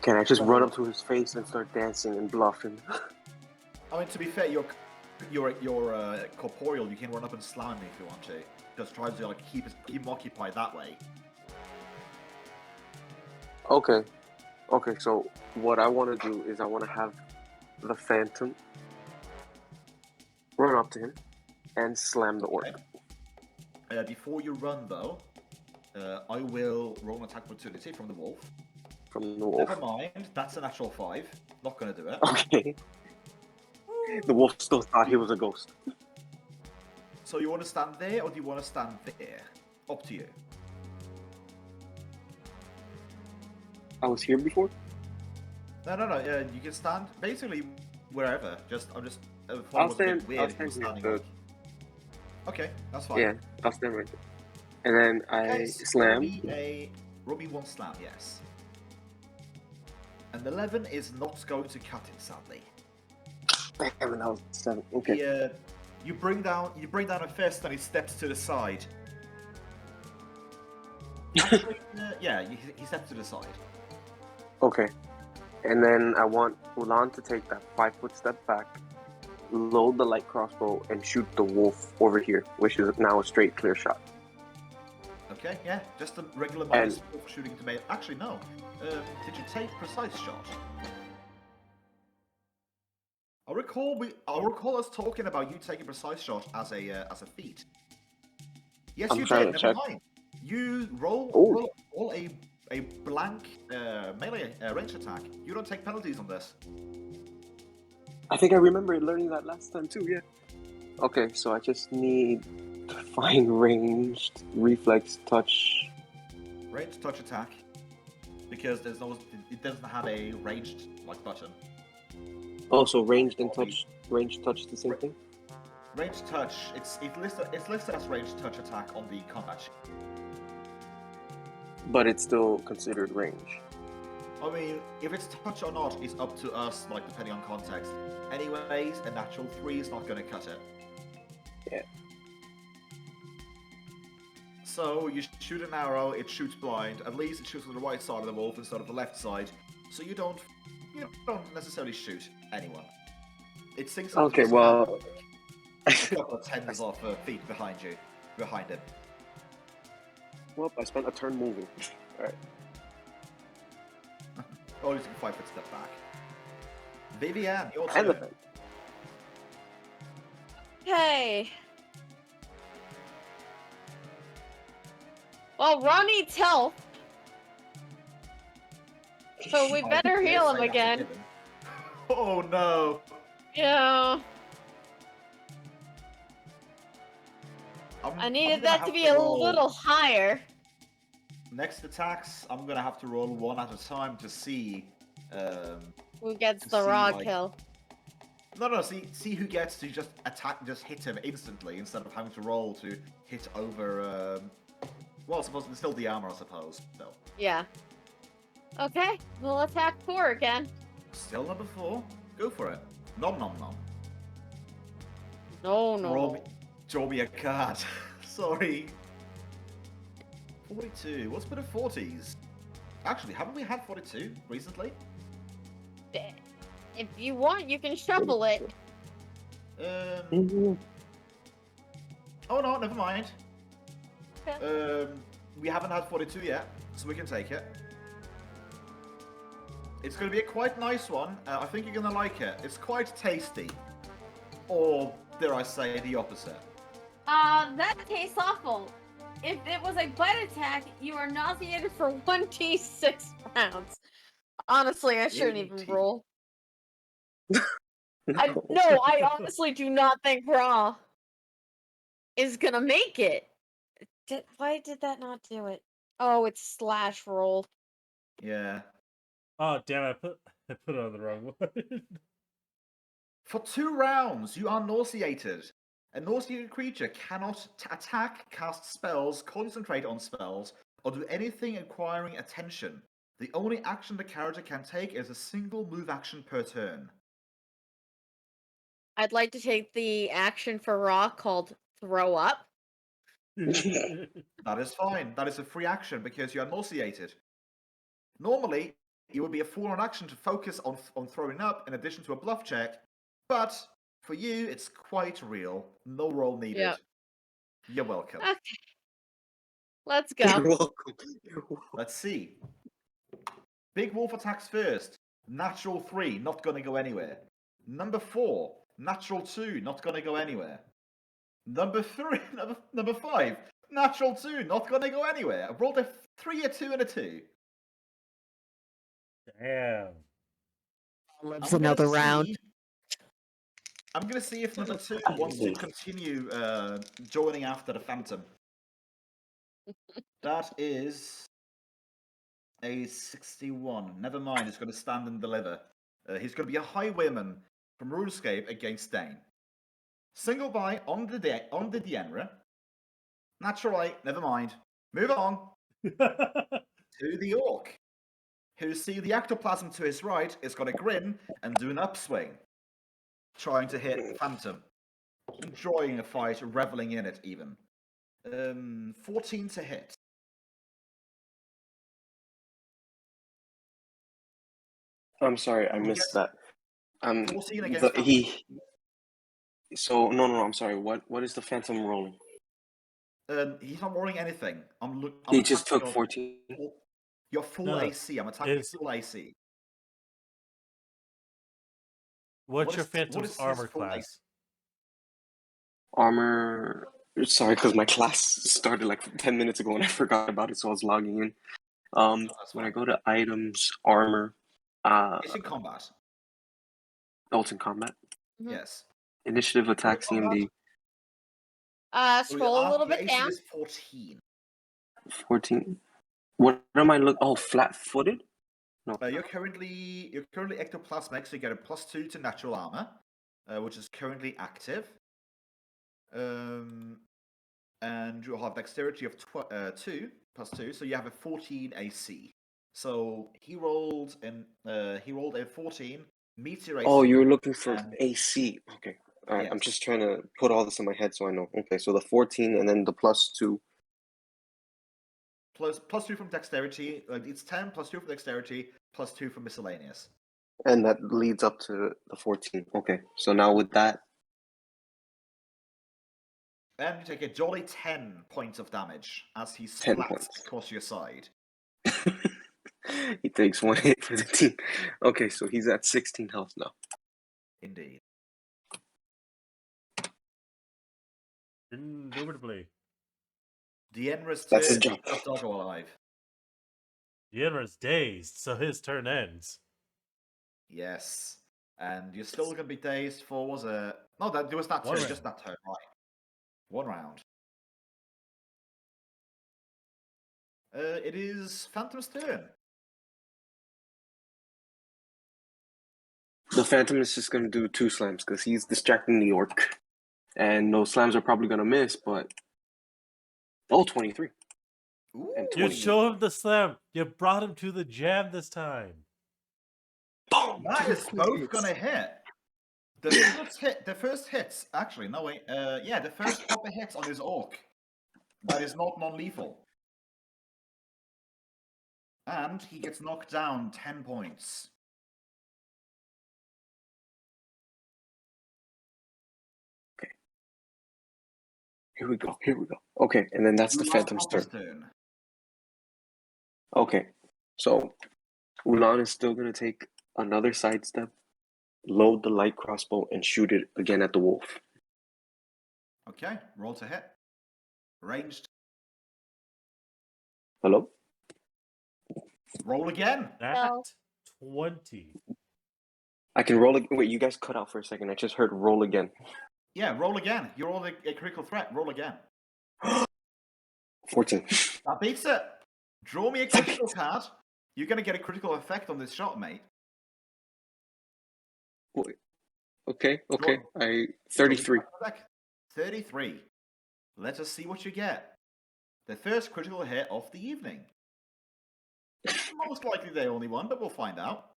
Can I just run up to his face and start dancing and bluff him? I mean, to be fair, you're corporeal. You can run up and slam him if you want to. Just try to like keep him occupied that way. Okay. Okay, so what I want to do is I want to have the Phantom run up to him and slam the orc. Okay. Before you run, though, I will roll an attack opportunity from the wolf. From the wolf. Never mind, that's a natural 5. Not gonna do it. Okay. The wolf still thought he was a ghost. So you want to stand there, or do you want to stand there? Up to you. I was here before? No. You can stand basically wherever. I'm just. I'll stand here. Okay, that's fine. Yeah, I'll stand right there. And then I slam. Roll me 1 slam, yes. And 11 is not going to cut it, sadly. Damn it, that was 7. Okay. You bring down a fist and he steps to the side. Actually, he steps to the side. Okay. And then I want Ulan to take that 5-foot step back, load the light crossbow, and shoot the wolf over here, which is now a straight clear shot. Okay, yeah, just a regular minus wolf shooting to melee. Actually, no. Did you take precise shot? I recall us talking about you taking precise shot as a feat. Yes, you did. Never mind. You roll a blank melee range attack. You don't take penalties on this. I think I remember learning that last time too. Yeah. Okay, so I just need to find ranged reflex touch. Ranged touch attack, because it doesn't have a ranged button. Oh, so ranged and touch, ranged touch the same thing? Ranged touch, it's listed as ranged touch attack on the combat sheet. But it's still considered range. I mean, if it's touch or not is up to us, depending on context. Anyways, a natural 3 is not going to cut it. Yeah. So you shoot an arrow, it shoots blind. At least it shoots on the right side of the wolf instead of the left side. So you don't necessarily shoot anyone. It sinks. Okay, well. A couple of tens off feet behind him. Well, I spent a turn moving. Alright. Oh, you can 5-foot step back. Vivian, your And turn. Okay. Well, Ronnie health. So we better heal him again. Oh no. Yeah. I needed that to be a little higher. Next attacks, I'm gonna have to roll 1 at a time to see who gets the raw kill. No. See who gets to just just hit him instantly instead of having to roll to hit over. Well, supposedly still the armor, I suppose. Still. Yeah. Okay, we'll attack 4 again. Still number 4. Go for it. Nom nom nom. No, no, Draw no. me, draw me a card. Sorry. 42. What's been a 40s? Actually, haven't we had 42 recently? If you want, you can shuffle it. Oh no, never mind. Okay. We haven't had 42 yet, so we can take it. It's going to be a quite nice one. I think you're going to like it. It's quite tasty. Or, dare I say, the opposite. That tastes awful. If it was a bite attack, you are nauseated for 1d6 rounds. Honestly, I shouldn't even Indeed. roll. I honestly do not think Raw is gonna make it. Why did that not do it? Oh, it's slash roll. Yeah. Oh damn! I put it on the wrong one. For 2 rounds, you are nauseated. A nauseated creature cannot attack, cast spells, concentrate on spells, or do anything requiring attention. The only action the character can take is a single move action per turn. I'd like to take the action for Raw called throw up. That is fine. That is a free action because you are nauseated. Normally, it would be a full-on action to focus on throwing up in addition to a bluff check, but for you, it's quite real. No roll needed. Yep. You're welcome. Okay. Let's You're go. welcome. You're welcome. Let's see. Big Wolf attacks first. Natural 3, not gonna go anywhere. Number 4, natural 2, not gonna go anywhere. Number 3, number 5, natural 2, not gonna go anywhere. I rolled a 3, a 2, and a 2. Damn. Lives I'm gonna another round. see- I'm gonna see if number 2 wants to continue joining after the Phantom. That is a 61. Never mind, he's going to stand and deliver. He's going to be a highwayman from RuneScape against Dane. Single buy on the Dienra. Natural 8, never mind. Move on to the Orc, who see the ectoplasm to his right is going to grin and do an upswing, trying to hit Phantom. Enjoying a fight, reveling in it even. 14 to hit. I'm sorry, I missed that. 14 against Phantom. So no, I'm sorry. What is the Phantom rolling? He's not rolling anything. He just attacking took 14. your full No, AC. I'm attacking it's- full AC. What's What your is- Phantom's what is his armor full class? AC? Armor. Sorry, because my class started like 10 minutes ago and I forgot about it, so I was logging in. That's When I fine. go to items, armor, It's in combat. ult in combat, Mhm. Yes. initiative, attack, CMD, Scroll a little Your bit AC down. is 14. 14. What am I look? Oh, flat-footed. No. You're currently ectoplasmic, so you get a +2 to natural armor, which is currently active. And you'll have dexterity of 2 +2, so you have a 14 AC. So he rolled a 14 meteor AC. Oh, you were looking for and- AC. Okay. All right. I'm Yes. just trying to put all this in my head so I know. Okay, so the 14 and then the +2. plus 2 from dexterity. It's 10 +2 from dexterity, +2 from miscellaneous. And that leads up to the 14. Okay, so now with that, And you take a jolly 10 points of damage as he 10 splats points. across your side. He takes 1 hit for the team. Okay, so he's at 16 health now. Indeed. Indubitably. Dienra's That's his turn. job. Doggo alive. Dienra's dazed, so his turn ends. Yes. And you're still going to be dazed for, was it? No, there was that One turn, round. just that turn, right. 1 round. It is Phantom's turn. The Phantom is just gonna do 2 slams because he's distracting the orc. And those slams are probably gonna miss, but 23. And You 20. show him the slam. You brought him to the jam this time. Boom! That 2 is quick both hits. gonna hit. The first hits, actually, no wait, yeah, the first proper hits on his orc. That is not non-lethal. And he gets knocked down 10 points. Here we go. Okay, and then that's the Phantom's turn. Okay, so Ulan is still gonna take another sidestep, load the light crossbow, and shoot it again at the wolf. Okay, roll to hit. Ranged. Hello? Roll again. That 20. I can roll again. Wait, you guys cut out for a second. I just heard roll again. Yeah, roll again. You rolled a critical threat. Roll again. 14. That beats it. Draw me a critical card. You're going to get a critical effect on this shot, mate. Wait. Okay. 33. 33. Let us see what you get. The first critical hit of the evening. Most likely the only one, but we'll find out.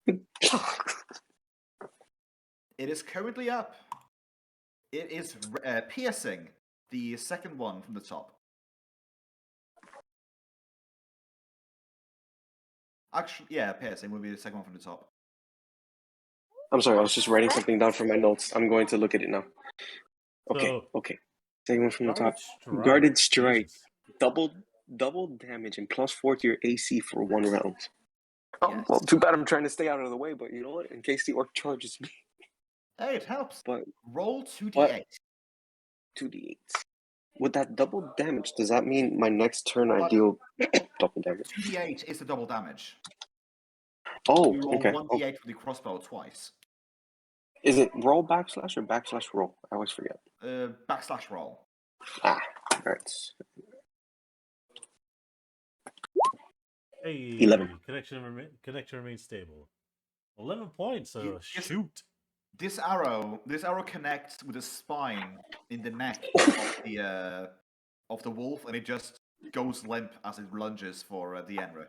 It is currently up. It is piercing, the second one from the top. Actually, yeah, piercing will be the second one from the top. I'm sorry, I was just writing something down for my notes. I'm going to look at it now. Okay. Second one from the top. Guarded strike. Jesus. Double damage and +4 to your AC for 1 round. Oh, Yes. well, too bad I'm trying to stay out of the way, but you know what? In case the orc charges me. Hey, it helps. But roll 2d8. 2d8. With that double damage, does that mean my next turn I deal double damage? 2d8 is the double damage. Oh, You roll okay. 1d8 with the crossbow twice. Is it roll backslash or backslash roll? I always forget. Backslash roll. Alright. Hey, 11. Connection remains stable. 11 points. So shoot. This arrow connects with the spine in the neck of the wolf, and it just goes limp as it lunges for Dienra.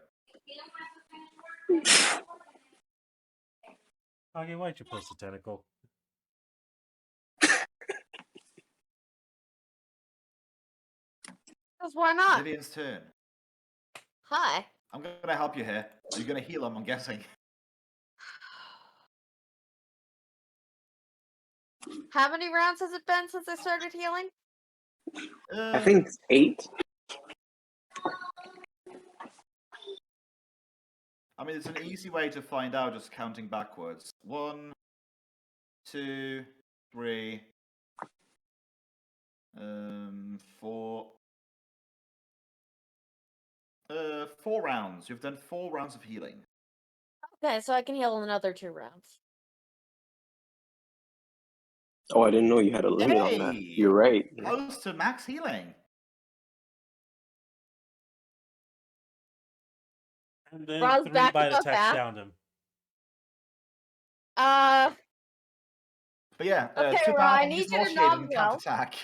Okay, why'd you post a tentacle? Because why not? Vivian's turn. Hi. I'm gonna help you here. Are you gonna heal him? I'm guessing. How many rounds has it been since I started healing? I think 8. I mean, it's an easy way to find out just counting backwards. 1, 2, 3, 4. 4 rounds. You've done 4 rounds of healing. Okay, so I can heal another 2 rounds. Oh, I didn't know you had a limit on that. You're right. Close to max healing. And then Rob's 3 back bite to attacks back. downed him. But yeah, Okay, too Ra, bad I he's need you to nauseated knock and me can't out. attack.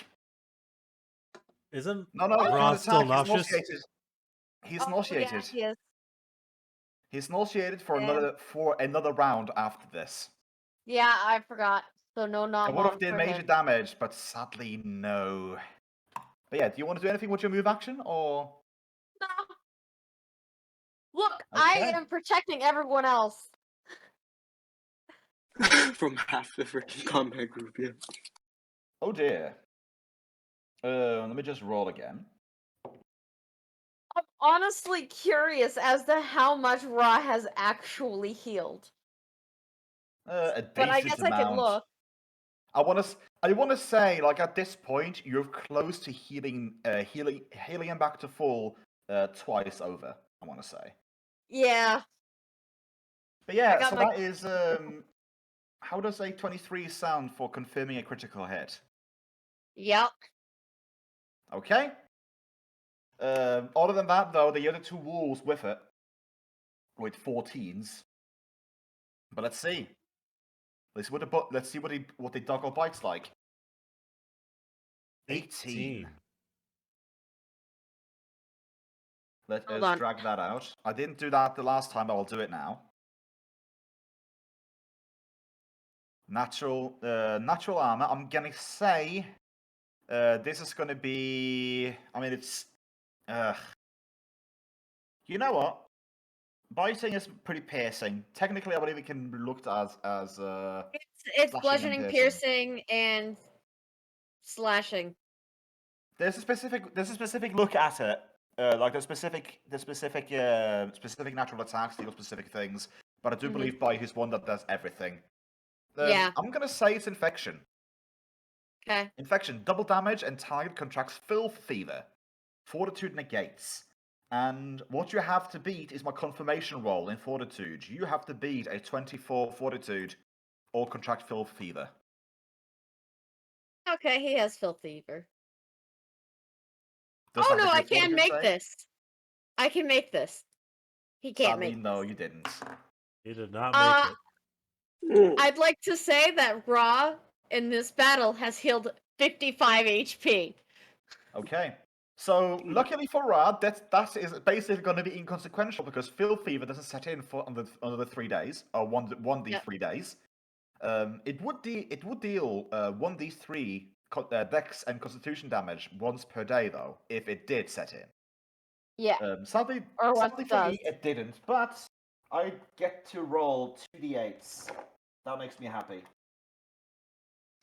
Isn't No, Ra can't still attack. nauseous? He's nauseated. Yeah, he is. He's nauseated for Yeah. another round after this. Yeah, I forgot. So no, not It would have long done for major him. damage, but sadly, no. But yeah, do you want to do anything with your move action, or? No. Look, Okay. I am protecting everyone else. From half the freaking combat group, yeah. Oh dear. Let me just roll again. I'm honestly curious as to how much Ra has actually healed. A But I decent guess I could amount. look. I want to say, like, at this point, you're close to healing him back to full twice over. I want to say. Yeah. But yeah, got so my- that is how does a 23 sound for confirming a critical hit? Yep. Okay. Other than that, though, the other 2 wolves with it, with 14s. But let's see. Let's see what the dog or bite's like. 18. Let Hold us on. drag that out. I didn't do that the last time, but I'll do it now. Natural armor. I'm gonna say this is gonna be. I mean, it's. You know what? Biting is pretty piercing. Technically, I believe it can be looked as It's slashing and bludgeoning, piercing, and slashing. There's a specific look at it. Like the specific natural attacks deal specific things. But I do believe Bite is one that does everything. Yeah. I'm gonna say it's infection. Okay. Infection, double damage, and target contracts filth fever. Fortitude negates. And what you have to beat is my confirmation roll in Fortitude. You have to beat a 24 Fortitude or contract filth fever. Okay, he has filth fever. Does Oh that no, I hit your can Fortitude make save? this. I can make this. He can't Sadly, make no, this. you didn't. He did not make it. I'd like to say that Ra in this battle has healed 55 HP. Okay. So, luckily for Rad, that is basically going to be inconsequential because filth fever doesn't set in for another 3 days, or 1d3 days. It would deal 1d3 dex and constitution damage once per day, though, if it did set in. Yeah. Sadly Or what for does. me, it didn't, but I get to roll 2d8s. That makes me happy.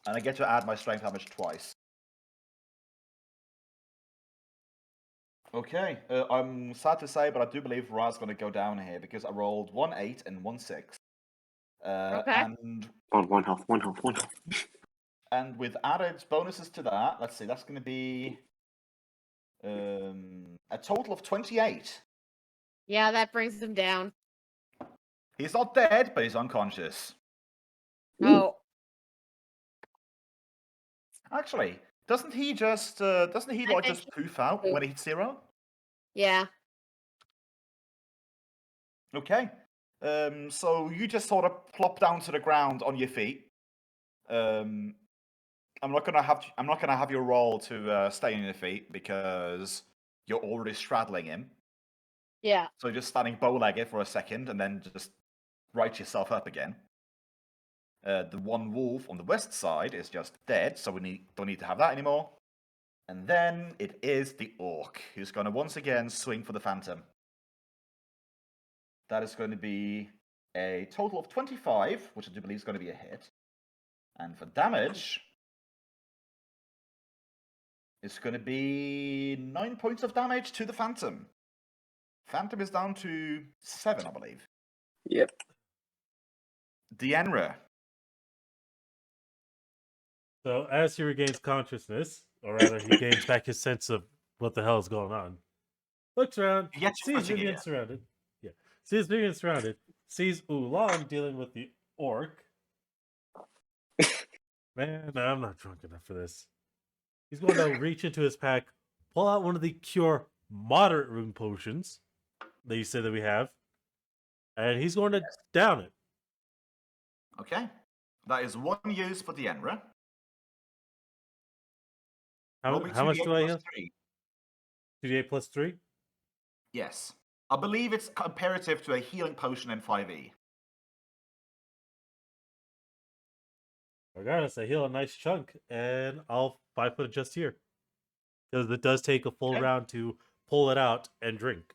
And I get to add my strength damage twice. Okay, I'm sad to say, but I do believe Ra's going to go down here because I rolled 1 8 and 1 6. Okay. And On one health. and with added bonuses to that, let's see, that's going to be a total of 28. Yeah, that brings him down. He's not dead, but he's unconscious. Oh. Actually, doesn't he just poof out when he hits 0? Yeah. Okay. So you just sort of plop down to the ground on your feet. I'm not gonna have your roll to stay on your feet because you're already straddling him. Yeah. So just standing bow-legged for a second and then just right yourself up again. The one wolf on the west side is just dead, so we don't need to have that anymore. And then it is the orc who's going to once again swing for the phantom. That is going to be a total of 25, which I do believe is going to be a hit. And for damage, it's going to be 9 points of damage to the phantom. Phantom is down to 7, I believe. Yep. Dienra. So as he regains consciousness, or rather he gains back his sense of what the hell is going on, looks around, He gets sees twitching Vivian again. surrounded. Yeah. Sees Vivian surrounded, sees Ulan dealing with the orc. Man, I'm not drunk enough for this. He's going to reach into his pack, pull out one of the cure moderate rune potions that you said that we have, and he's going to down it. Okay. That is 1 use for Dienra. How much do I have? 3. 2d8 plus 3? Yes. I believe it's comparative to a healing potion in 5e. Regardless, I heal a nice chunk, and I'll 5-foot adjust here. Because it does take a full round to pull it out and drink.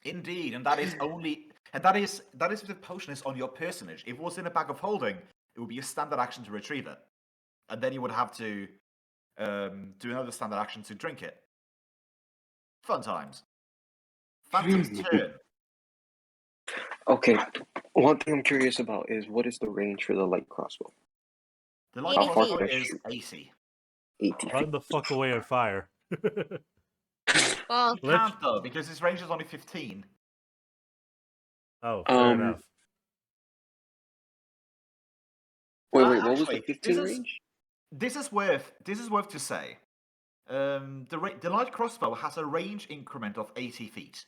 Indeed, and that is only that is if the potion is on your personage. If it was in a bag of holding, it would be a standard action to retrieve it. And then you would have to do another standard action to drink it. Fun times. Phantom's turn. Okay. One thing I'm curious about is what is the range for the light crossbow? The light 80 crossbow feet. is 80. 80 Run feet. the fuck away on fire. Well, You can't though, because his range is only 15. Oh, fair enough. Wait, what was Actually, the 15 range? This is worth to say. The light crossbow has a range increment of 80 feet.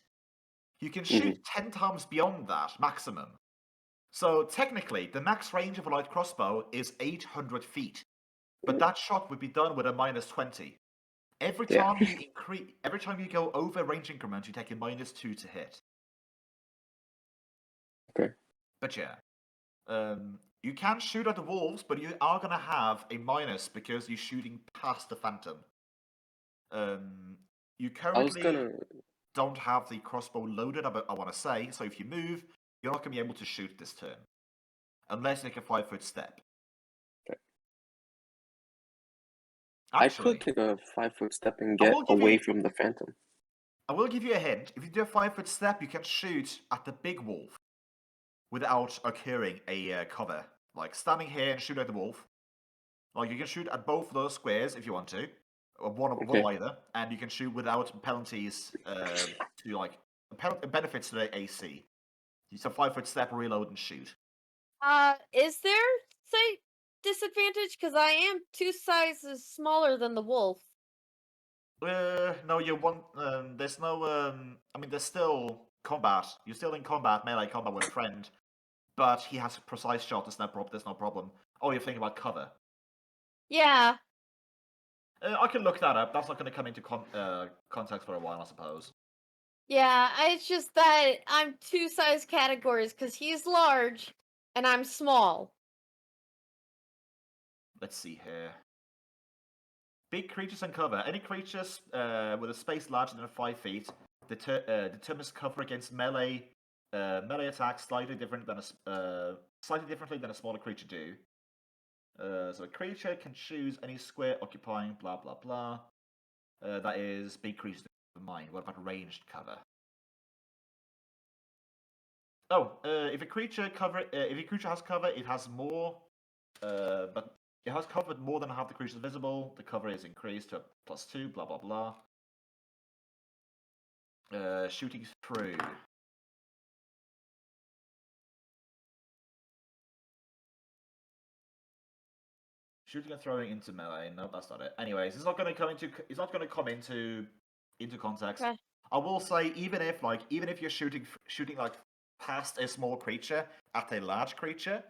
You can shoot 10 times beyond that maximum. So technically, the max range of a light crossbow is 800 feet, but that shot would be done with a -20. Every Yeah. time you every time you go over range increment, you take a -2 to hit. Okay. But yeah, you can shoot at the wolves, but you are gonna have a minus because you're shooting past the phantom. You I was currently gonna. don't have the crossbow loaded. I want to say, so if you move, you're not gonna be able to shoot this turn, unless you take a 5-foot step. Okay. Actually, I could take a 5-foot step and I get will give away you- from the phantom. I will give you a hint. If you do a 5-foot step, you can shoot at the big wolf without occurring a cover. Like standing here and shoot at the wolf. Like you can shoot at both of those squares if you want to, or one Okay. either, and you can shoot without penalties to like benefits to the AC. It's a 5-foot step, reload, and shoot. Is there say disadvantage? Because I am 2 sizes smaller than the wolf. No, you want. There's no. I mean, there's still combat. You're still in combat, melee combat with a friend, but he has a precise shot. There's no problem. Oh, you're thinking about cover. Yeah. I can look that up. That's not going to come into context for a while, I suppose. Yeah, it's just that I'm 2 size categories because he's large and I'm small. Let's see here. Big creatures and cover. Any creatures with a space larger than 5 feet determines cover against melee attacks slightly differently than a smaller creature do. So a creature can choose any square occupying blah blah blah. That is big creatures in mind. What about ranged cover? Oh, if a creature has cover, it has more. But it has covered more than half the creatures visible. The cover is increased to +2. Blah blah blah. Shooting through. Shooting and throwing into melee. No, that's not it. Anyways, it's not going to come into context. Okay. I will say, even if you're shooting like past a small creature at a large creature,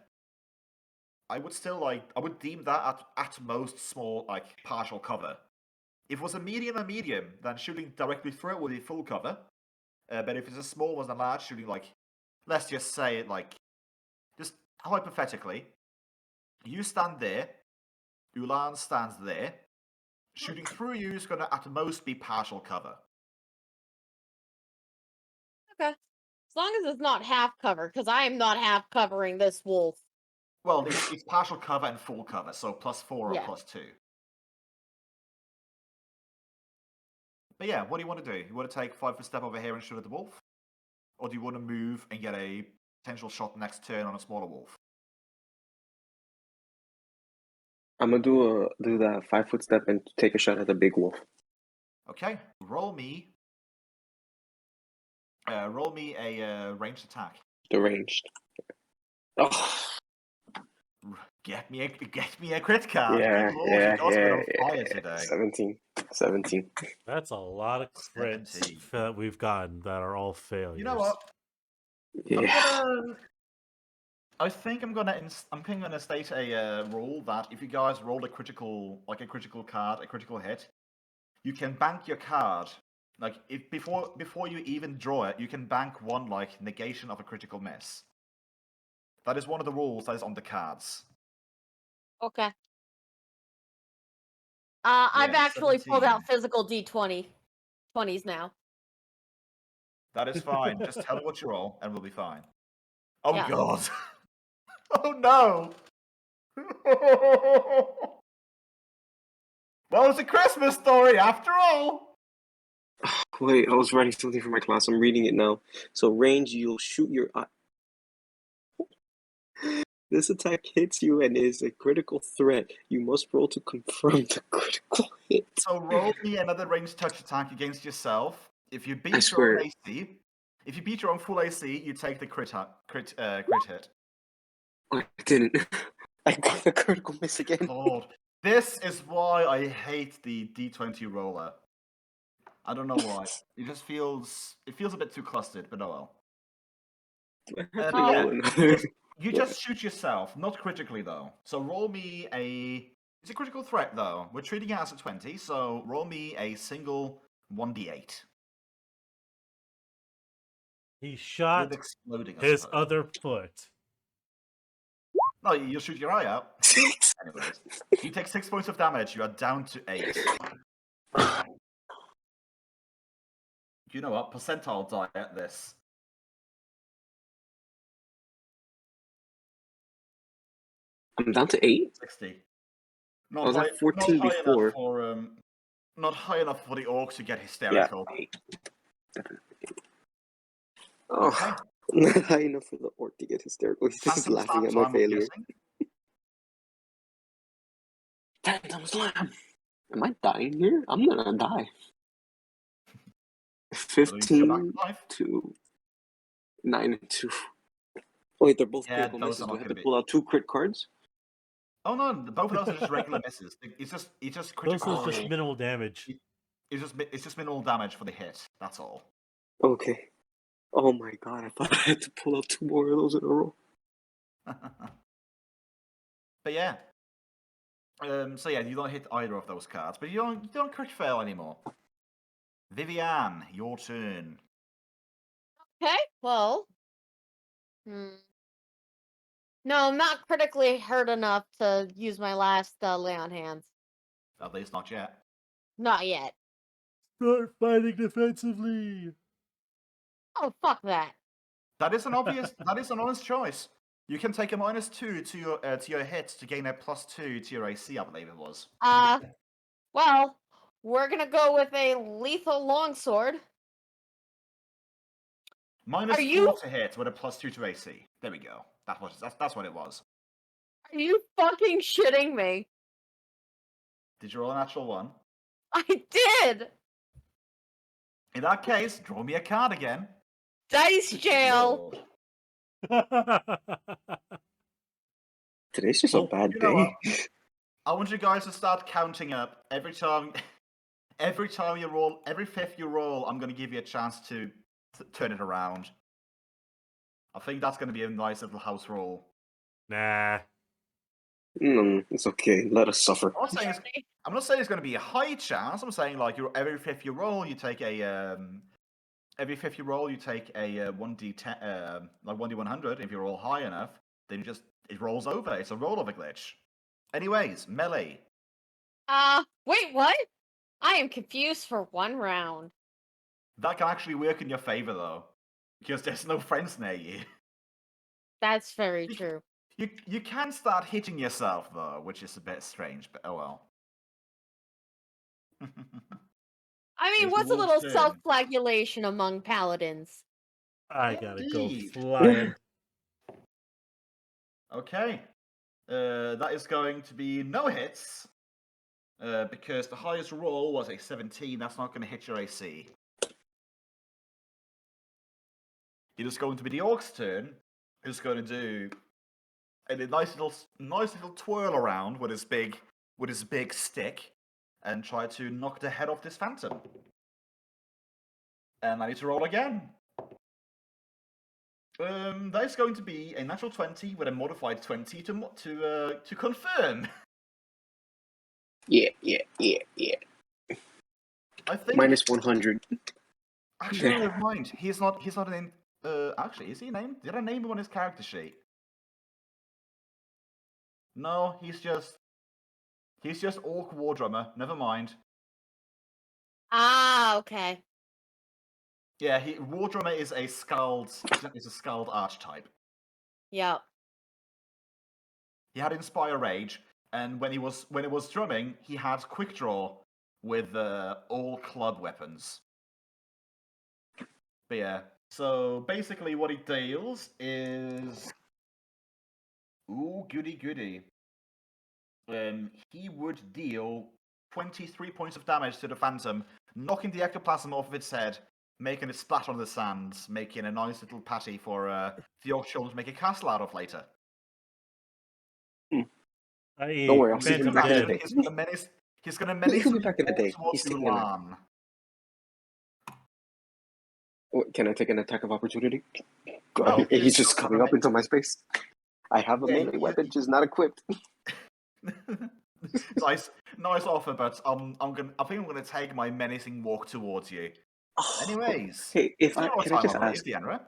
I would deem that at most small, like partial cover. If it was a medium, then shooting directly through it would be full cover. But if it's a small one and a large, shooting like, let's just say it like, just hypothetically, you stand there. Ulan stands there. Shooting through you is going to at most be partial cover. Okay. As long as it's not half cover, because I am not half covering this wolf. Well, it's partial cover and full cover, so +4 or Yeah. +2. But yeah, what do you want to do? You want to take 5-foot step over here and shoot at the wolf? Or do you want to move and get a potential shot next turn on a smaller wolf? I'm gonna do that 5-foot step and take a shot at the big wolf. Okay, roll me a ranged attack. The ranged. Oh. Get me a crit card. Yeah, Good lord, yeah, you guys yeah, been on yeah. fire today. 17. That's a lot of crits 17. that we've gotten that are all failures. You know what? Yeah. I think I'm gonna state a rule that if you guys roll a critical card, a critical hit, you can bank your card. Like if before you even draw it, you can bank one like negation of a critical miss. That is one of the rules that is on the cards. Okay. I've Yeah, actually pulled out 17. physical D20s now. That is fine. Just tell me what you roll, and we'll be fine. Oh Yeah. god. Oh no. Well, it's a Christmas story after all. Wait, I was writing something for my class. I'm reading it now. So range, you'll shoot your eye. This attack hits you and is a critical threat. You must roll to confirm the critical hit. So roll me another ranged touch attack against yourself. If you beat your swear. own AC, if you beat your own full AC, you take the crit hit. I didn't. I got a critical miss again. Lord, this is why I hate the D20 roller. I don't know why. It feels a bit too clustered, but oh well. I have to roll another. You just shoot yourself, not critically though. So roll me a. It's a critical threat though. We're treating it as a 20, so roll me a single 1d8 He with shot exploding. I his suppose. other foot. No, you'll shoot your eye out. Anyways, you take 6 points of damage. You are down to 8. You know what? Percentile die at this. I'm down to 8. 60. I was at 14 not high before. enough for not high enough for the orcs to get Yeah, hysterical. 8. Definitely. Oh, Okay. not high enough for the orc to get hysterical. He's just Phantom laughing slam at my time, I'm failure. guessing. Phantom slam. Am I dying here? I'm gonna die. So you go back 15 to life. to 9 and 2. Wait, they're both Yeah, critical those misses. are Do not I have gonna to be. pull out 2 crit cards? Oh no, both of those are just regular misses. It's just Those critical. are just minimal damage. It's just minimal damage for the hit. That's all. Okay. Oh my god, I thought I had to pull out 2 more of those in a row. But yeah. So yeah, you don't hit either of those cards, but you don't crit fail anymore. Vivian, your turn. Okay, well. No, I'm not critically hurt enough to use my last lay on hands. At least not yet. Not yet. Start fighting defensively. Oh, fuck that. That is an honest choice. You can take a -2 to your hit to gain a +2 to your AC, I believe it was. Well, we're gonna go with a lethal longsword. -4 to hit with a +2 to AC. There we go. That's what it was. Are you fucking shitting me? Did you roll a natural 1? I did! In that case, draw me a card again. Dice jail! Lord. Today's just a bad You know what? day. I want you guys to start counting up every time you roll, every 5th you roll, I'm going to give you a chance to turn it around. I think that's going to be a nice little house roll. Nah. It's okay. Let us suffer. I'm not saying it's going to be a high chance. I'm saying like every 5th you roll, you take a 1d10, like 1d100. If you roll high enough, then it rolls over. It's a rollover glitch. Anyways, melee. Wait, what? I am confused for 1 round. That can actually work in your favor though, because there's no friends near you. That's very true. You can start hitting yourself though, which is a bit strange, but oh well. I mean, It's what's a Wolf's little turn. self-flagellation among paladins? I gotta go Indeed. flying. Okay. That is going to be no hits. Because the highest roll was a 17. That's not going to hit your AC. It is going to be the orc's turn. Who's going to do a nice little twirl around with his big stick and try to knock the head off this phantom. And I need to roll again. That is going to be a natural 20 with a modified 20 to confirm. Yeah. I think -100. actually never mind. He's not named. Actually, is he named? Did I name him on his character sheet? No, he's just Orc War Drummer. Never mind. Okay. Yeah, War Drummer is a Skald archetype. Yep. He had Inspire Rage, and when it was drumming, he had Quick Draw with all club weapons. But yeah, so basically what he deals is... Ooh, goody. He would deal 23 points of damage to the Phantom, knocking the ectoplasm off of its head, making it splatter on the sands, making a nice little patty for the Orc children to make a castle out of later. Don't worry, I'll see Phantom him back in the dead. day. He's gonna menace He'll be back in the day. towards He's taking a nap. Ulan. Can I take an attack of opportunity? No, He's just coming up into my space. I have a Yeah, melee weapon, just not equipped. nice offer, but I think I'm gonna take my menacing walk towards you. Anyways, Hey, it's your can I time, just I believe, ask? Dienra.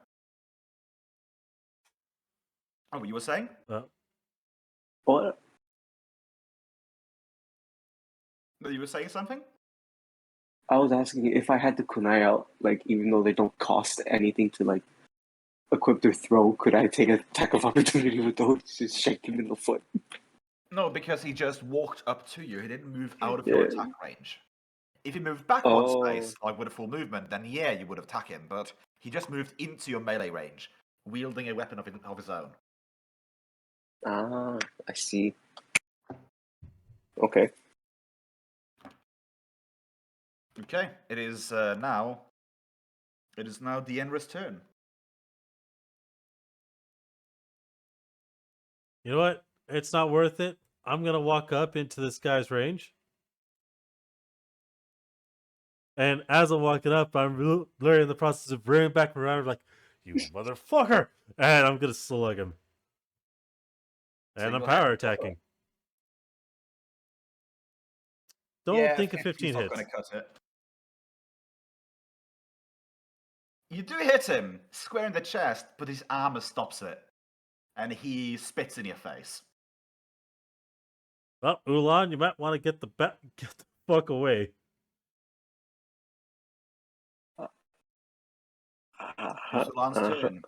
Oh, what you were saying? What? No, you were saying something? I was asking you if I had the kunai out, like even though they don't cost anything to like equip or throw, could I take an attack of opportunity with those? Just shake him in the foot. No, because he just walked up to you. He didn't move out of Yeah. your attack range. If he moved back one Oh. space, like with a full movement, then yeah, you would attack him. But he just moved into your melee range, wielding a weapon of his own. Ah, I see. Okay. Okay, it is now. It is now Dienra's turn. You know what? It's not worth it. I'm gonna walk up into this guy's range. And as I'm walking up, I'm literally in the process of bringing back around, like, you motherfucker! And I'm gonna slug him. And I'm Single power hit. attacking. Don't Yeah, think a 50's 15 not hits. going to cut it. You do hit him square in the chest, but his armor stops it, and he spits in your face. Well, Ulan, you might want to get the fuck away. It's Ulan's turn.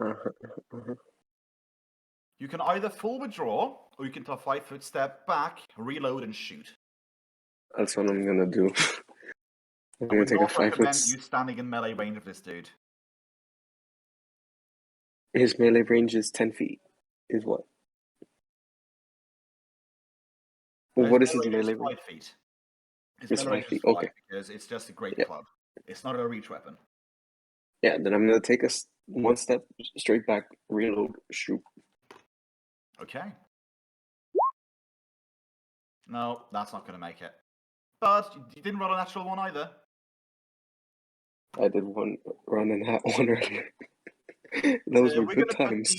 You can either full withdraw, or you can take a 5-foot step back, reload, and shoot. That's what I'm gonna do. I'm I gonna would take a not 5 foot. recommend you standing in melee range of this dude. His melee range is 10 feet. Is what? Well, what is his melee range? 5 feet. His It's melee 5 range is feet. 5 Okay. because it's just a great Yeah. club. It's not a reach weapon. Yeah. Then I'm gonna take one step straight back, reload, shoot. Okay. No, that's not going to make it. But you didn't roll a natural one either. I did one run and that one earlier. Those were We're good gonna times.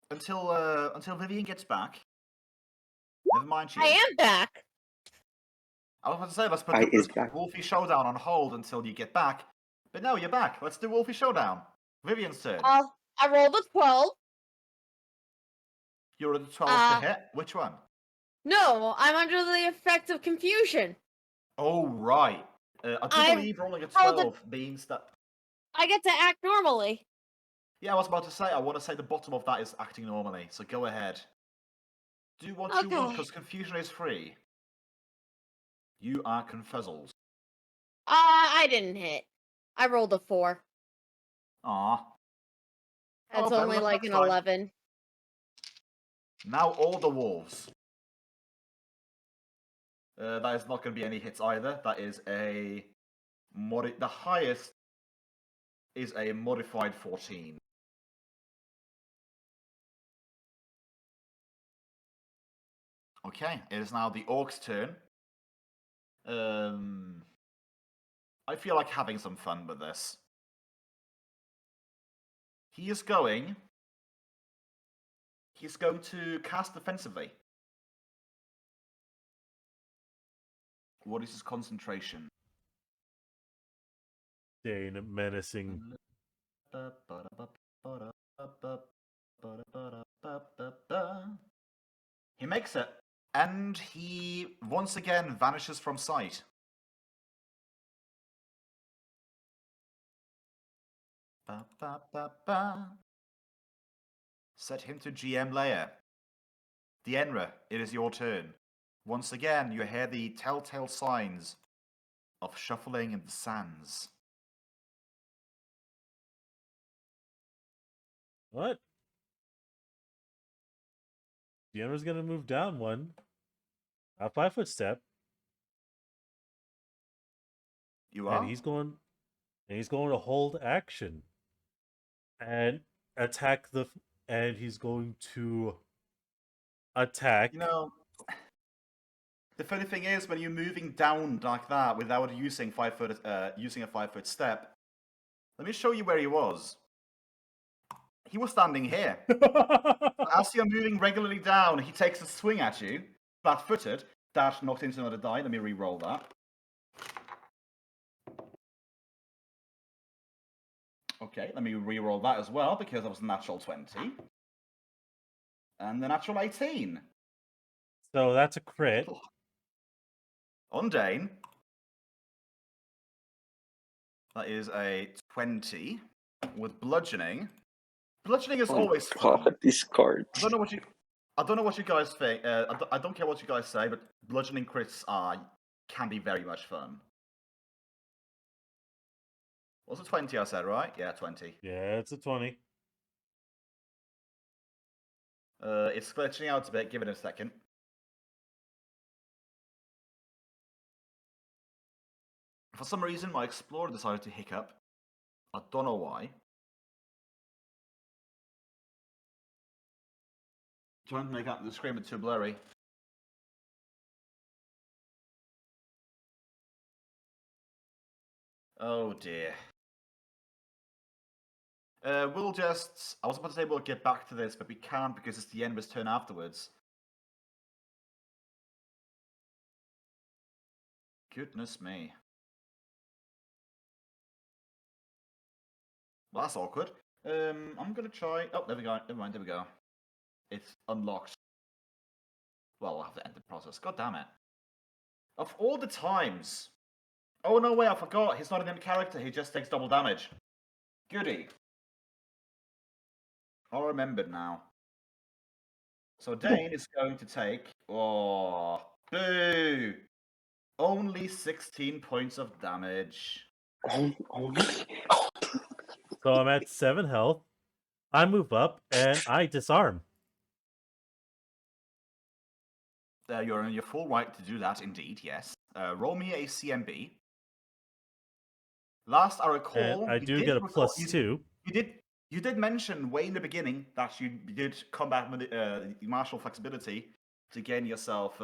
put until Vivian gets back. Never mind, she I is. am back. I was about to say let's put I is the back. Wolfie Showdown on hold until you get back. But no, you're back. Let's do Wolfie Showdown. Vivian's turn. I rolled a 12. You're at the 12 to hit. Which one? No, I'm under the effect of confusion. Oh right. I do believe rolling a rolled a- 12 means that. I get to act normally. Yeah, I was about to say. I want to say the bottom of that is acting normally. So go ahead. Do what you want, Okay. because confusion is free. You are confuzzled. I didn't hit. I rolled a 4. Ah. That's better only luck like next an time. 11. Now all the wolves. That is not going to be any hits either. That is a the highest is a modified 14. Okay, it is now the orc's turn. I feel like having some fun with this. He's going to cast defensively. What is his concentration? Dane menacing. He makes it, and he once again vanishes from sight. Set him to GM layer. Dienra, it is your turn. Once again, you hear the telltale signs of shuffling in the sands. What? Dienra's gonna move down one. A 5-foot step. You are? And he's going to hold action. And attack and he's going to attack. You know, the funny thing is, when you're moving down like that without using using a 5-foot step, let me show you where he was. He was standing here. As you're moving regularly down, he takes a swing at you, flat-footed. Dash knocked into another die. Let me re-roll that. Okay, let me re-roll that as well, because that was a natural 20. And the natural 18. So that's a crit. On Dane. That is a 20 with bludgeoning. Bludgeoning is always fun. God, these cards. I don't know what you guys think. I don't care what you guys say, but bludgeoning crits can be very much fun. Was it 20 I said, right? Yeah, 20. Yeah, it's a 20. It's glitching out a bit. Give it a second. For some reason, my Explorer decided to hiccup. I don't know why. Trying to make out the screen a bit too blurry. Oh dear. We'll just... I was about to say we'll get back to this, but we can't because it's the end of his turn afterwards. Goodness me. Well, that's awkward. I'm gonna try... Oh, there we go. Never mind, there we go. It's unlocked. Well, I'll have to end the process. God damn it. Of all the times... Oh, no, wait, I forgot. He's not an end character. He just takes double damage. Goody. I remembered now. So Dane is going to take... Oh, boo! Only 16 points of damage. Only? So I'm at 7 health. I move up and I disarm. You're in your full right to do that, indeed, yes. Roll me a CMB. Last I recall... And I do get a +2. You did mention way in the beginning that you did combat martial flexibility to gain yourself...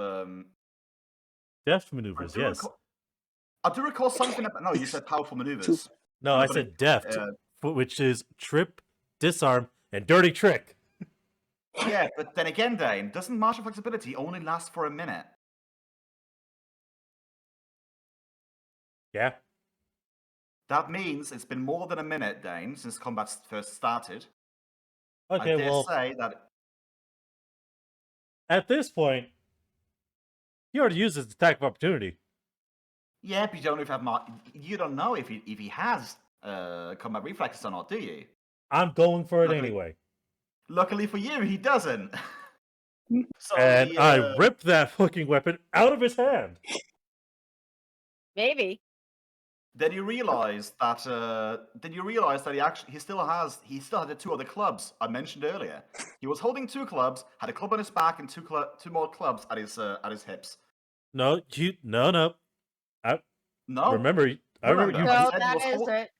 Deft maneuvers, yes. I do recall something about... No, you said powerful maneuvers. No, I said deft, which is trip, disarm, and dirty trick. Yeah, but then again, Dane, doesn't martial flexibility only last for a minute? Yeah. That means it's been more than a minute, Dane, since combat first started. Okay, I dare well, say that... at this point, he already used his attack of opportunity. Yeah, but you don't know if he has combat reflexes or not, do you? I'm going for it anyway. Luckily for you, he doesn't. So And I ripped that fucking weapon out of his hand. Maybe. Then you realize that he still had the 2 other clubs I mentioned earlier. He was holding 2 clubs, had a club on his back, and 2 more clubs at his hips. No. No. I remember you. No, that is it.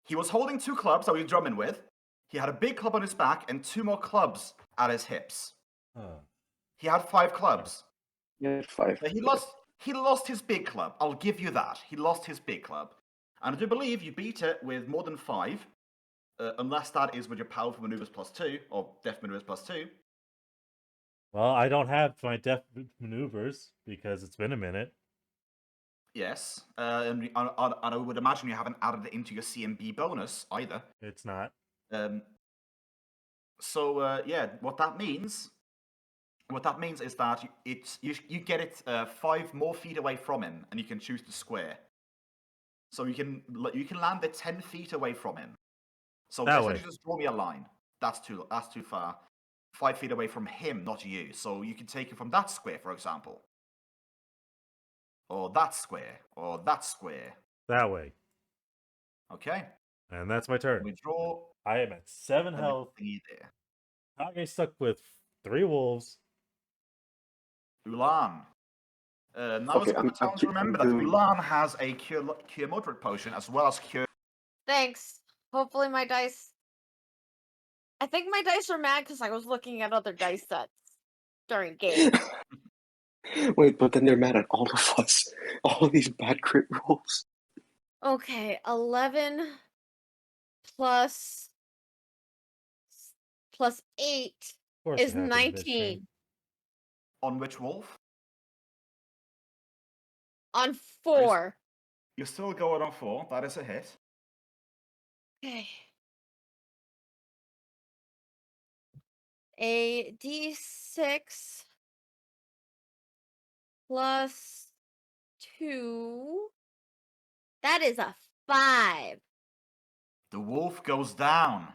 He was holding 2 clubs that we were drumming with. He had a big club on his back and 2 more clubs at his hips. He had 5 clubs. Yeah, 5. He lost his big club. I'll give you that. He lost his big club. And I do believe you beat it with more than 5. Unless that is with your powerful maneuvers +2, or deft maneuvers +2. Well, I don't have my deft maneuvers because it's been a minute. Yes. And I would imagine you haven't added it into your CMB bonus either. It's not. Yeah, what that means is that you get it 5 more feet away from him, and you can choose to square. So you can land it 10 feet away from him. So essentially just draw me a line. That's too far. 5 feet away from him, not you. So you can take it from that square, for example. Or that square. Or that square. That way. Okay. And that's my turn. We draw. I am at 7 health. I get stuck with 3 wolves. 𝓚𝓪𝓷. Now it's time to remember that 𝓚𝓚 has a cure moderate potion as well as cure. Thanks. Hopefully my dice... I think my dice are mad because I was looking at other dice sets during game. Wait, but then they're mad at all of us. All of these bad crit rolls. Okay, 11 plus plus 8 Of course is it happens, bitch 19. On which wolf? On 4. You're still going on 4. That is a hit. Okay. A d6 plus 2. That is a 5. The wolf goes down.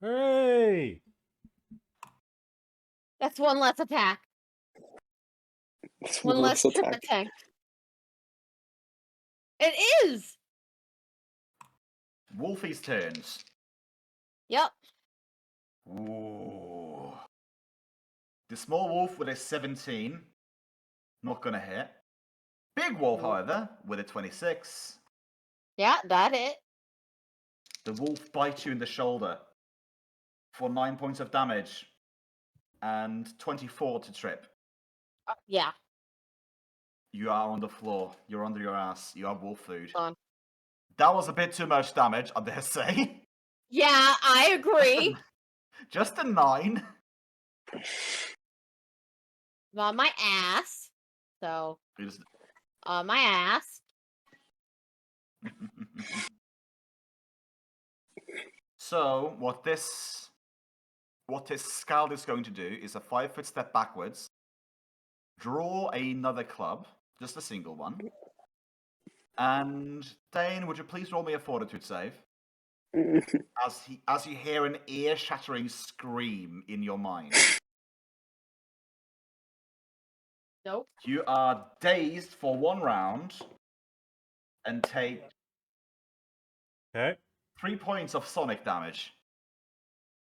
Hooray! That's one less attack. It's One less trip attack. attempt. It is! Wolfie's turns. Yep. Ooh. The small wolf with a 17. Not gonna hit. Big wolf, however, with a 26. Yeah, that it. The wolf bites you in the shoulder for 9 points of damage and 24 to trip. Yeah. You are on the floor. You're under your ass. You have wolf food. On. That was a bit too much damage, I dare say. Yeah, I agree. Just a 9. On my ass. So, You just- on my ass. So, what this Scald is going to do is a 5-foot step backwards, draw another club, just a single one, and Dane, would you please roll me a fortitude save? As you hear an ear-shattering scream in your mind. Nope. You are dazed for 1 round and take Okay. 3 points of sonic damage.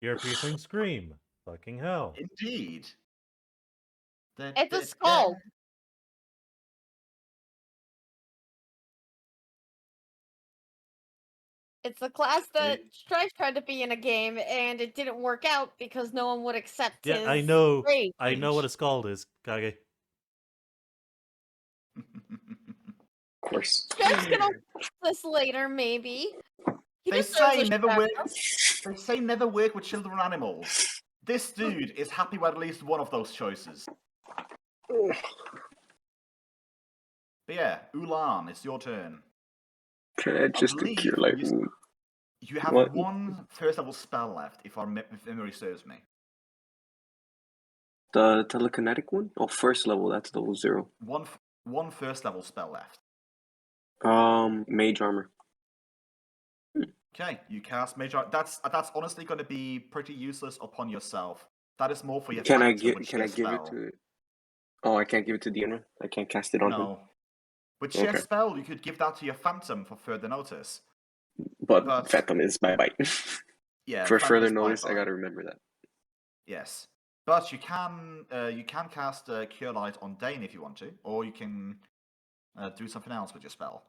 Ear-piercing scream. Fucking hell. Indeed. It's a skull. It's the class that Strife tried to be in a game, and it didn't work out because no one would accept his Yeah, I know. grade. I know what a scald is, Kage. Of course. Strife's gonna watch this later, maybe. He They deserves say a never shout work. out. They say never work with children and animals. This dude is happy with at least one of those choices. But yeah, Ulan, it's your turn. Can I just do believe cure light you- wound? You have What? 1 first level spell left, if memory serves me. The telekinetic one? Oh, first level. That's level 0. One first level spell left. Mage armor. Okay, you cast Mage Armor. That's honestly going to be pretty useless upon yourself. That is more for your Can I Phantom, give? which Can I is a give spell. it to? Oh, I can't give it to Dienra. I can't cast it on him. No. With sheer Okay. spell, you could give that to your Phantom for further notice. But Phantom is bye. Yeah. For Phantom further is notice, I bye-bye. gotta remember that. Yes. But you can cast Cure Light on Dane if you want to, or you can do something else with your spell.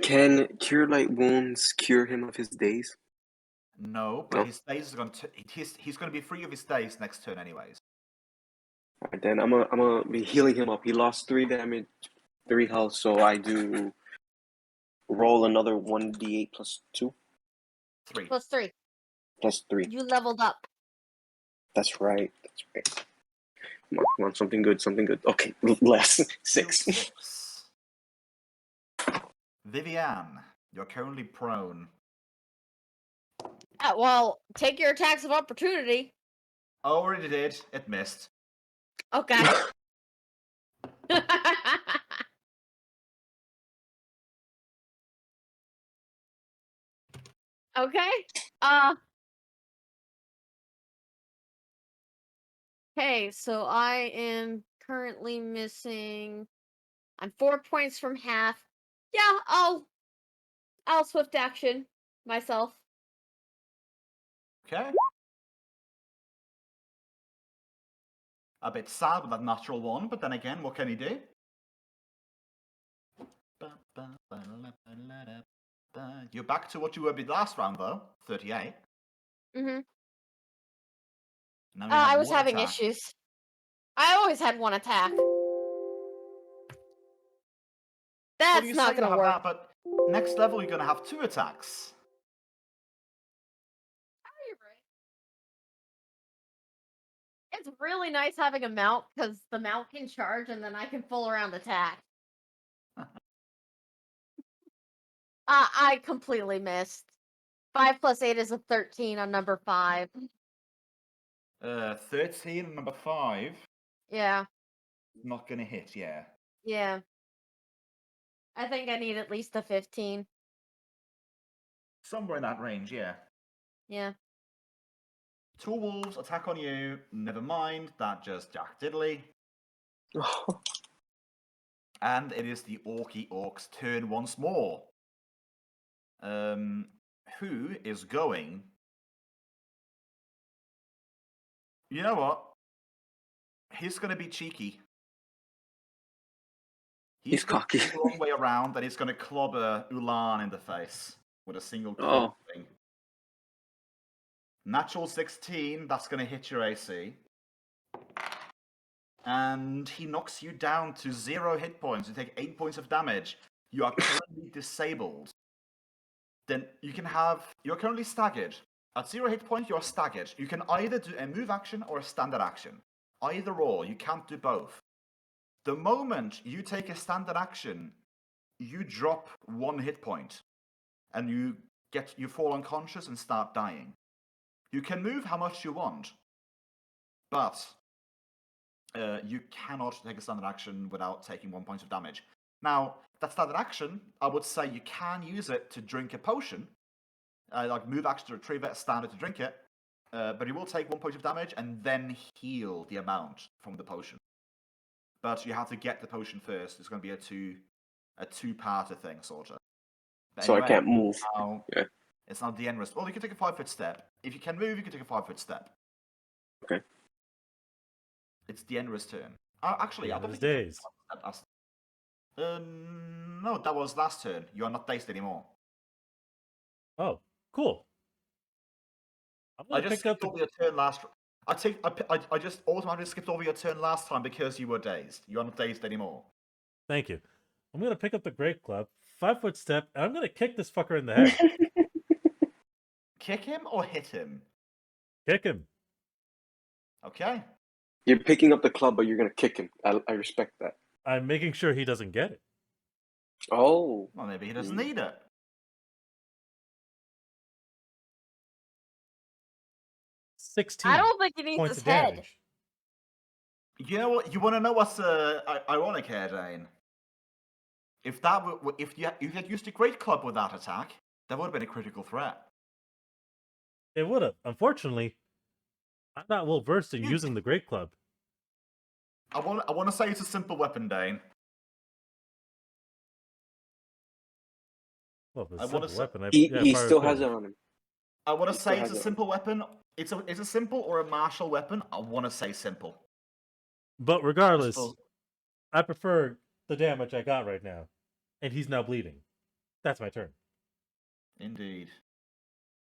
Can cure light wounds cure him of his days? No, but No. his days is going to he's going to be free of his days next turn anyways. Alright, then I'm gonna be healing him up. He lost 3 damage, 3 health, so I do roll another 1d8 plus 2 3. Plus 3. plus 3. You leveled up. That's right. Come on, something good. Okay, less 6. 6. Vivian, you're currently prone. Well, take your attacks of opportunity. Already did. It missed. Okay. Okay. Hey, so I am currently missing. I'm 4 points from half. Yeah, I'll swift action myself. Okay. A bit sad with that natural 1, but then again, what can he do? You're back to what you were last round, though. 38. Mm-hmm. Now you have I was 1 having attack. issues. I always had 1 attack. Well, That's you not say you gonna have work. that, but next level you're gonna have 2 attacks. You're it's really nice having a mount because the mount can charge and then I can full around attack. I completely missed. 5 plus 8 is a 13 on number 5. 13, number 5. Yeah, Not gonna hit, yeah. yeah. I think I need at least a 15. Somewhere in that range, yeah. Yeah. 2 wolves attack on you. Never mind, that just Jack Diddley. And it is the Orc's turn once more. Who is going? You know what? He's going to be cheeky. He's cocky. The wrong way around, and he's going to clobber 𝓬𝓪𝓵 in the face with a single Oh. thing. Natural 16, that's going to hit your AC. And he knocks you down to 0 hit points. You take 8 points of damage. You are currently disabled. Then you're currently staggered. At 0 hit point, you're staggered. You can either do a move action or a standard action. Either or, you can't do both. The moment you take a standard action, you drop 1 hit point. And you fall unconscious and start dying. You can move how much you want. But you cannot take a standard action without taking 1 point of damage. Now, that standard action, I would say you can use it to drink a potion. Like move action to retrieve it, standard to drink it. But you will take 1 point of damage and then heal the amount from the potion. But you have to get the potion first. It's going to be a two-parter thing, sort of. But So anyway, I can't move. Yeah. It's now Dienra's. Well, you can take a 5-foot step. If you can move, you can take a 5-foot step. Okay. It's Dienra's turn. Actually, I don't think days. No, that was last turn. You are not dazed anymore. Oh, cool. I just skipped over your turn last. I just automatically skipped over your turn last time because you were dazed. You are not dazed anymore. Thank you. I'm gonna pick up the Great Club, 5-foot step, and I'm gonna kick this fucker in the head. Kick him or hit him? Kick him. Okay. You're picking up the club, but you're gonna kick him. I respect that. I'm making sure he doesn't get it. Oh. Well, maybe he doesn't need it. 16. I don't think he needs points his of head. damage. You know what? You want to know what's ironic here, Dane? If you had used a Great Club with that attack, that would have been a critical threat. It would have. Unfortunately, I'm not well versed in using the Great Club. I want to say it's a simple weapon, Dane. Well, it's I a wanna simple weapon. He still has it on him. I want to He still say it's has a it. simple weapon. It's a simple or a martial weapon. I want to say simple. But regardless, suppose- I prefer the damage I got right now. And he's now bleeding. That's my turn. Indeed.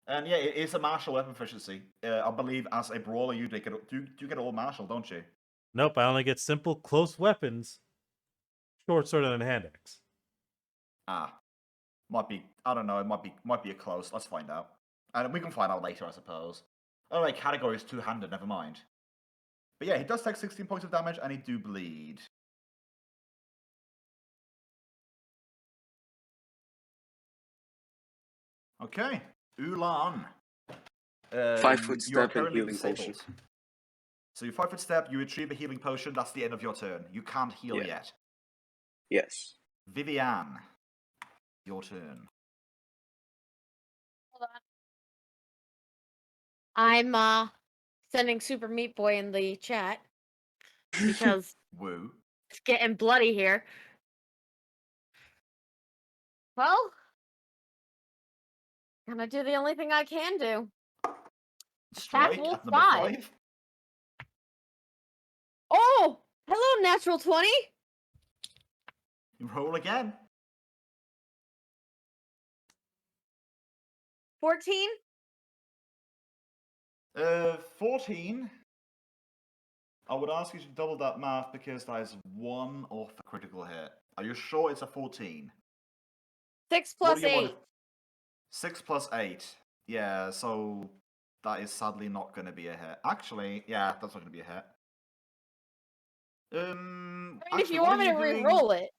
And yeah, it is a martial weapon proficiency. I believe as a brawler, you get all martial, don't you? Nope, I only get simple close weapons, short sword and a hand axe. Might be. I don't know. It might be a close. Let's find out. And we can find out later, I suppose. Oh, right, category is two-handed. Never mind. But yeah, he does take 16 points of damage, and he do bleed. Okay, 𝓬𝓪𝓵. 5-foot You are step and currently healing potion. disabled. So you 5-foot step, you retrieve a healing potion. That's the end of your turn. You can't heal yet. Yes. Vivian, your turn. Hold on. I'm sending Super Meat Boy in the chat because Woo. it's getting bloody here. Well, gonna do the only thing I can do. Strike Wolf at number 5. 5. Oh, hello, natural 20. Roll again. 14. 14. I would ask you to double that math because that is 1 off the critical hit. Are you sure it's a 14? 6 What plus do you want 8. 6 plus 8. Yeah, so That is sadly not going to be a hit. Actually, yeah, that's not going to be a hit. I mean, if Actually, you what want are me to doing? re-roll it.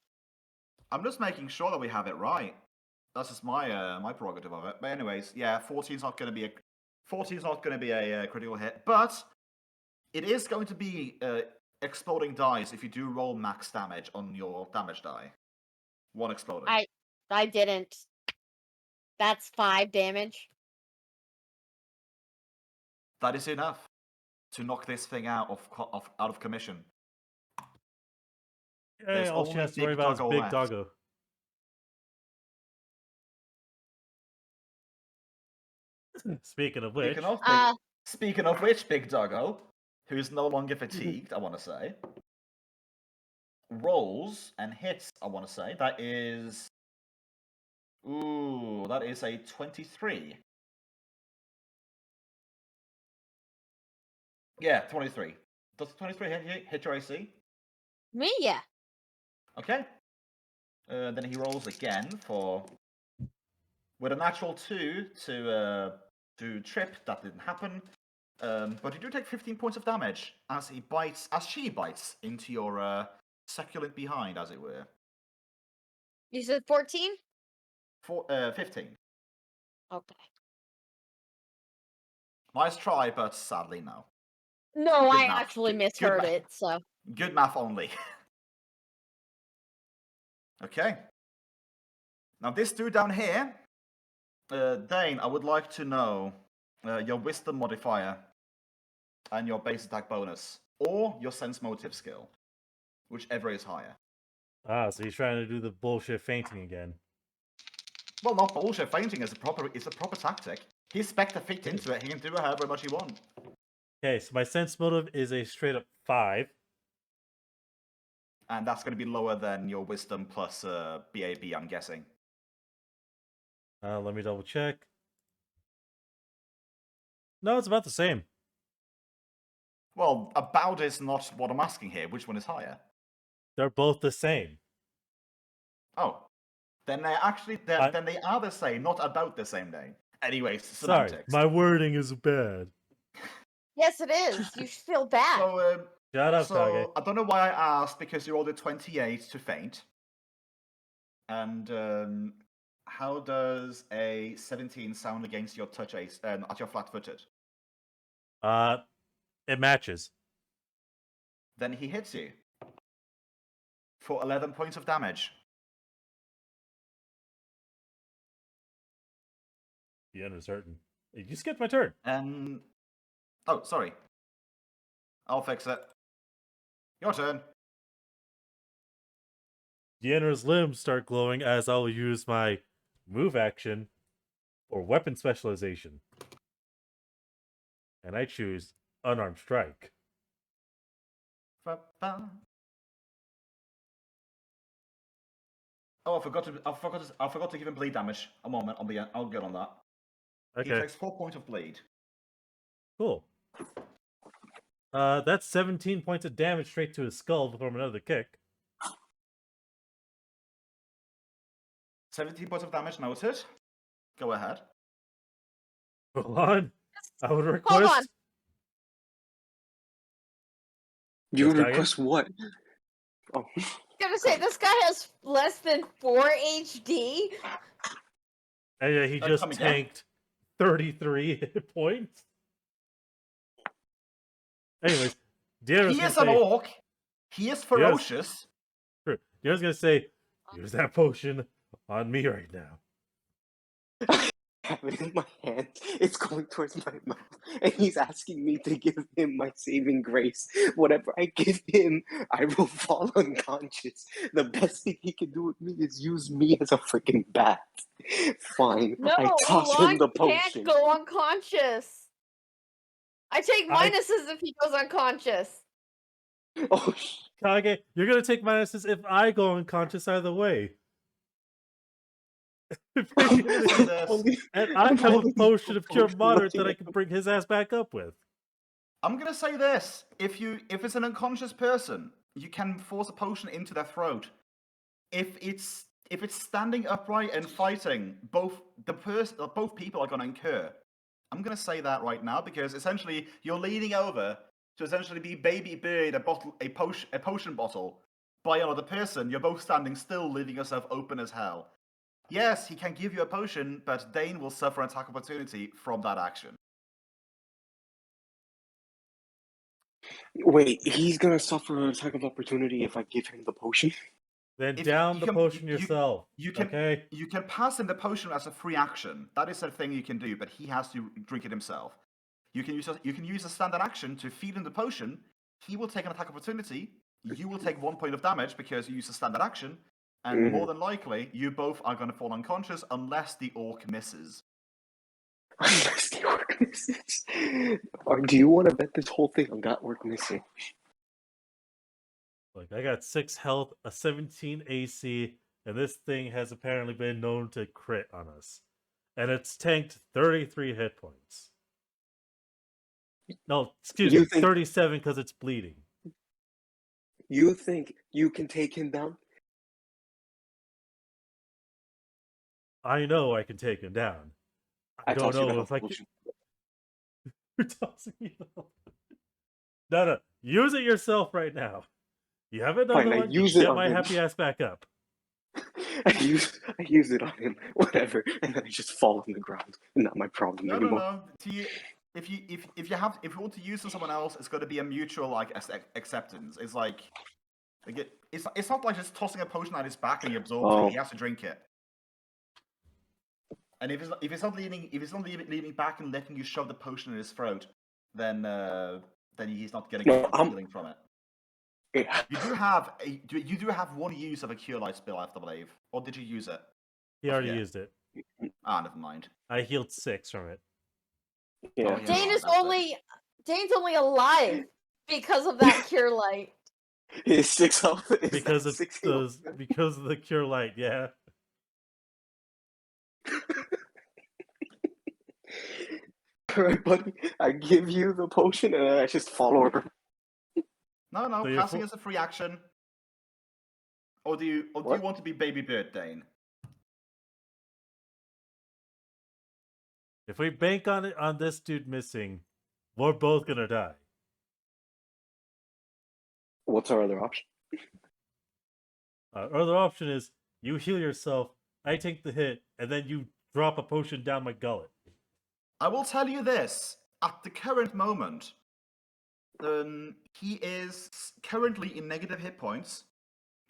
I'm just making sure that we have it right. That's just my my prerogative of it. But anyways, yeah, 14's not going to be a 14's not going to be a critical hit, but it is going to be exploding dice if you do roll max damage on your damage die. One exploding. I didn't. That's 5 damage. That is enough to knock this thing out of commission. Hey, all she only has to worry Big about is Doggo Big left. Doggo. Speaking of which, Speaking of which, Big Doggo, who's no longer fatigued, I want to say, rolls and hits. I want to say that is a 23. Yeah, 23. Does 23 hit your AC? Me, yeah. Okay. Then he rolls again with a natural 2 to trip. That didn't happen. But you do take 15 points of damage as she bites into your succulent behind, as it were. You said 14? 15. Okay. Nice try, but sadly no. No, Good I math. actually Good misheard math. it, so. Good math only. Okay. Now this dude down here, Dane, I would like to know your wisdom modifier and your base attack bonus, or your sense motive skill, whichever is higher. so he's trying to do the bullshit fainting again. Well, not bullshit. Fainting is a proper tactic. He's spec to fit into it. He can do it however much he wants. Okay, so my sense motive is a straight up 5. And that's going to be lower than your wisdom plus BAB, I'm guessing. Let me double check. No, it's about the same. Well, about is not what I'm asking here. Which one is higher? They're both the same. Oh. Then they are the same, not about the same day. Anyways, semantics. Sorry, my wording is bad. Yes, it is. You feel bad. So, Shut up, Kage. I don't know why I asked, because you rolled a 28 to faint. And how does a 17 sound against your touch ace at your flat-footed? It matches. Then he hits you for 11 points of damage. The end is certain. You skipped my turn. Oh, sorry. I'll fix it. Your turn. Dienra's limbs start glowing as I'll use my move action or weapon specialization. And I choose unarmed strike. Oh, I forgot to give him bleed damage. A moment, I'll get on that. Okay. He takes 4 points of bleed. Cool. That's 17 points of damage straight to his skull from another kick. 17 points of damage noted. Go ahead. Hold on. I would Hold on. request. You Yes, Kage? request what? Oh. I was gonna say, this guy has less than 4 HD. And yeah, he just come again? tanked 33 hit points. Anyways, Dienra's He gonna is an say, orc. He is ferocious. True. Dienra's gonna say, use that potion on me right now. I have it in my hand. It's going towards my mouth. And he's asking me to give him my saving grace. Whatever I give him, I will fall unconscious. The best thing he can do with me is use me as a freaking bat. Fine. No, I toss him Elon the can't potion. go unconscious. I take minuses if he goes unconscious. Oh, Kage, you're gonna take minuses if I go unconscious either way. And I have a potion of cure moderate that I can bring his ass back up with. I'm gonna say this: if it's an unconscious person, you can force a potion into their throat. If it's standing upright and fighting, both people are gonna incur I'm going to say that right now because essentially you're leaning over to essentially be baby bird a potion bottle by another person. You're both standing still, leaving yourself open as hell. Yes, he can give you a potion, but Dane will suffer an attack opportunity from that action. Wait, he's gonna suffer an attack of opportunity if I give him the potion? Then If down you the can- potion yourself. You can Okay. you can pass him the potion as a free action. That is a thing you can do, but he has to drink it himself. You can use a standard action to feed him the potion. He will take an attack opportunity. You will take 1 point of damage because you use a standard action, and more than likely, you both are going to fall unconscious unless the orc misses. Unless the orc misses. Or do you want to bet this whole thing on that orc missing? Like, I got 6 health, a 17 AC, and this thing has apparently been known to crit on us. And it's tanked 33 hit points. No, excuse You me, think- 37 because it's bleeding. You think you can take him down? I know I can take him down. I don't toss you know the if I can. potion. You're tossing me the health. No, use it yourself right now. You have another Fine, I one, you use can it get on my him. happy ass back up. I use it on him, whatever, and then I just fall on the ground. Not my problem anymore. No. If you want to use on someone else, it's got to be a mutual like acceptance. It's like it's not like just tossing a potion at his back and he absorbs it. He has to drink it. And if it's not leaning back and letting you shove the potion in his throat, then he's not getting healing from it. Yeah. You do have one use of a cure light spell, I have to believe. Or did you use it? He already used it. Ah, never mind. I healed 6 from it. Yeah. yeah. Dane's that's only alive because of that cure light. His 6 health is Because that of 6 those, because of the cure light, yeah. Alright, buddy. I give you the potion and then I just fall over. No, So you're passing is a free action. Or do you What? want to be baby bird, Dane? If we bank on it on this dude missing, we're both gonna die. What's our other option? Other option is you heal yourself, I take the hit, and then you drop a potion down my gullet. I will tell you this. At the current moment, he is currently in negative hit points.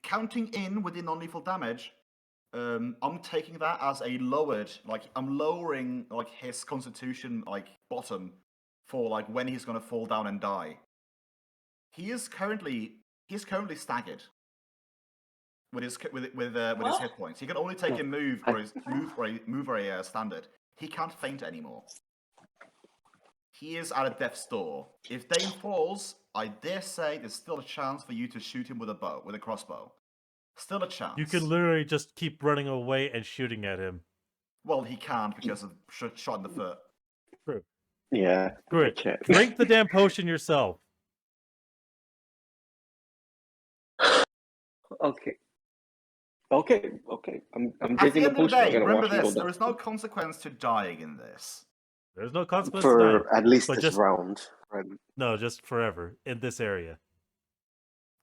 Counting in within non-lethal damage, I'm taking that as a lowered, like I'm lowering like his constitution like bottom for like when he's gonna fall down and die. He's currently staggered with his hit points. He can only take a move or a standard. He can't faint anymore. He is at a death's door. If Dane falls, I dare say there's still a chance for you to shoot him with a crossbow. Still a chance. You can literally just keep running away and shooting at him. Well, he can't because of shot in the foot. True. Yeah. Great. I can't. Drink the damn potion yourself. Okay. I'm At drinking the the end of the potion. I'm day, gonna remember watch him go this: down. there is no consequence to dying in this. There's no consequence to dying, For at least but this just round. Right? no, just forever in this area.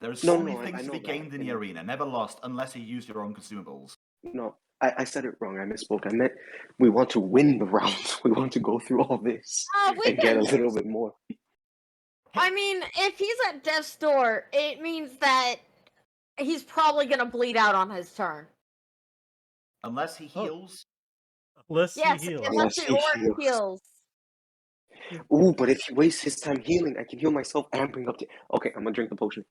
There's No, only no, I things to know be that. gained in the arena, never lost, unless you use your own consumables. No, I said it wrong. I misspoke. I meant we want to win the round. We want to go through all this We and get a can. little bit more. I mean, if he's at death's door, it means that he's probably gonna bleed out on his turn. Unless he heals. Unless Yes, he heals. unless the orc heals. Ooh, but if he wastes his time healing, I can heal myself and bring up the. Okay, I'm gonna drink the potion.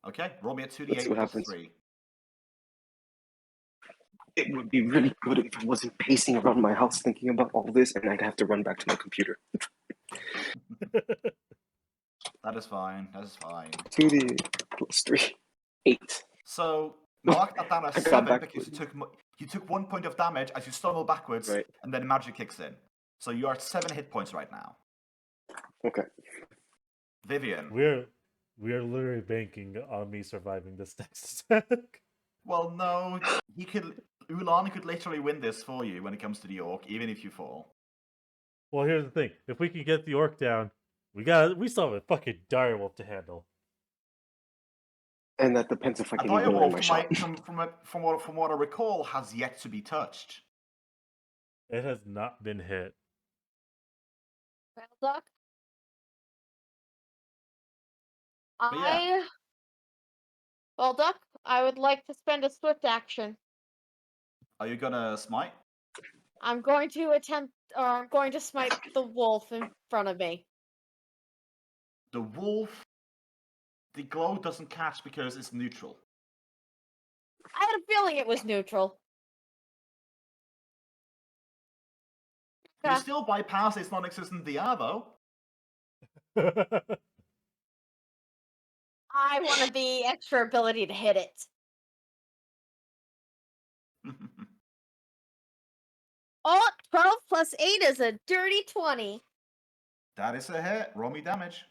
Okay, roll me a Let's see 2d8 what plus happens. 3. It would be really good if I wasn't pacing around my house thinking about all this, and I'd have to run back to my computer. That is fine. That is fine. 2d plus 3, 8. So mark that down as I got 7 back because with- you took 1 point of damage as you stumble backwards, Right. and then magic kicks in. So you are at 7 hit points right now. Okay. Vivian. We are literally banking on me surviving this next attack. Well, no, Ulan could literally win this for you when it comes to the orc, even if you fall. Well, here's the thing: if we can get the orc down, we still have a fucking direwolf to handle. And that depends if I A can even land direwolf, my shot. from what I recall, has yet to be touched. It has not been hit. Well, Duck. yeah. Well, Duck, I would like to spend a swift action. Are you gonna smite? I'm going to smite the wolf in front of me. The wolf, the glow doesn't catch because it's neutral. I had a feeling it was neutral. You Okay. still bypass its non-existent DR, though. I wanted the extra ability to hit it. Oh, 12 plus 8 is a dirty 20. That is a hit. Roll me damage.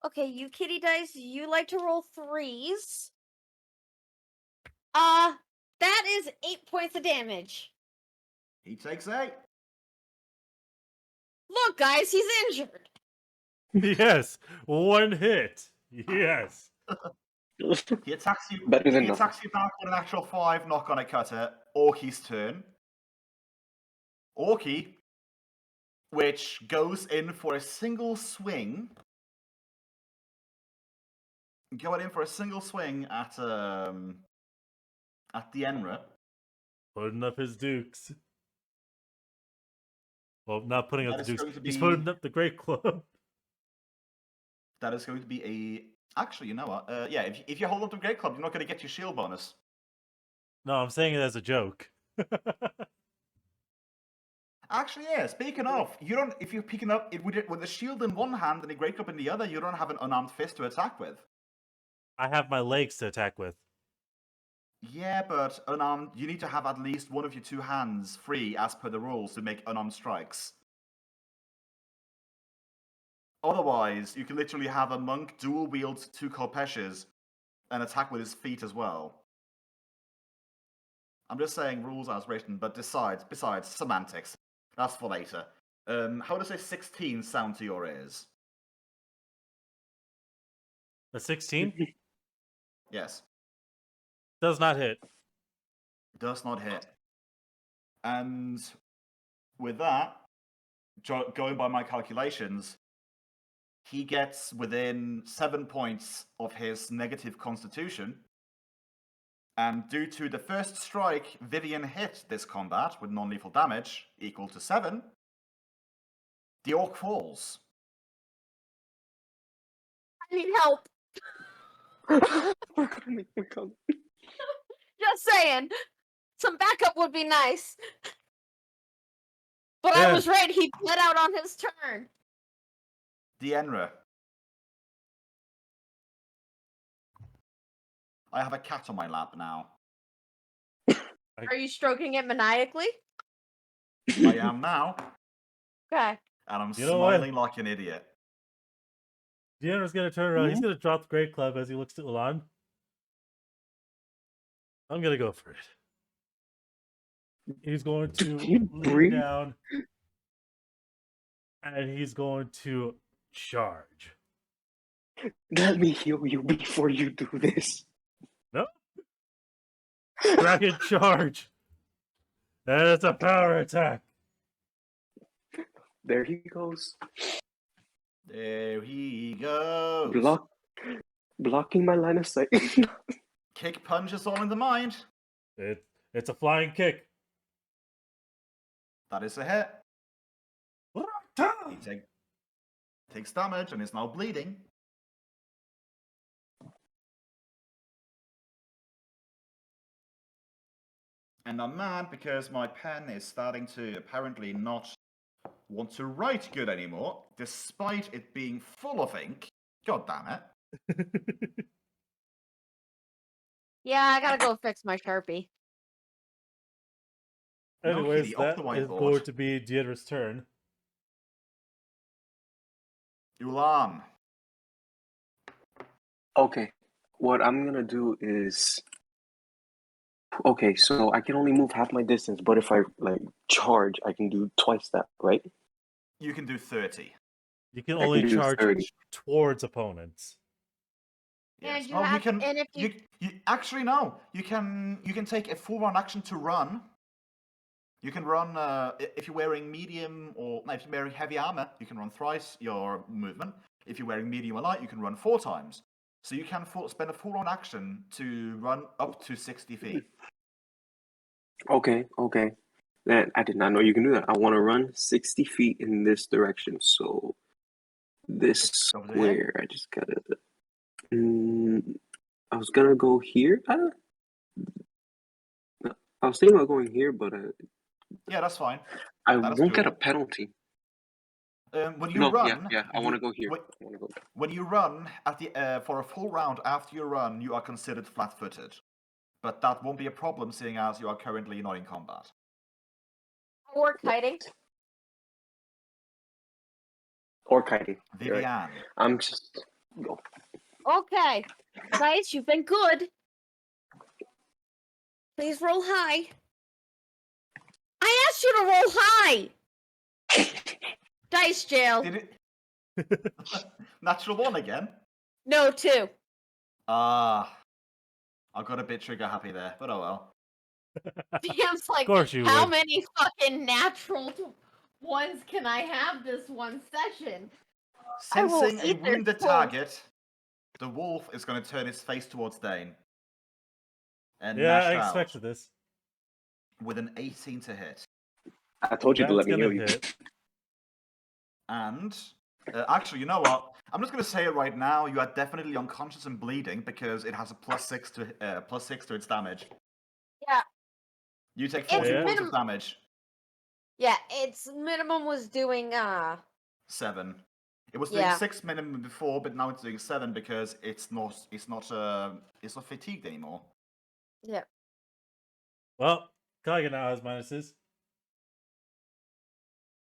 Okay, you kitty dice, you like to roll 3s. That is 8 points of damage. He takes 8. Look, guys, he's injured. Yes, one hit. Yes. He attacks you. Better than He nothing. attacks you back with an actual 5. Not gonna cut it. Orky's turn. Orky, which goes in for a single swing. Going in for a single swing at Dienra. Putting up his dukes. Well, not putting up That the is dukes. going to He's be- putting up the great club. That is going to be a. Actually, you know what? Yeah, if you hold up the Great Club, you're not going to get your shield bonus. No, I'm saying it as a joke. Actually, yeah. Speaking of, you don't. If you're picking up it with the shield in one hand and the Great Club in the other, you don't have an unarmed fist to attack with. I have my legs to attack with. Yeah, but unarmed, you need to have at least one of your 2 hands free as per the rules to make unarmed strikes. Otherwise, you can literally have a monk dual wield 2 Kolpeshes and attack with his feet as well. I'm just saying rules as written, but besides, semantics. That's for later. How does a 16 sound to your ears? A 16 Yes. does not hit. Does not hit. And with that, going by my calculations, he gets within 7 points of his negative constitution. And due to the first strike Vivian hit this combat with non-lethal damage equal to 7, the orc falls. I need help. We're coming. Just saying. Some backup would be nice. But Yeah. I was right, he bled out on his turn. Dienra. I have a cat on my lap now. Are you stroking it maniacally? I am now, Okay. and I'm You know what? smiling like an idiot. Dienra's gonna turn around. He's gonna drop the great club as he looks to Ulan. I'm gonna go for it. He's going to you lean breathe? down, and he's going to charge. Let me heal you before you do this. No. Dragon charge. And it's a power attack. There he goes. There he goes. Blocking my line of sight. Kick punches all in the mind. It's a flying kick. That is a hit. He takes damage and is now bleeding. And I'm mad because my pen is starting to apparently not want to write good anymore, despite it being full of ink. God damn it. Yeah, I gotta go fix my Sharpie. No, Anyways, Kitty, off that the is whiteboard. going to be Dienra's turn. Ulan. Okay, what I'm gonna do is Okay, so I can only move half my distance, but if I like charge, I can do twice that, right? You can do 30. You can I only can do charge 30. towards opponents. Yes. And you Oh, you have, can. and if you, You actually no. You can take a full round action to run. You can run if you're wearing medium or no, if you're wearing heavy armor, you can run thrice your movement. If you're wearing medium or light, you can run 4 times. So you can spend a full round action to run up to 60 feet. Okay, okay. That I did not know you can do that. I want to run 60 feet in this direction. So this Over to here. square, I just gotta. I was gonna go here. I was thinking about going here, but Yeah, that's fine. I That is won't get a doable. penalty. When you No, run, yeah. I want to go here. When, I want to go. when you run at the for a full round after you run, you are considered flat-footed, but that won't be a problem seeing as you are currently not in combat. or kiting. Or kiting. You're right. Vivian. I'm just. Go. Okay, Dice, you've been good. Please roll high. I asked you to roll high. Dice jail. Did it? Natural 1 again? No, 2. I got a bit trigger happy there, but oh well. DM's like, course you how would. many fucking natural ones can I have this one session? I will Sensing a eat their wounded souls. target, the wolf is going to turn its face towards Dane. And Yeah, lash I out expected this. with an 18 to hit. I told you to That's let me gonna heal you. hit. And actually, you know what? I'm just going to say it right now. You are definitely unconscious and bleeding because it has a +6 to its damage. Yeah. You take It's 14 points minim- of damage. Yeah, its minimum was doing 7. It was doing Yeah. 6 minimum before, but now it's doing 7 because it's not fatigued anymore. Yeah. Well, Kage now has minuses.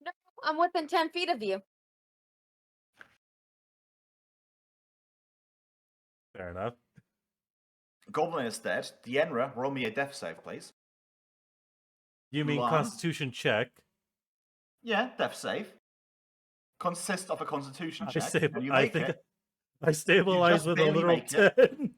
No, I'm within 10 feet of you. Fair enough. Goblin is dead. Dienra, roll me a death save, please. You mean Ulan? Constitution check? Yeah, death save. Consists of a Constitution check, and you I make think it. I stabilized just with a barely literal make it. 10.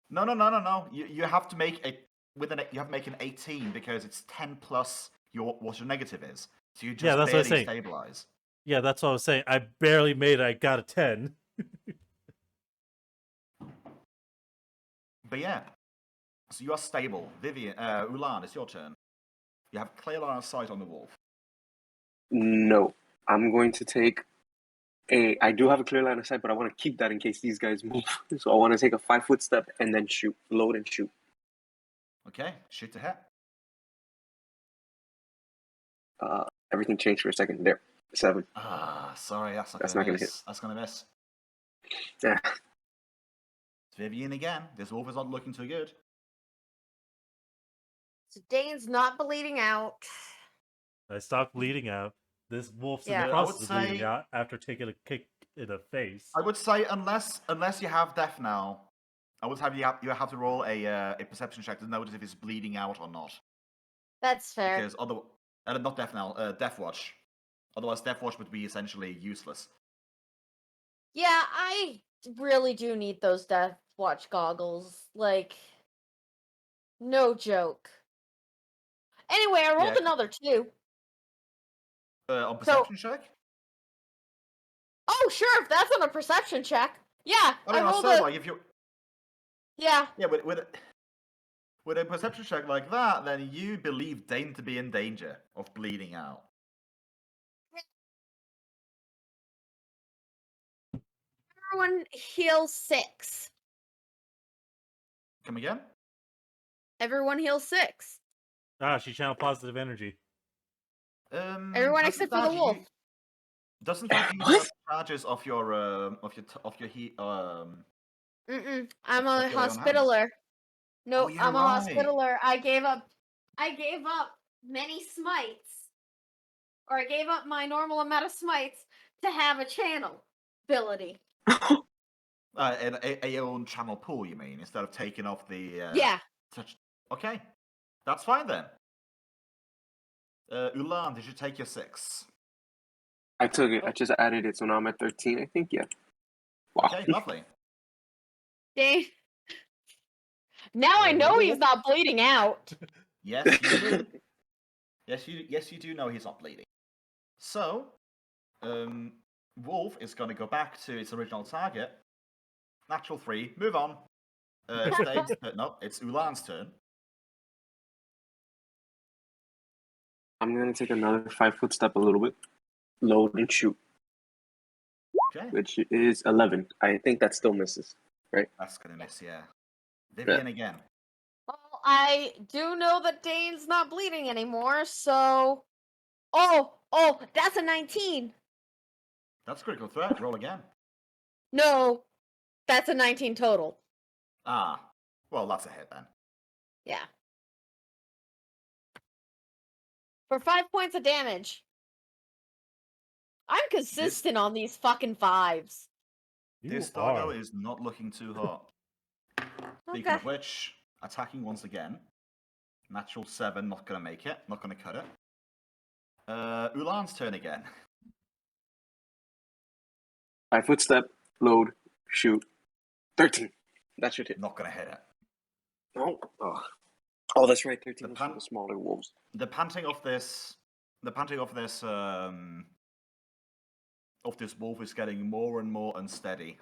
No. You have to make you have to make an 18 because it's 10 plus what your negative is. So you just Yeah, that's what I was barely saying. stabilize. Yeah, that's what I was saying. I barely made it. I got a 10. But yeah, so you are stable. Vivian, Ulan, it's your turn. You have clear line of sight on the wolf. No, I'm going to take a. I do have a clear line of sight, but I want to keep that in case these guys move. So I want to take a 5-foot step and then shoot, load and shoot. Okay, shoot to hit. Everything changed for a second. There, 7. Sorry, that's That's gonna not gonna miss. hit. That's gonna miss. Yeah. It's Vivian again. This wolf is not looking too good. So Dane's not bleeding out. I stopped bleeding out. This wolf's in Yeah. the I would process of bleeding say- out after taking a kick in the face. I would say unless you have death now, I would have you have to roll a perception check to notice if it's bleeding out or not. That's fair. Because not death now, death watch. Otherwise, death watch would be essentially useless. Yeah, I really do need those Death Watch goggles. Like, no joke. Anyway, I rolled Yeah. another 2. On perception check. Oh, sure, if that's on a perception check. Yeah, I mean, I rolled also a... like if you Yeah. with a perception check like that, then you believe Dane to be in danger of bleeding out. Everyone heal 6. Come again? Everyone heal 6. She channeled positive energy. Everyone doesn't except for the that wolf. Doesn't that use What? up charges of your I'm a What's going on? hospitaler. No, Oh, you're I'm a right. hospitaler. I gave up many smites. Or I gave up my normal amount of smites to have a channel ability. A own channel pool, you mean, instead of taking off the Yeah. Okay, that's fine then. Ulan, did you take your 6? I took it. I just added it, so now I'm at 13, I think. Yeah. Wow. Okay, lovely. Dang. Now I know he's not bleeding out. Yes, you do. Yes, you do know he's not bleeding. So, Wolf is going to go back to its original target. Natural 3. Move on. It's Dane's turn. No, it's Ulan's turn. I'm gonna take another 5-foot step a little bit. Load and shoot, Okay, which is 11. I think that still misses. that's going to miss, yeah. Vivian again. Well, I do know that Dane's not bleeding anymore, so... Oh, that's a 19. That's critical threat. Roll again. No, that's a 19 total. Ah, well, that's a hit then. Yeah. For 5 points of damage. I'm consistent on these fucking 5s. This doggo is not looking too hot. Speaking Okay. of which, attacking once again. Natural 7, not going to make it. Not going to cut it. Ulan's turn again. 5-foot step, load, shoot. 13. That should hit. Not going to hit it. No. Oh, that's right. 13 is for pan- the smaller wolves. The panting of this wolf is getting more and more unsteady.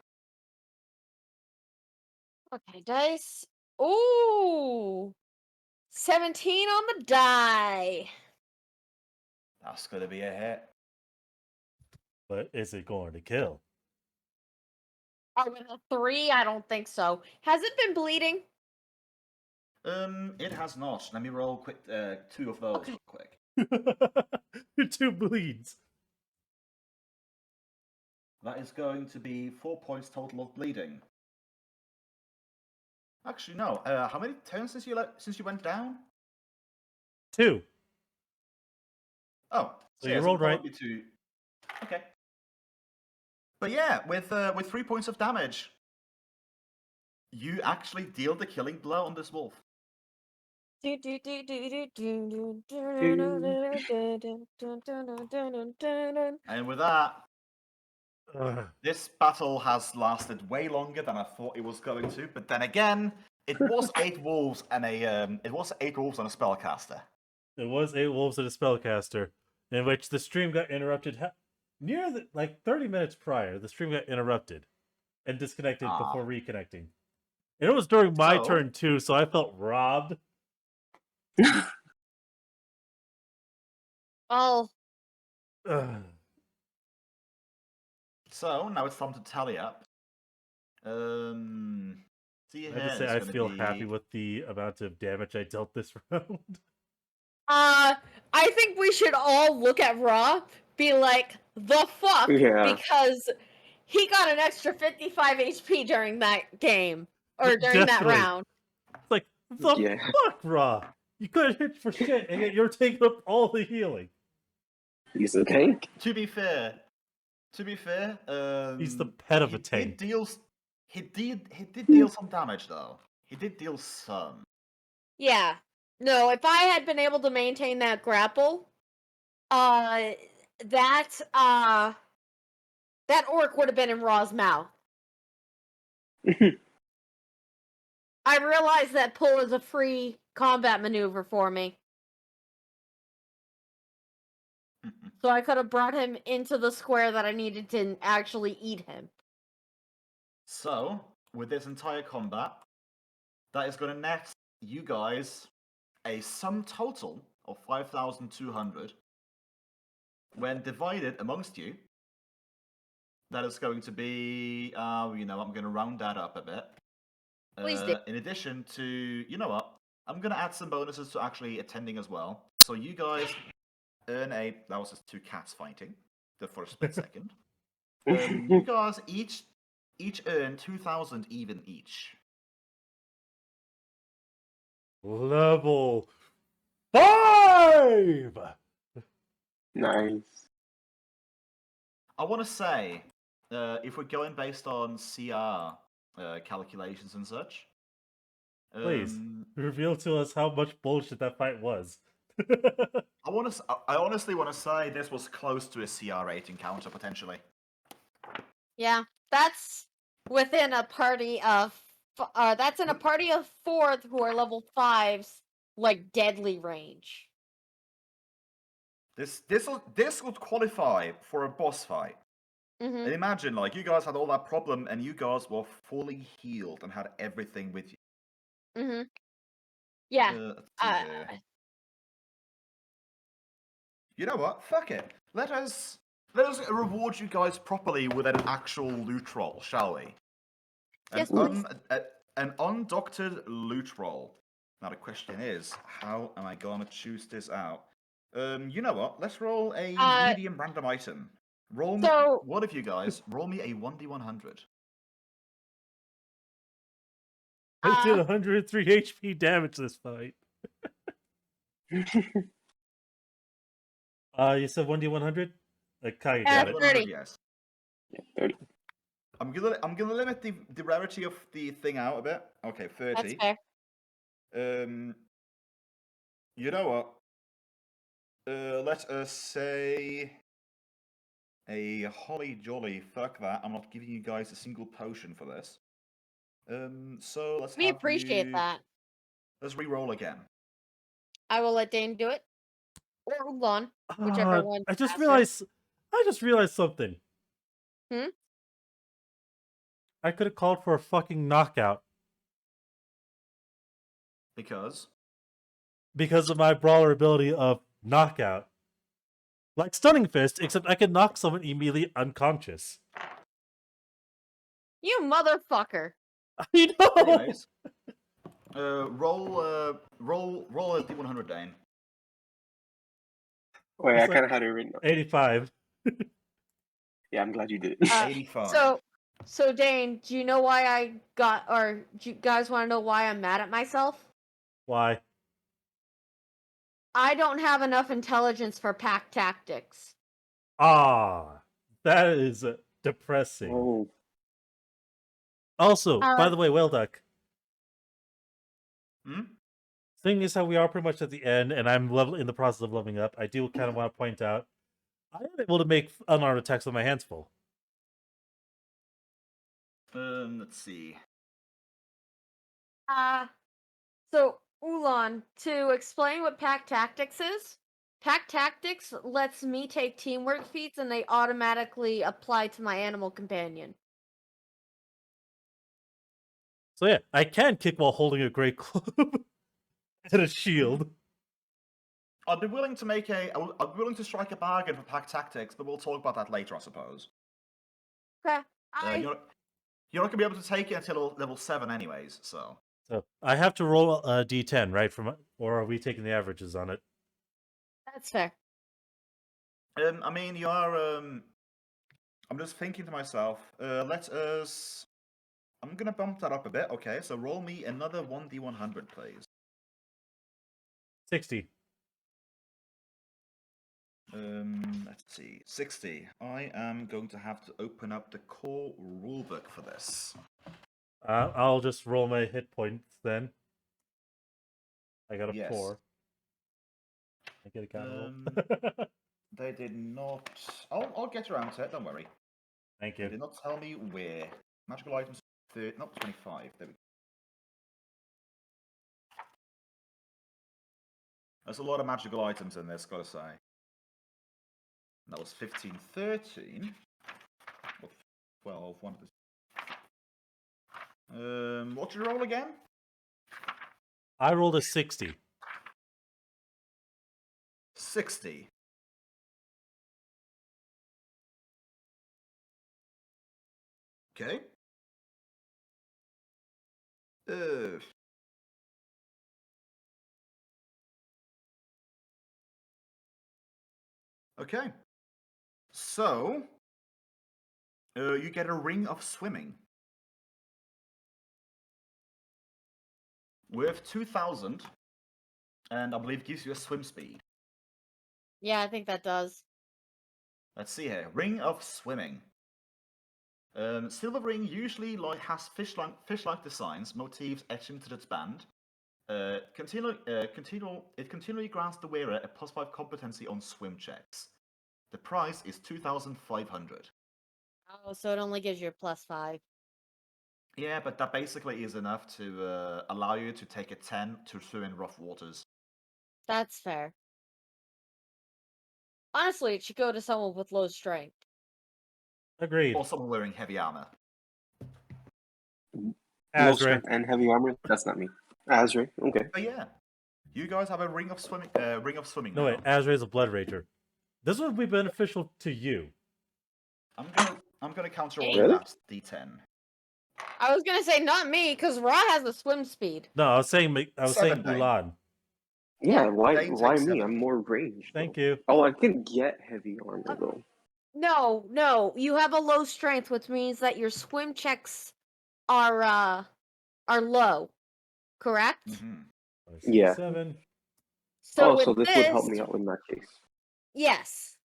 Okay, dice. Ooh! 17 on the die. That's going to be a hit. But is it going to kill? Oh, with a 3? I don't think so. Has it been bleeding? It has not. Let me roll quick 2 of those real quick. 2 bleeds. That is going to be 4 points total of bleeding. Actually, no. How many turns since you went down? 2. Oh, So you rolled right. Okay. But yeah, with 3 points of damage, you actually deal the killing blow on this wolf. And with that, this battle has lasted way longer than I thought it was going to. But then again, it was 8 wolves and a spellcaster. It was 8 wolves and a spellcaster, in which the stream got interrupted near 30 minutes prior. The stream got interrupted and disconnected before reconnecting. And it was during my turn too, so I felt robbed. Oh. So now it's time to tally up. See I just say I feel happy with the amount of damage I dealt this round. I think we should all look at Raw, be like, the fuck? Yeah. Because he got an extra 55 HP during that game. Or during that round. It's like, the fuck, Raw? You couldn't hit for shit, and yet you're taking up all the healing. He's a tank. To be fair, he's the pet of a tank. He did deal some damage though. He did deal some. Yeah. No, if I had been able to maintain that grapple, that orc would have been in Raw's mouth. I realized that pull is a free combat maneuver for me. So I could have brought him into the square that I needed to actually eat him. So, with this entire combat, that is going to net you guys a sum total of 5,200. When divided amongst you, that is going to be, I'm going to round that up a bit. Please do. In addition to, I'm going to add some bonuses to actually attending as well. So you guys earn that was just 2 cats fighting for a split second. You guys each earn 2,000 even each. Level 5! Nice. I want to say, if we're going based on CR calculations and such, Please reveal to us how much bullshit that fight was. I honestly want to say this was close to a CR8 encounter potentially. Yeah, that's within a party of. That's in a party of 4 who are level 5s, like deadly range. This would qualify for a boss fight. Mm-hmm. And imagine, like, you guys had all that problem, and you guys were fully healed and had everything with you. Mm-hmm. Yeah. Let's see here. You know what? Fuck it. Let us reward you guys properly with an actual loot roll, shall we? Yes, please. An undoctored loot roll. Now the question is, how am I gonna choose this out? You know what? Let's roll a medium random item. Roll me. One of you guys roll me a 1d100. I did 103 HP damage this fight. You said 1d100? Like Kaya got it. 30. Yes. Yeah, 30. I'm gonna limit the rarity of the thing out a bit. Okay, 30. That's fair. You know what? Let us say a holly jolly. Fuck that! I'm not giving you guys a single potion for this. So let's. We appreciate that. Let's re-roll again. I will let Dane do it, or Ulan, whichever one. I just realized something. I could have called for a fucking knockout. Because of my brawler ability of knockout. Like Stunning Fist, except I can knock someone immediately unconscious. You motherfucker! I know. anyways, roll a d100, Dane. Wait, It's I kind of had it written. 85. Yeah, I'm glad you did. 85. So Dane, do you know why I got, or do you guys want to know why I'm mad at myself? Why? I don't have enough intelligence for pack tactics. Ah, that is depressing. Oh. Also, by the way, Whale Duck. Hmm? Thing is how we are pretty much at the end, and I'm in the process of leveling up. I do kind of want to point out, I am able to make unarmed attacks with my hands full. Let's see. So Ulan, to explain what pack tactics is, pack tactics lets me take teamwork feats and they automatically apply to my animal companion. So yeah, I can kick while holding a great club and a shield. I'd be willing to strike a bargain for pack tactics, but we'll talk about that later, I suppose. Okay. You're not gonna be able to take it until level 7, anyways. So I have to roll a d10, right? Or are we taking the averages on it? That's fair. I mean, you are. I'm just thinking to myself. Let us. I'm gonna bump that up a bit. Okay, so roll me another 1d100, please. 60. Let's see. 60. I am going to have to open up the core rulebook for this. I'll just roll my hit points then. I got a 4. I get a roll. They did not. I'll get around to it. Don't worry. Thank you. They did not tell me where. Magical items. Not 25. There we go. There's a lot of magical items in this, gotta say. That was 15, 13. Or 12, one of the... What did you roll again? I rolled a 60. 60. Okay. Okay. So, you get a ring of swimming. Worth 2,000, and I believe gives you a swim speed. Yeah, I think that does. Let's see here. Ring of swimming. Silver ring usually has fish-like designs, motifs etched into its band. It continually grants the wearer a +5 competency on swim checks. The price is 2,500. Oh, so it only gives you a +5. Yeah, but that basically is enough to allow you to take a 10 to swim in rough waters. That's fair. Honestly, it should go to someone with low strength. Agreed. Or someone wearing heavy armor. Low Azray. strength and heavy armor. That's not me. Azray. Okay. But yeah, you guys have a ring of swimming. No, Now. wait, Azray is a blood rager. This would be beneficial to you. I'm gonna counter roll Really? that D10. I was gonna say not me, because Ra has the swim speed. No, I was saying Seven, Dane. Ulan. Yeah. Why? Dane Why takes me? 7. I'm more ranged. Thank though. you. Oh, I can get heavy armor though. No, you have a low strength, which means that your swim checks are low, correct? Mm-hmm. 5, 6, Yeah. 7. So So with this would help me out in that case. yes,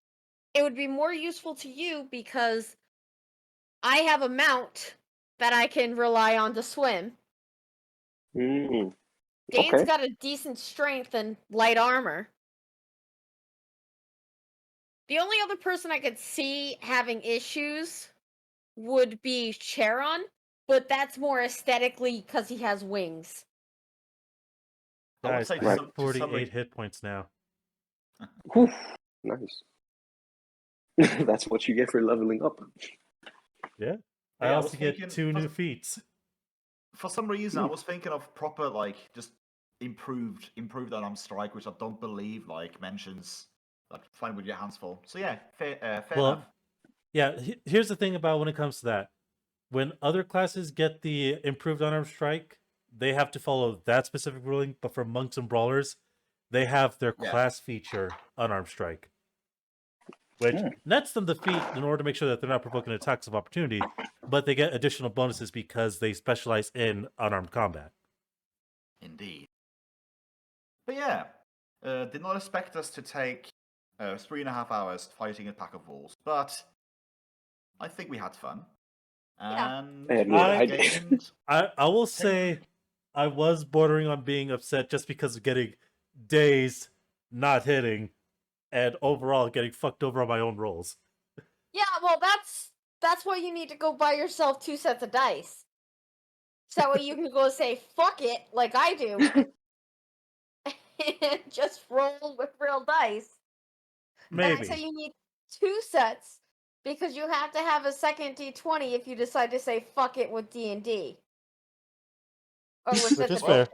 it would be more useful to you because I have a mount that I can rely on to swim. Mm. Dane's Okay. got a decent strength and light armor. The only other person I could see having issues would be Charon, but that's more aesthetically because he has wings. I would Guys, say I have to 48 somebody- hit points now. Whew. Nice. That's what you get for leveling up. Yeah. Yeah, I I also was get thinking- 2 new feats. For some reason, I was thinking of proper just improved unarmed strike, which I don't believe mentions fine with your hands full. So yeah, fair Well, enough. Yeah, here's the thing about when it comes to that. When other classes get the improved unarmed strike, they have to follow that specific ruling, but for monks and brawlers, they have their Yeah. class feature unarmed strike, which nets them the feat in order to make sure that they're not provoking attacks of opportunity, but they get additional bonuses because they specialize in unarmed combat. Indeed. But yeah, did not expect us to take 3.5 hours fighting a pack of wolves, but I think we had fun. Yeah. And And we I- gained. I will say I was bordering on being upset just because of getting dazed, not hitting, and overall getting fucked over on my own rolls. Yeah, well, that's why you need to go buy yourself 2 sets of dice. So that way you can go say fuck it like I do, and just roll with real dice. And I Maybe. say you need 2 sets because you have to have a second D20 if you decide to say fuck it with D&D. Or with Which is fifth fair.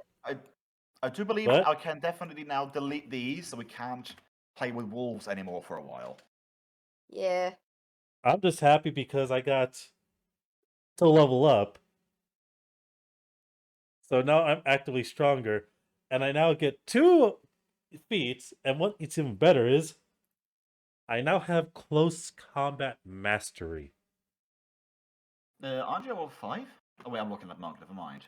I do believe What? I can definitely now delete these, so we can't play with wolves anymore for a while. Yeah. I'm just happy because I got to level up. So now I'm actively stronger. And I now get 2 feats. And what gets even better is I now have close combat mastery. Aren't you level 5? Oh wait, I'm looking at Monk, never mind.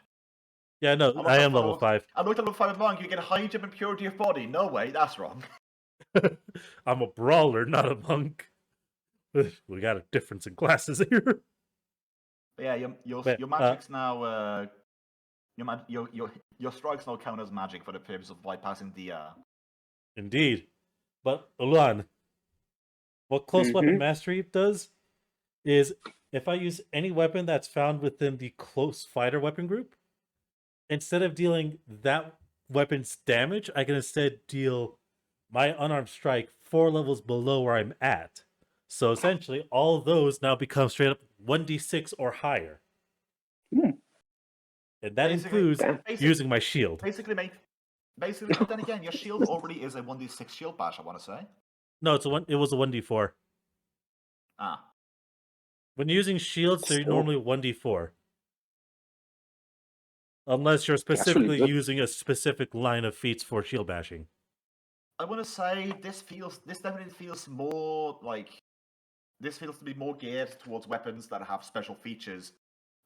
Yeah, no, looked I at am level level- 5. I looked at level 5 at Monk, you get high jump and purity of body. No way, that's wrong. I'm a brawler, not a monk. We got a difference in classes here. But yeah, But, your magic's now your strikes now count as magic for the purpose of bypassing the Indeed. But, Ulan, what close weapon mastery does is if I use any weapon that's found within the close fighter weapon group, instead of dealing that weapon's damage, I can instead deal my unarmed strike 4 levels below where I'm at. So essentially, all of those now become straight up 1d6 or higher. And that includes using my shield. Basically, but then again, your shield already is a 1d6 shield bash, I want to say. No, it was a 1d4. Ah. When using shields, they're normally 1d4. Unless you're specifically good. using a specific line of feats for shield bashing. I want to say this definitely feels more like this feels to be more geared towards weapons that have special features,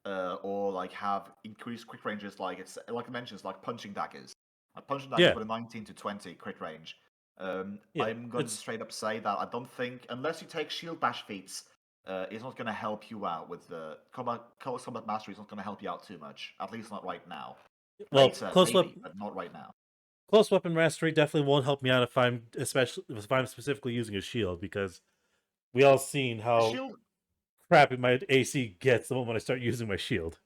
or have increased quick ranges. Like I mentioned, it's like punching daggers. A punching dagger with a 19 to 20 crit range. I'm going to straight up say that I don't think, unless you take shield bash feats, is not going to help you out with the close combat mastery. Is not going to help you out too much. At least not right now. Well, Later, maybe, but not right now. close weapon mastery definitely won't help me out if I'm specifically using a shield, because we all seen how Shield. crappy my AC gets the moment I start using my shield.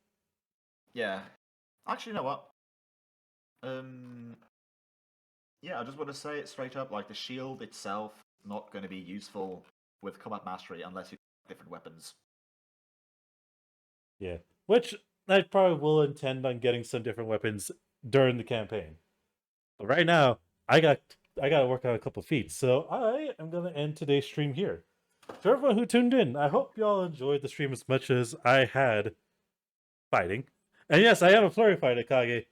Yeah. Actually, you know what? Yeah, I just want to say it straight up. Like the shield itself, not going to be useful with combat mastery unless you have different weapons. Yeah, which I probably will intend on getting some different weapons during the campaign. But right now, I got to work on a couple feats, so I am gonna end today's stream here. To everyone who tuned in, I hope y'all enjoyed the stream as much as I had fighting. And yes, I am a flurry fighter, Kage,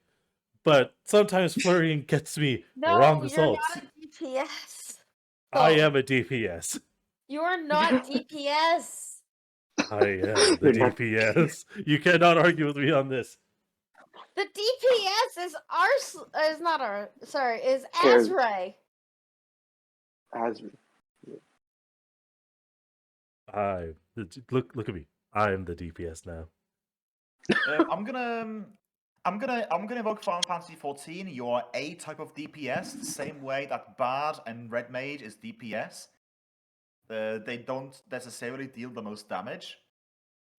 but sometimes flurrying gets me No, wrong you're results. not a DPS. I am a DPS. You are not DPS. I am the You're not- DPS. You cannot argue with me on this. The DPS is is Cares. Azray. As Look at me. I am the DPS now. I'm gonna evoke Final Fantasy 14. You are a type of DPS, the same way that Bard and Red Mage is DPS. They don't necessarily deal the most damage,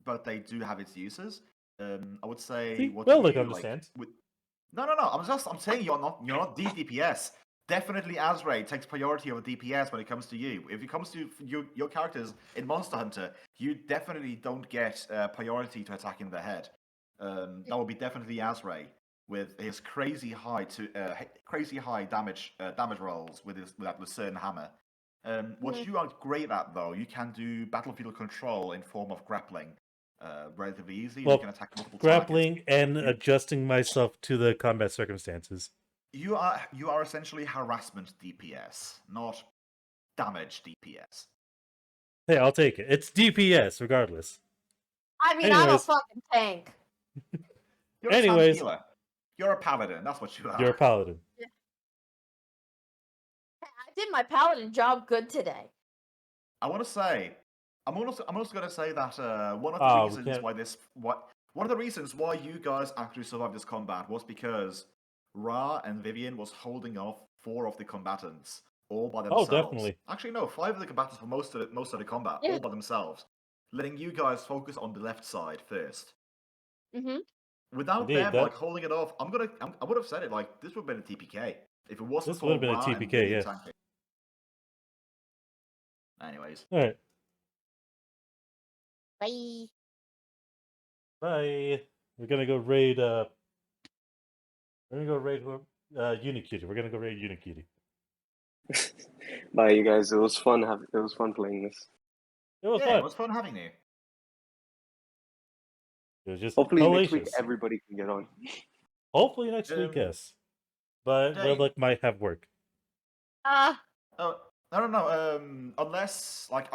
but they do have its uses. I would say See, what well, you look, like, understand. No. I'm saying you're not the DPS. Definitely Azray takes priority over DPS when it comes to you. If it comes to your characters in Monster Hunter, you definitely don't get priority to attacking the head. That would be definitely Azray with his crazy high damage rolls with that 𝓮𝓵𝓛𝓲𝓷𝓾. What you are great at, though, you can do battlefield control in form of grappling. Relatively easy. Well, you can attack multiple grappling targets. and adjusting myself to the combat circumstances. You are essentially harassment DPS, not damage DPS. Hey, I'll take it. It's DPS regardless. I mean, I'm a Anyways. fucking tank. You're a tank healer. You're a paladin. That's what you are. You're a paladin. I did my paladin job good today. I want to say, I'm also going to say that one of the reasons why you guys actually survived this combat was because Ra and Vivian was holding off 4 of the combatants all by themselves. Oh, definitely. Actually, no, 5 of the combatants for most of the combat all by themselves, letting you guys focus on the left side first. Mm-hmm. Without them like holding it off, I would have said it like this would have been a TPK if it wasn't for been Ra a and TPK, Vivian yeah. tanking. Anyways. All right. Bye. Bye. We're gonna go raid. We're gonna go raid Unicutie. We're gonna go raid Unicutie. Bye, you guys. It was fun. It was fun playing this. It was Yeah, fun. it was fun having you. It was just Hopefully next week hellacious. everybody can get on. Hopefully next week, yes. But Dave. Willick might have work. Oh no. Unless like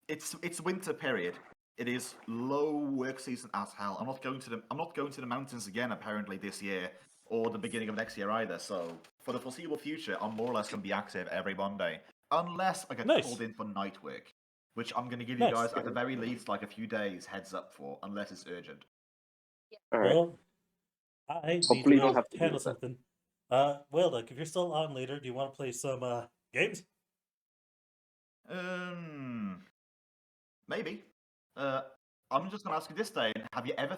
it's winter period. It is low work season as hell. I'm not going to the mountains again apparently this year or the beginning of next year either. So for the foreseeable future, I'm more or less going to be active every Monday, unless I get called in for night work, which I'm going to give you guys at the very least like a few days heads up for, unless it's urgent. All right. Well, I need Hopefully to you don't have to handle do that. something. Well, look, if you're still on later, do you want to play some games? Maybe. I'm just going to ask you this, Dane. Have you ever